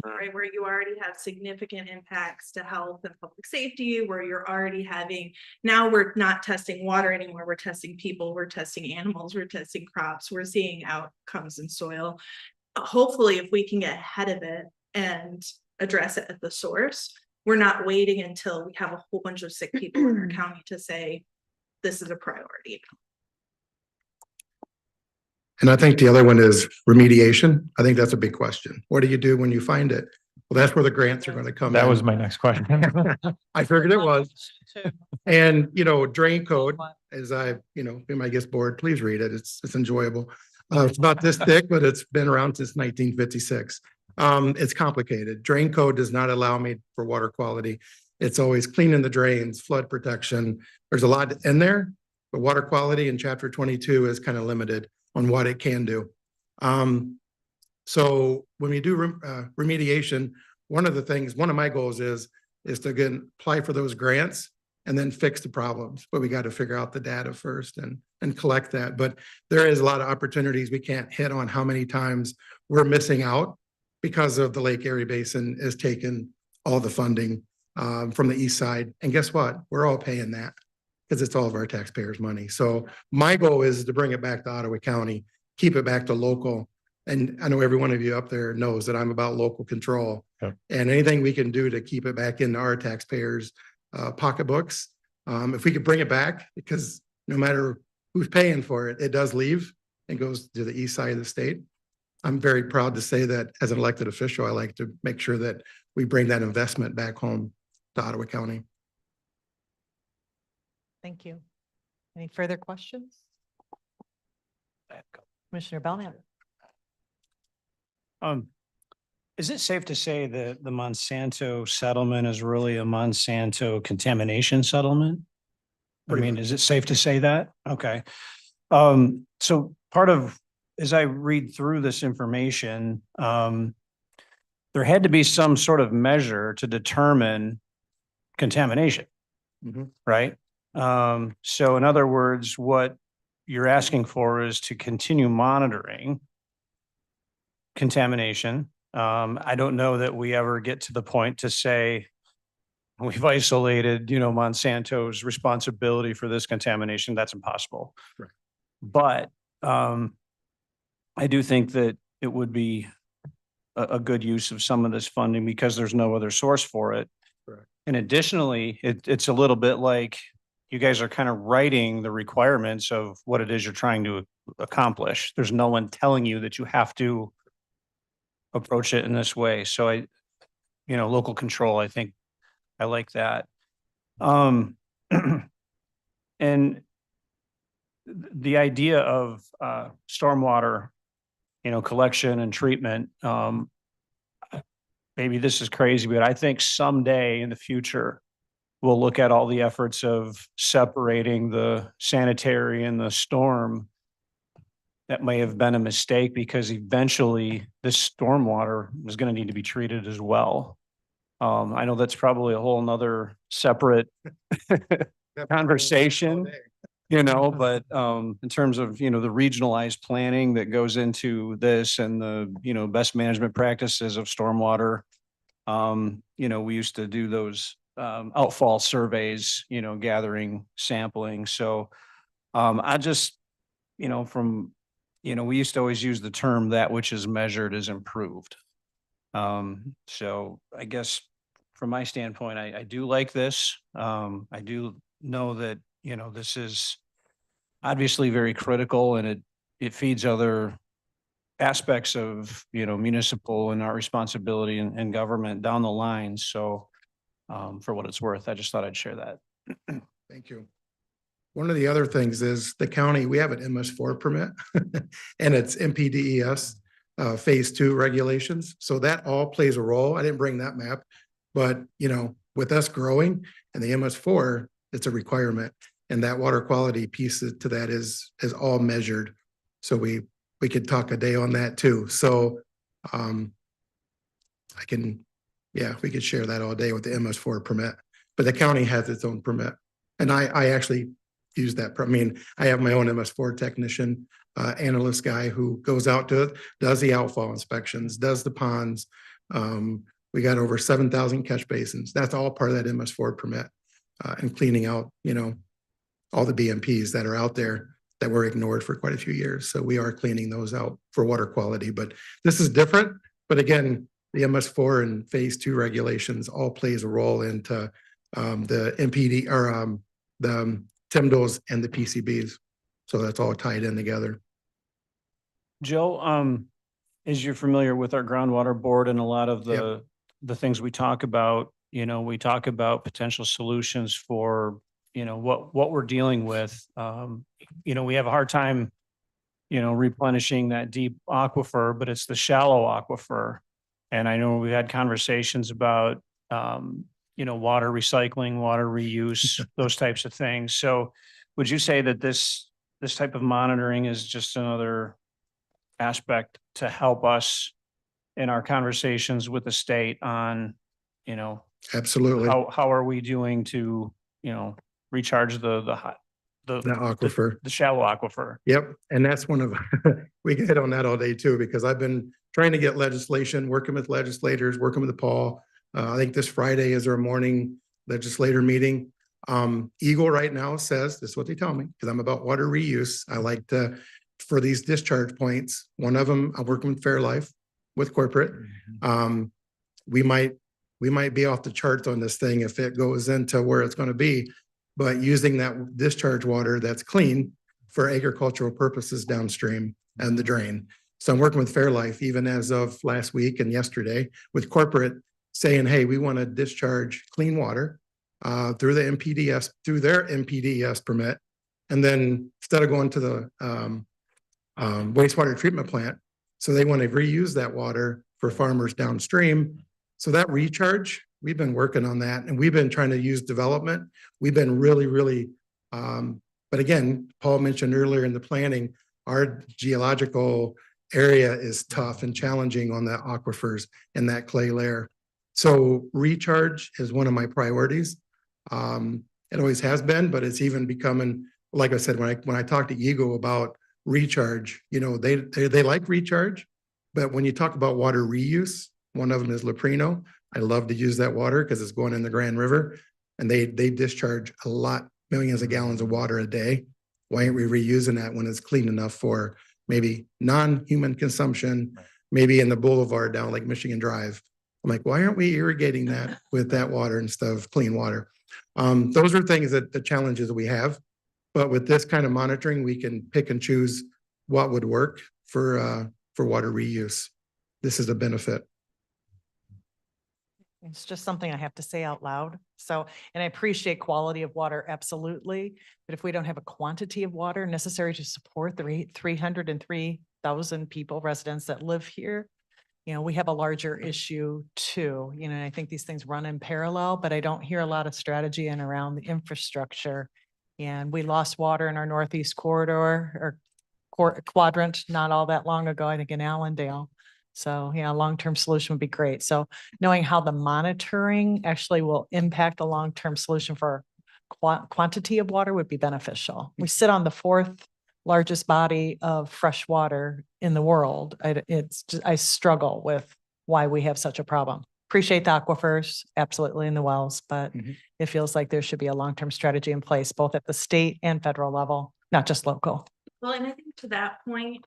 Right, where you already have significant impacts to health and public safety, where you're already having, now we're not testing water anymore, we're testing people, we're testing animals, we're testing crops, we're seeing outcomes in soil. Hopefully, if we can get ahead of it and address it at the source, we're not waiting until we have a whole bunch of sick people in our county to say, this is a priority. And I think the other one is remediation. I think that's a big question. What do you do when you find it? Well, that's where the grants are going to come in. That was my next question. I figured it was. And, you know, drain code, as I, you know, in my guest board, please read it. It's enjoyable. It's about this thick, but it's been around since 1956. It's complicated. Drain code does not allow me for water quality. It's always cleaning the drains, flood protection. There's a lot in there, but water quality in chapter 22 is kind of limited on what it can do. So when we do remediation, one of my goals is to again apply for those grants and then fix the problems. But we got to figure out the data first and collect that. But there is a lot of opportunities. We can't hit on how many times we're missing out because of the Lake Erie Basin is taking all the funding from the east side. And guess what? We're all paying that, because it's all of our taxpayers' money. So my goal is to bring it back to Ottawa County, keep it back to local. And I know every one of you up there knows that I'm about local control. Yep. And anything we can do to keep it back into our taxpayers' pocketbooks, if we could bring it back, because no matter who's paying for it, it does leave and goes to the east side of the state. I'm very proud to say that as an elected official, I like to make sure that we bring that investment back home to Ottawa County. Thank you. Any further questions? Commissioner Belknap. Is it safe to say that the Monsanto settlement is really a Monsanto contamination settlement? I mean, is it safe to say that? Okay. So part of, as I read through this information, there had to be some sort of measure to determine contamination, right? So in other words, what you're asking for is to continue monitoring contamination. I don't know that we ever get to the point to say we've isolated, you know, Monsanto's responsibility for this contamination. That's impossible. Right. But I do think that it would be a good use of some of this funding because there's no other source for it. Correct. And additionally, it's a little bit like you guys are kind of writing the requirements of what it is you're trying to accomplish. There's no one telling you that you have to approach it in this way. So local control, I think I like that. And the idea of stormwater, collection and treatment, maybe this is crazy, but I think someday in the future, we'll look at all the efforts of separating the sanitary and the storm. That may have been a mistake because eventually this stormwater is going to need to be treated as well. I know that's probably a whole nother separate conversation. you know, but in terms of, you know, the regionalized planning that goes into this and the, you know, best management practices of stormwater. You know, we used to do those outfall surveys, you know, gathering, sampling. So I just, you know, we used to always use the term that which is measured is improved. So I guess from my standpoint, I do like this. I do know that, you know, this is obviously very critical and it feeds other aspects of, you know, municipal and our responsibility and government down the line. So for what it's worth, I just thought I'd share that. Thank you. One of the other things is the county, we have an MS4 permit and it's MPDES phase 2 regulations. So that all plays a role. I didn't bring that map, but you know, with us growing and the MS4, it's a requirement. And that water quality piece to that is all measured. So we could talk a day on that too. So we could share that all day with the MS4 permit, but the county has its own permit. And I actually use that. I mean, I have my own MS4 technician, analyst guy who goes out to it, does the outfall inspections, does the ponds. We got over 7,000 catch basins. That's all part of that MS4 permit and cleaning out, you know, all the BMPs that are out there that were ignored for quite a few years. So we are cleaning those out for water quality, but this is different. But again, the MS4 and phase 2 regulations all plays a role into the MPD or the TIMDOs and the PCBs. So that's all tied in together. Joe, as you're familiar with our groundwater board and a lot of the things we talk about, you know, we talk about potential solutions for, you know, what we're dealing with. You know, we have a hard time, you know, replenishing that deep aquifer, but it's the shallow aquifer. And I know we had conversations about, you know, water recycling, water reuse, those types of things. So would you say that this type of monitoring is just another aspect to help us in our conversations with the state on, you know, absolutely, how are we doing to, you know, recharge the aquifer, the shallow aquifer? Yep. And that's one of, we can hit on that all day too, because I've been trying to get legislation, working with legislators, working with Paul. I think this Friday is our morning legislator meeting. Eagle right now says, this is what they tell me, because I'm about water reuse. I like to, for these discharge points, one of them, I'm working with Fairlife with corporate. We might be off the charts on this thing if it goes into where it's going to be, but using that discharge water that's clean for agricultural purposes downstream and the drain. So I'm working with Fairlife even as of last week and yesterday with corporate saying, hey, we want to discharge clean water through the MPDS, through their MPDES permit. And then instead of going to the wastewater treatment plant, so they want to reuse that water for farmers downstream. So that recharge, we've been working on that and we've been trying to use development. We've been really, but again, Paul mentioned earlier in the planning, our geological area is tough and challenging on the aquifers and that clay layer. So recharge is one of my priorities. It always has been, but it's even becoming, like I said, when I talked to Eagle about recharge, you know, they like recharge, but when you talk about water reuse, one of them is Leprino. I love to use that water because it's going in the Grand River and they discharge a lot, millions of gallons of water a day. Why aren't we reusing that when it's clean enough for maybe non-human consumption, maybe in the boulevard down like Michigan Drive? I'm like, why aren't we irrigating that with that water instead of clean water? Those are things that the challenges that we have, but with this kind of monitoring, we can pick and choose what would work for water reuse. This is a benefit. It's just something I have to say out loud. So, and I appreciate quality of water, absolutely. But if we don't have a quantity of water necessary to support the 303,000 people, residents that live here, you know, we have a larger issue too. You know, I think these things run in parallel, but I don't hear a lot of strategy in around the infrastructure. And we lost water in our Northeast corridor or quadrant not all that long ago, I think in Allendale. So yeah, a long-term solution would be great. So knowing how the monitoring actually will impact the long-term solution for quantity of water would be beneficial. We sit on the fourth largest body of fresh water in the world. I struggle with why we have such a problem. Appreciate the aquifers, absolutely, in the wells, but it feels like there should be a long-term strategy in place, both at the state and federal level, not just local. Well, and I think to that point,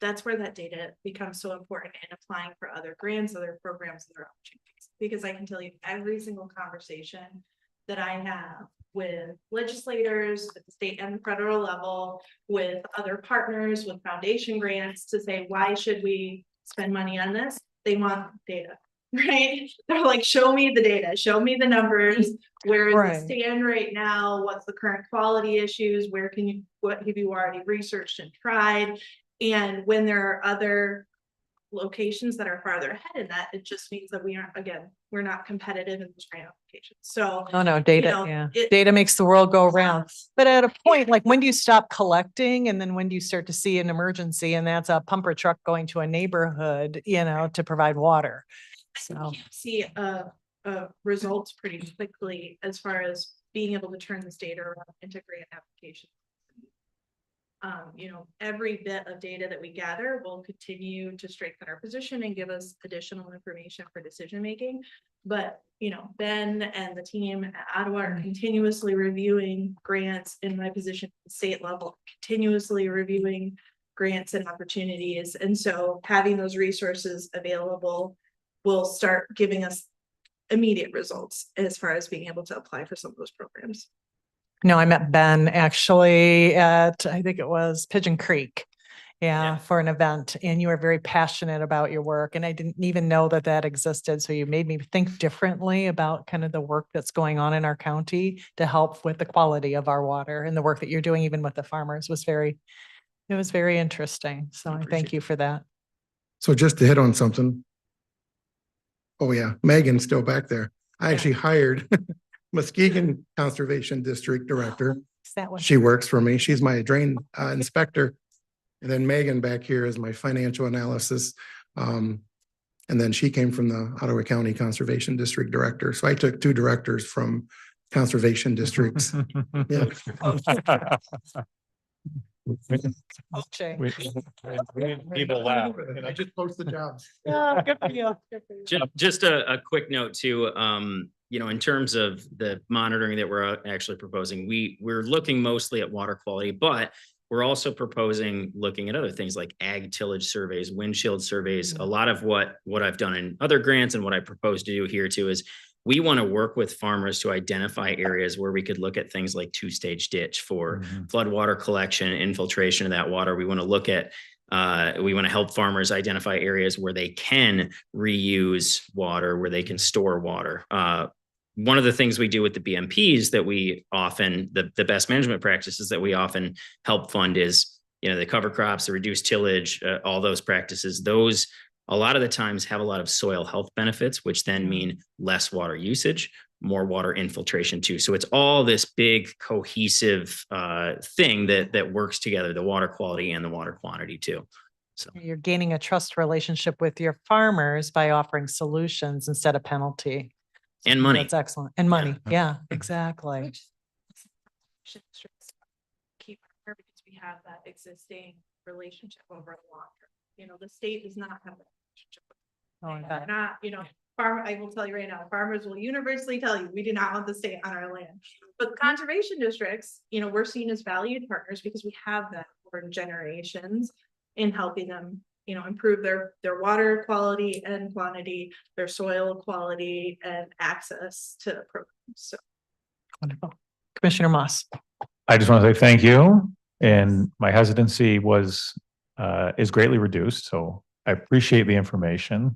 that's where that data becomes so important in applying for other grants, other programs, other opportunities. Because I can tell you every single conversation that I have with legislators at the state and the federal level, with other partners, with foundation grants to say, why should we spend money on this? They want data, right? They're like, show me the data, show me the numbers. Where is the stand right now? What's the current quality issues? What have you already researched and tried? And when there are other locations that are farther ahead in that, it just means that we're not competitive in those grant applications. So No, data, data makes the world go round. But at a point, like when do you stop collecting and then when do you start to see an emergency? And that's a pumper truck going to a neighborhood, to provide water. So see results pretty quickly as far as being able to turn this data around into grant applications. Every bit of data that we gather will continue to strengthen our position and give us additional information for decision making. But Ben and the team at Ottawa are continuously reviewing grants in my position at the state level, continuously reviewing grants and opportunities. And so having those resources available will start giving us immediate results as far as being able to apply for some of those programs. No, I met Ben actually at, I think it was Pigeon Creek. For an event, and you were very passionate about your work, and I didn't even know that existed. So you made me think differently about kind of the work that's going on in our county to help with the quality of our water, and the work that you're doing even with the farmers was very interesting. So I thank you for that. So just to hit on something. Oh yeah, Megan's still back there. I actually hired Mosquito Conservation District Director. She works for me. She's my drain inspector. And then Megan back here is my financial analysis. And then she came from the Ottawa County Conservation District Director. So I took 2 directors from conservation districts. Yeah. People laugh. I just post the jobs. Good for you. Just a quick note too, in terms of the monitoring that we're actually proposing, we're looking mostly at water quality, but we're also proposing looking at other things like ag tillage surveys, windshield surveys. A lot of what I've done in other grants and what I propose to do here too is we want to work with farmers to identify areas where we could look at things like 2-stage ditch for floodwater collection, infiltration of that water. We want to look at we want to help farmers identify areas where they can reuse water, where they can store water. One of the things we do with the BMPs that we often, the best management practices that we often help fund is, the cover crops, the reduced tillage, all those practices, those a lot of the times have a lot of soil health benefits, which then mean less water usage, more water infiltration too. So it's all this big cohesive thing that works together, the water quality and the water quantity too. So you're gaining a trust relationship with your farmers by offering solutions instead of penalty. And money. That's excellent. And money. Yeah, exactly. Keep her because we have that existing relationship over the long term. The state does not have that relationship. I will tell you right now, farmers will universally tell you we do not want the state on our land. But conservation districts, we're seen as valued partners because we have that for generations in helping them improve their water quality and quantity, their soil quality and access to programs. So wonderful. Commissioner Moss. I just want to say thank you. And my hesitancy is greatly reduced. So I appreciate the information.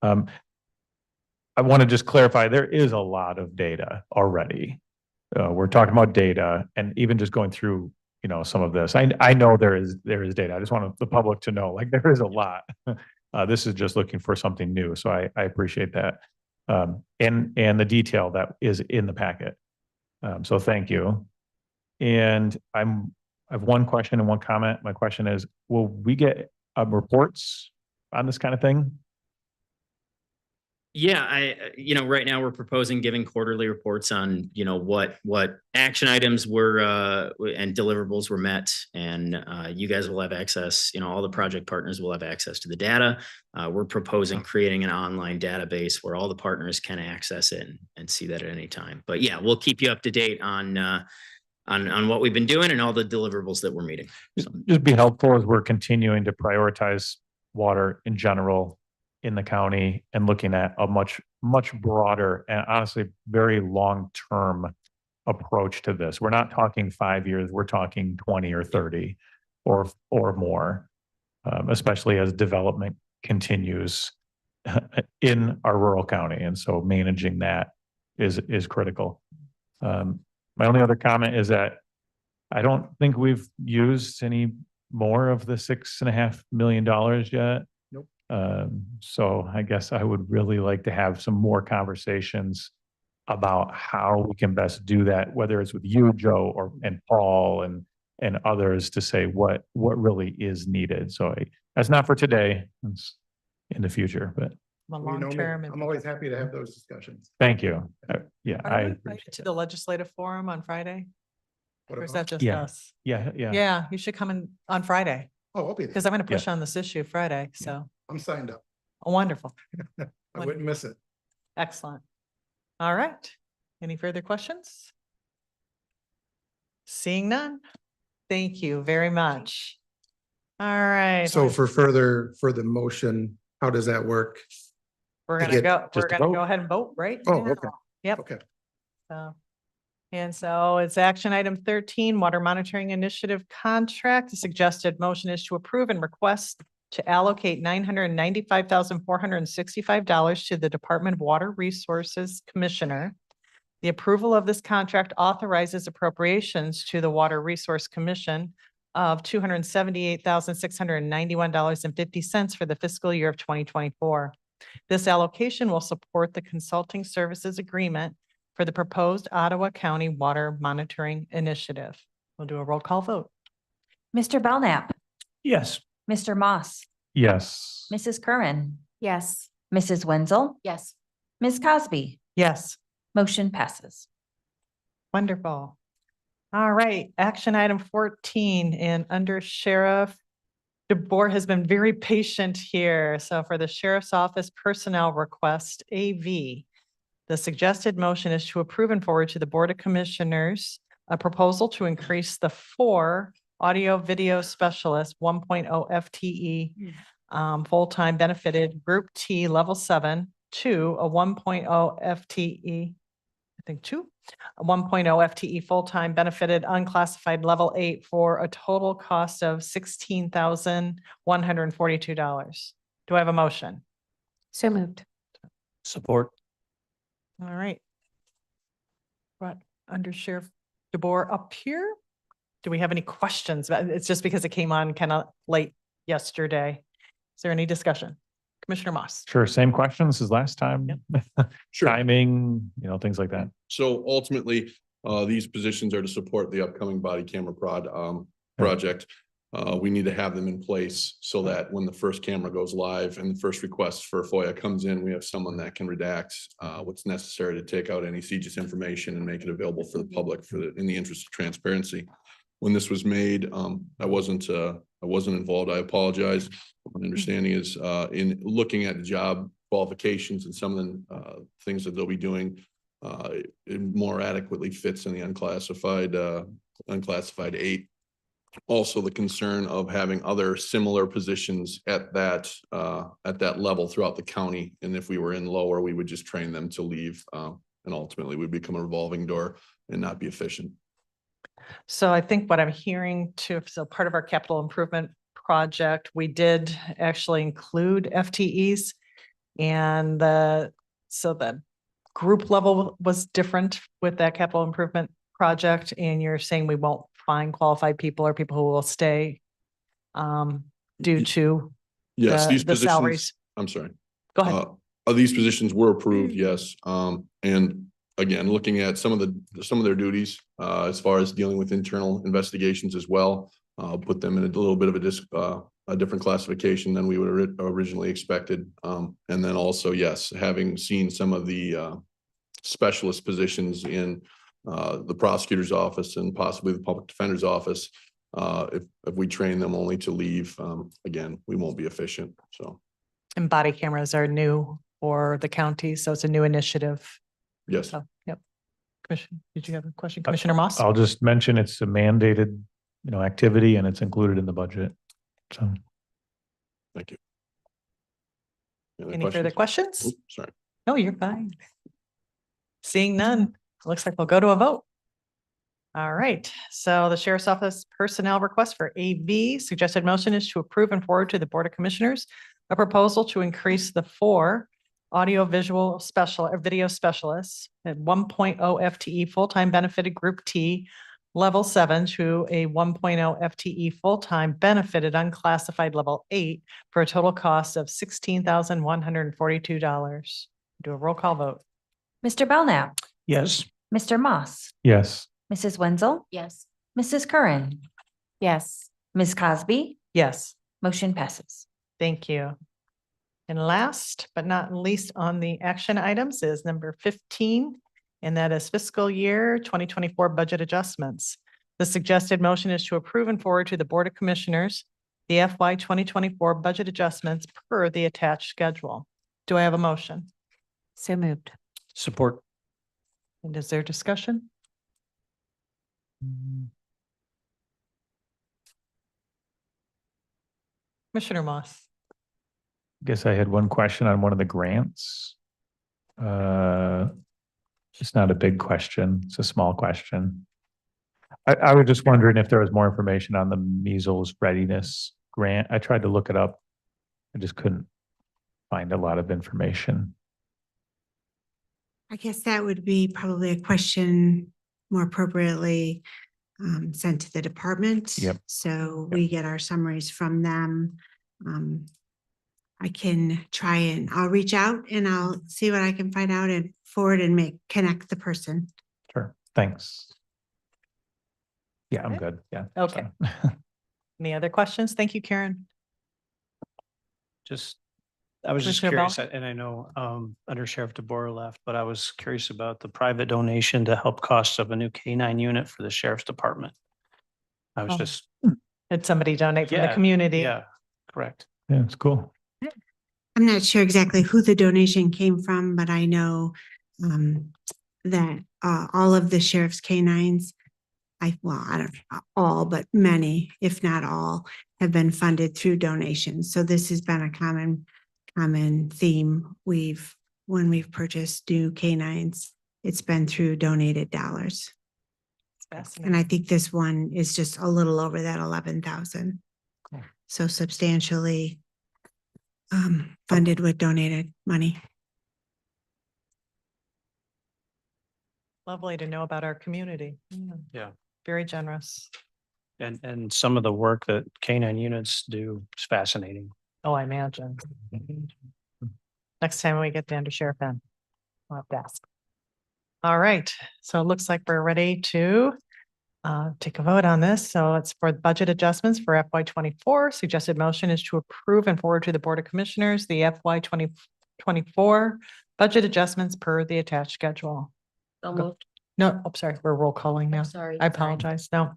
I want to just clarify, there is a lot of data already. We're talking about data and even just going through some of this. I know there is data. I just want the public to know, like, there is a lot. This is just looking for something new. So I appreciate that. And the detail that is in the packet. So thank you. And I have one question and one comment. My question is, will we get reports on this kind of thing? Yeah, right now we're proposing giving quarterly reports on, what action items were, and deliverables were met. And, you guys will have access, all the project partners will have access to the data. We're proposing creating an online database where all the partners can access it and see that at any time. But yeah, we'll keep you up to date on what we've been doing and all the deliverables that we're meeting. So. Just be helpful as we're continuing to prioritize water in general in the county and looking at a much broader and honestly very long-term approach to this. We're not talking 5 years, we're talking 20 or 30 or more, especially as development continues in our rural county. And so managing that is critical. My only other comment is that I don't think we've used any more of the $6.5 million yet. Nope. So I guess I would really like to have some more conversations about how we can best do that, whether it's with you, Joe, and Paul and others to say what really is needed. So that's not for today, it's in the future, but long term. I'm always happy to have those discussions. thank you. Yeah, Are you invited to the legislative forum on Friday? Or is that just us? Yeah. Yeah, you should come in on Friday. Oh, I'll be there. Because I'm going to push on this issue Friday. So I'm signed up. wonderful. I wouldn't miss it. Excellent. All right. Any further questions? Seeing none. Thank you very much. All right. So for the motion, how does that work? We're to gonna get- go just to vote? ahead and vote right Oh, now. okay. Yep. Okay. So it's action item 13, Water Monitoring Initiative Contract. The suggested motion is to approve and request to allocate $995,465 to the Department of Water Resources Commissioner. The approval of this contract authorizes appropriations to the Water Resource Commission of $278,691.50 for the fiscal year of 2024. This allocation will support the consulting services agreement for the proposed Ottawa County Water Monitoring Initiative. We'll do a roll call vote. Mr. Belknap, Yes. Mr. Moss, Yes. Mrs. Curran, Yes. Mrs. Wenzel, Yes. Ms. Cosby. Yes. Motion passes. Wonderful. All right, action item 14 and Under Sheriff DeBoer has been very patient here. So for the Sheriff's Office Personnel Request, AV, the suggested motion is to approve and forward to the Board of Commissioners a proposal to increase the 4 audio video specialists 1.0 FTE full-time benefited Group T Level 7 to a 1.0 FTE, I think 2, a 1.0 FTE full-time benefited unclassified Level 8 for a total cost of $16,142. Do I have a motion? So moved. Support. All right. Right, Under Sheriff DeBoer up here. Do we have any questions? It's just because it came on kind of late yesterday. Is there any discussion? Commissioner Moss. Sure. Same questions as last time. Sure. Timing, things like that. So ultimately, these positions are to support the upcoming body camera project. We need to have them in place so that when the first camera goes live and the first request for FOIA comes in, we have someone that can redact what's necessary to take out any CJIS information and make it available for the public in the interest of transparency. When this was made, I wasn't involved. I apologize. My understanding is in looking at the job qualifications and some of the things that they'll be doing, it more adequately fits in the unclassified 8. Also, the concern of having other similar positions at that level throughout the county, and if we were in lower, we would just train them to leave, and ultimately we'd become a revolving door and not be efficient. So I think what I'm hearing too, so part of our capital improvement project, we did actually include FTEs, and so the group level was different with that capital improvement project. And you're saying we won't find qualified people or people who will stay due to Yes, these the positions. salaries. I'm sorry. Go ahead. These positions were approved, yes. And again, looking at some of their duties as far as dealing with internal investigations as well, put them in a little bit of a a different classification than we would originally expected. And then also, yes, having seen some of the specialist positions in the prosecutor's office and possibly the public defender's office, if we train them only to leave, again, we won't be efficient. So. And body cameras are new for the county, so it's a new initiative. Yes. So, yep. Commissioner, did you have a question? Commissioner Moss? I'll just mention it's a mandated, activity and it's included in the budget. So. Thank you. Any further questions? Oops, sorry. No, you're fine. Seeing none, looks like we'll go to a vote. All right, so the Sheriff's Office personnel request for AV suggested motion is to approve and forward to the Board of Commissioners a proposal to increase the 4 audio-visual video specialists at 1.0 FTE full-time benefited Group T Level 7 to a 1.0 FTE full-time benefited unclassified Level 8 for a total cost of $16,142. Do a roll call vote. Mr. Belknap, Yes. Mr. Moss, Yes. Mrs. Wenzel, Yes. Mrs. Curran, Yes. Ms. Cosby, Yes. motion passes. Thank you. And last but not least on the action items is number 15, and that is fiscal year 2024 budget adjustments. The suggested motion is to approve and forward to the Board of Commissioners the FY 2024 budget adjustments per the attached schedule. Do I have a motion? So moved. Support. And is there discussion? Commissioner Moss. Guess I had one question on one of the grants. It's not a big question. It's a small question. I was just wondering if there was more information on the measles readiness grant. I tried to look it up. I just couldn't find a lot of information. I guess that would be probably a question more appropriately sent to the department. Yep. So we get our summaries from them. I can try and I'll reach out and I'll see what I can find out and forward and connect the person. Sure. Thanks. Yeah, I'm good. Yeah. Okay. Any other questions? Thank you, Karen. I was just Commissioner curious, and I know Under Sheriff DeBoer left, but I was curious about the private donation to help costs of a new K-9 unit for the Sheriff's Department. I was just. Had somebody donate from the Yeah, community? Yeah, correct. Yeah, it's cool. I'm not sure exactly who the donation came from, but I know that all of the sheriff's canines, I don't know all, but many, if not all, have been funded through donations. So this has been a common theme. When we've purchased new canines, it's been through donated dollars. And I think this one is just a little over that 11,000. Cool. So substantially funded with donated money. Lovely to know about our community. Yeah. Very generous. And some of the work that K-9 units do is fascinating. Oh, I imagine. Next time we get the Under Sheriff in, we'll have to ask. All right, so it looks like we're ready to take a vote on this. So it's for the budget adjustments for FY 24. Suggested motion is to approve and forward to the Board of Commissioners the FY 2024 budget adjustments per the attached schedule. So Go. moved. No, I'm sorry, we're roll calling now. Sorry. I apologize. No.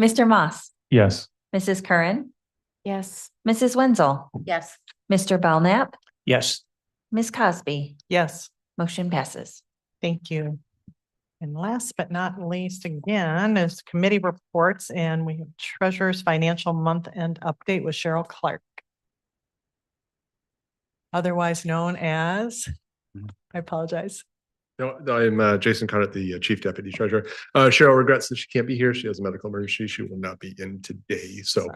Mr. Moss, Yes. Mrs. Curran, Yes. Mrs. Wenzel, Yes. Mr. Belknap, Yes. Ms. Cosby, Yes. motion passes. Thank you. And last but not least, again, is committee reports, and we have Treasurer's Financial Month-End Update with Cheryl Clark. Otherwise known as, I apologize. No, I'm Jason Conant, the Chief Deputy Treasurer. Cheryl regrets that she can't be here. She has a medical emergency. She will not be in today. So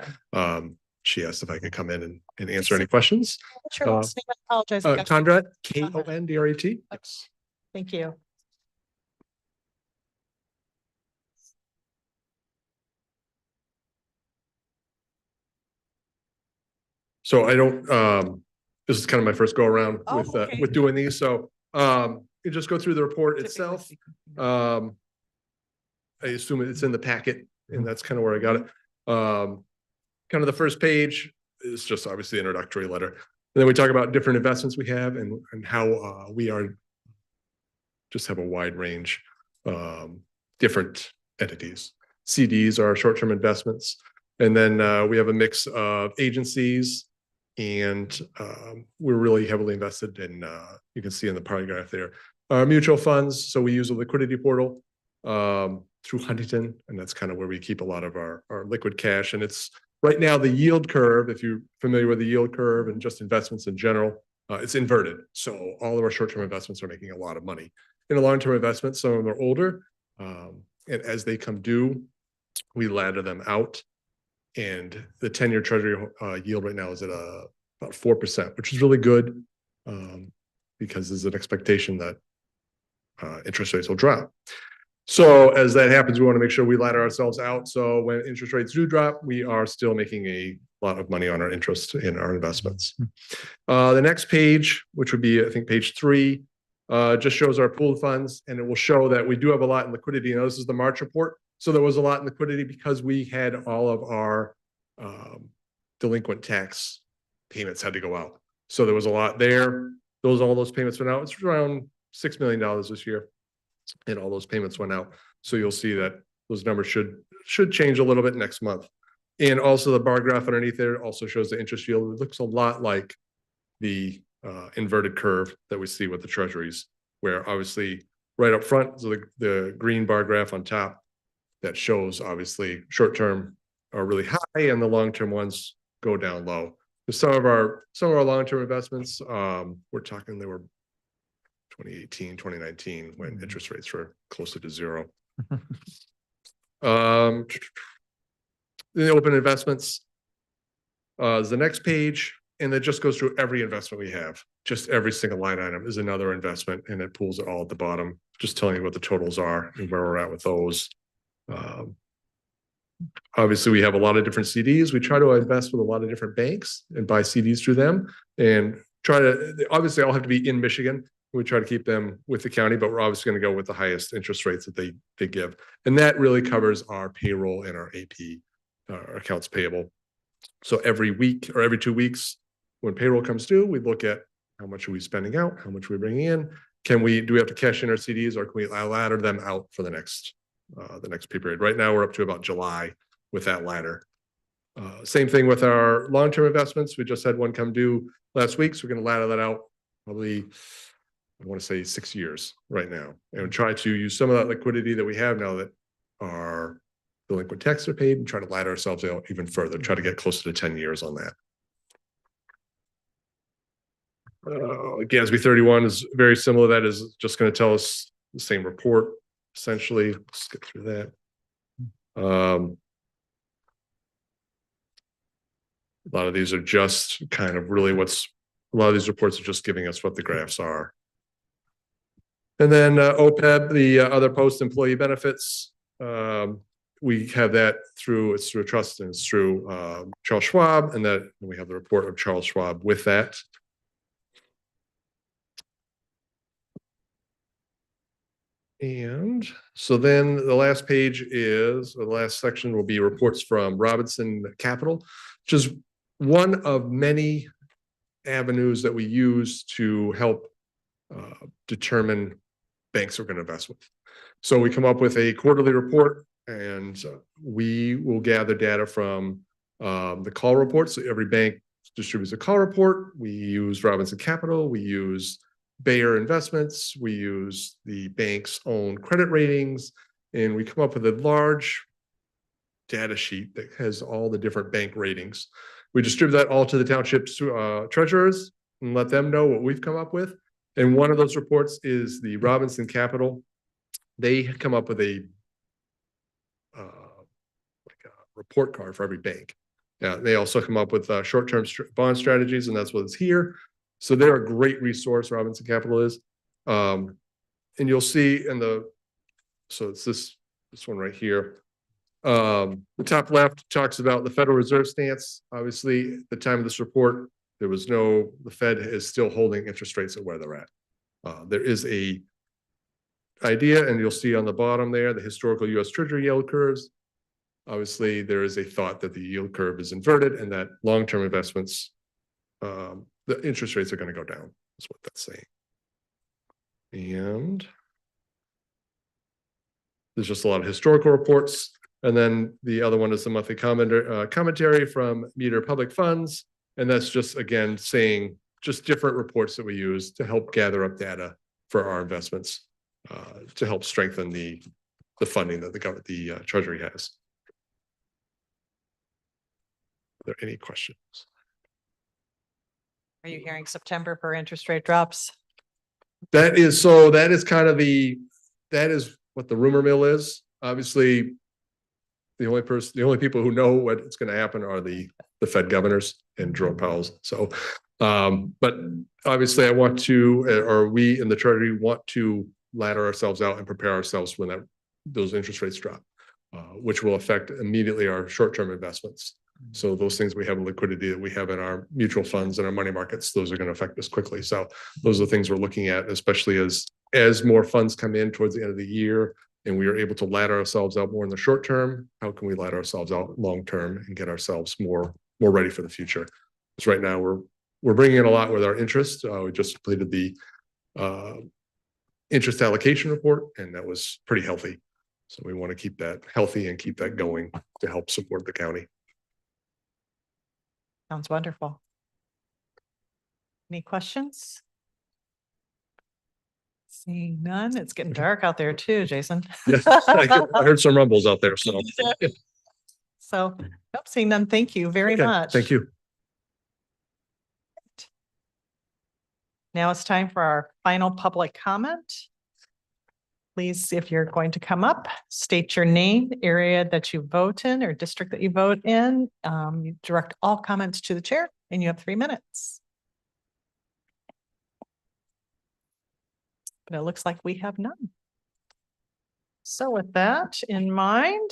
she asked if I could come in and answer any questions. Sure, I apologize. Conrad, Kondrat. Yes. Thank you. So I don't, this is kind of my first go around with doing these. So you just go through the report itself. I assume it's in the packet and that's kind of where I got it. Kind kind of the first page is just obviously the introductory letter. And then we talk about different investments we have and how we are just have a wide range, different entities. CDs are short-term investments. And then we have a mix of agencies, and we're really heavily invested in, you can see in the pie graph there, mutual funds. So we use a liquidity portal through Huntington, and that's kind of where we keep a lot of our liquid cash. And it's right now the yield curve, if you're familiar with the yield curve and just investments in general, it's inverted. So all of our short-term investments are making a lot of money. In a long-term investment, some of them are older, and as they come due, we ladder them out. And the 10-year treasury yield right now is at about 4%, which is really good because there's an expectation that interest rates will drop. So as that happens, we want to make sure we ladder ourselves out. So when interest rates do drop, we are still making a lot of money on our interest in our investments. The next page, which would be, I think, page 3, just shows our pooled funds, and it will show that we do have a lot in liquidity. Now, this is the March report. So there was a lot in liquidity because we had all of our delinquent tax payments had to go out. So there was a lot there. All those payments went out. It's around $6 million this year. And all those payments went out. So you'll see that those numbers should change a little bit next month. And also the bar graph underneath there also shows the interest yield. It looks a lot like the inverted curve that we see with the treasuries, where obviously right up front, so the green bar graph on top that shows obviously short-term are really high and the long-term ones go down low. Some of our long-term investments, we're talking they were 2018, 2019, when interest rates were closer to zero. The open investments is the next page, and it just goes through every investment we have. Just every single line item is another investment, and it pulls it all at the bottom, just telling you what the totals are and where we're at with those. Obviously, we have a lot of different CDs. We try to invest with a lot of different banks and buy CDs through them, and try to, obviously, all have to be in Michigan. We try to keep them with the county, but we're obviously going to go with the highest interest rates that they give. And that really covers our payroll and our AP, our accounts payable. So every week or every 2 weeks, when payroll comes due, we look at how much are we spending out, how much are we bringing in? Do we have to cash in our CDs, or can we ladder them out for the next pay period? Right now, we're up to about July with that ladder. Same thing with our long-term investments. We just had one come due last week, so we're going to ladder that out probably, I want to say 6 years right now, and try to use some of that liquidity that we have now that our delinquent taxes are paid, and try to ladder ourselves out even further, try to get closer to 10 years on that. GASB 31 is very similar. That is just going to tell us the same report, essentially. Let's get through that. A lot of these are just kind of really a lot of these reports are just giving us what the graphs are. And then OPEB, the other post-employee benefits, we have that through a trust, and it's through Charles Schwab, and we have the report of Charles Schwab with that. And so then the last page is, or the last section will be reports from Robinson Capital, which is one of many avenues that we use to help determine banks we're going to invest with. So we come up with a quarterly report, and we will gather data from the call reports. So every bank distributes a call report. We use Robinson Capital. We use Bayer Investments. We use the bank's own credit ratings, and we come up with a large data sheet that has all the different bank ratings. We distribute that all to the township's treasurers and let them know what we've come up with. And one of those reports is the Robinson Capital. They come up with a report card for every bank. They also come up with short-term bond strategies, and that's what's here. So they're a great resource, Robinson Capital is. And you'll see so it's this one right here. The top left talks about the Federal Reserve stance. Obviously, at the time of this report, the Fed is still holding interest rates at where they're at. There is a idea, and you'll see on the bottom there, the historical U.S. Treasury yield curves. Obviously, there is a thought that the yield curve is inverted and that long-term investments, the interest rates are going to go down, is what that's saying. And there's just a lot of historical reports. And then the other one is the monthly commentary from Meter Public Funds. And that's just, again, saying just different reports that we use to help gather up data for our investments, to help strengthen the funding that the Treasury has. Are there any questions? Are you hearing September for interest rate drops? That is kind of that is what the rumor mill is. Obviously, the only people who know what's going to happen are the Fed governors and Jerome Powell's. So, but obviously we in the Treasury want to ladder ourselves out and prepare ourselves when those interest rates drop, which will affect immediately our short-term investments. So those things we have liquidity that we have in our mutual funds and our money markets, those are going to affect us quickly. So those are the things we're looking at, especially as more funds come in towards the end of the year and we are able to ladder ourselves out more in the short term. How can we ladder ourselves out long term and get ourselves more ready for the future? Because right now we're bringing in a lot with our interest. We just completed the interest allocation report, and that was pretty healthy. So we want to keep that healthy and keep that going to help support the county. Sounds wonderful. Any questions? Seeing none, it's getting dark out there too, Jason. Yes, I heard some rumbles out there. So, nope, seeing none, thank you very much. Thank you. Now it's time for our final public comment. Please, if you're going to come up, state your name, area that you vote in or district that you vote in. You direct all comments to the chair and you have 3 minutes. But it looks like we have none. So with that in mind,